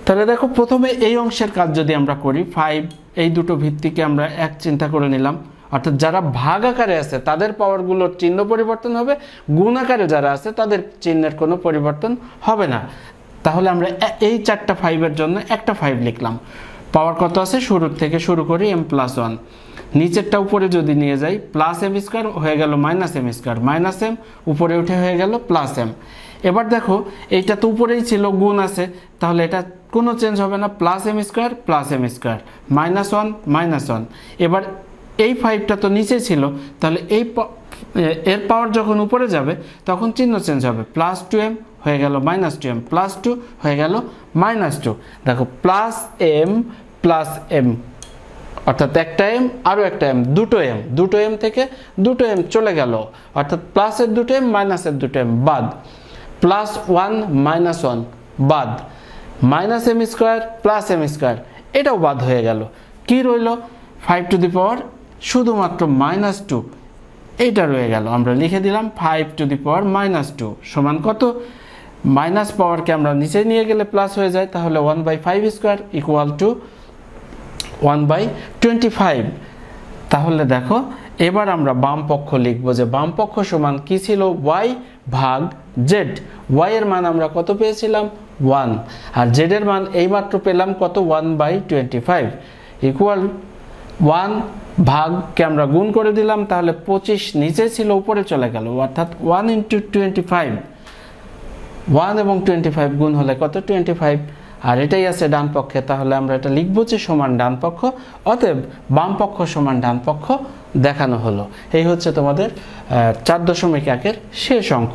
তাহলে দেখো প্রথমে এই অংশের কাজ যদি আমরা করি, 5 এই দুটো ভিত্তিকে আমরা এক চিন্তা করে নিলাম, অর্থাৎ যারা ভাগ আকারে আছে তাদের পাওয়ারগুলোর চিহ্ন পরিবর্তন হবে, গুণ আকারে যারা আছে তাদের চিহ্নের কোনো পরিবর্তন হবে না। তাহলে আমরা এই 4টা 5 এর জন্য একটা 5 লিখলাম। পাওয়ার কত আছে, শুরুর থেকে শুরু করি m প্লাস 1, নিচেরটা উপরে যদি নিয়ে যাই প্লাস m স্কোয়ার হয়ে গেল minus m square, minus m উপরে উঠে হয়ে গেল প্লাস m। এবার দেখো এইটা তো উপরেই ছিল, গুণ আছে, তাহলে এটা কোনো চেঞ্জ হবে না, plus m square plus m square, minus 1 minus 1। এবার এই 5টা তো নিচে ছিল, তাহলে এর পাওয়ার যখন উপরে যাবে তখন চিহ্ন চেঞ্জ হবে, প্লাস 2m হয়ে গেল মাইনাস 2m, প্লাস 2 হয়ে গেল মাইনাস 2। দেখো প্লাস m প্লাস m, অর্থাৎ একটা m আরও একটা m, দুটো m থেকে দুটো m চলে গেল, অর্থাৎ প্লাসের দুটো m মাইনাসের দুটো m বাদ, প্লাস 1 মাইনাস 1 বাদ, minus m square plus m square এটাও বাদ হয়ে গেল। কি রইল, 5 টু দি পাওয়ার শুধুমাত্র মাইনাস 2, এইটা রয়ে গেল। আমরা লিখে দিলাম 5 টু দি পাওয়ার মাইনাস 2 সমান কত, মাইনাস পাওয়ারকে আমরা নিচে নিয়ে গেলে প্লাস হয়ে যায়, তাহলে 1/5 স্কোয়ার ইকুয়াল টু 1/25। তাহলে দেখো এবার আমরা বাম পক্ষ লিখবো, যে বাম পক্ষ সমান কি ছিল, y ভাগ z। y এর মান আমরা কত পেয়েছিলাম, 1, আর z এর মান এইমাত্র পেলাম কত, 1/25 ইকুয়াল 1 ভাগকে আমরা গুণ করে দিলাম, তাহলে 25 নিচে ছিল উপরে চলে গেল, অর্থাৎ 1 ইন্টু 25, 1 এবং 25 গুণ হলে কত, 25, আর এটাই আছে ডান পক্ষে। তাহলে আমরা এটা লিখবো যে সমান ডান পক্ষ, অতএব বাম পক্ষ সমান ডান পক্ষ দেখানো হলো। এই হচ্ছে তোমাদের 4.1 এর শেষ অঙ্ক।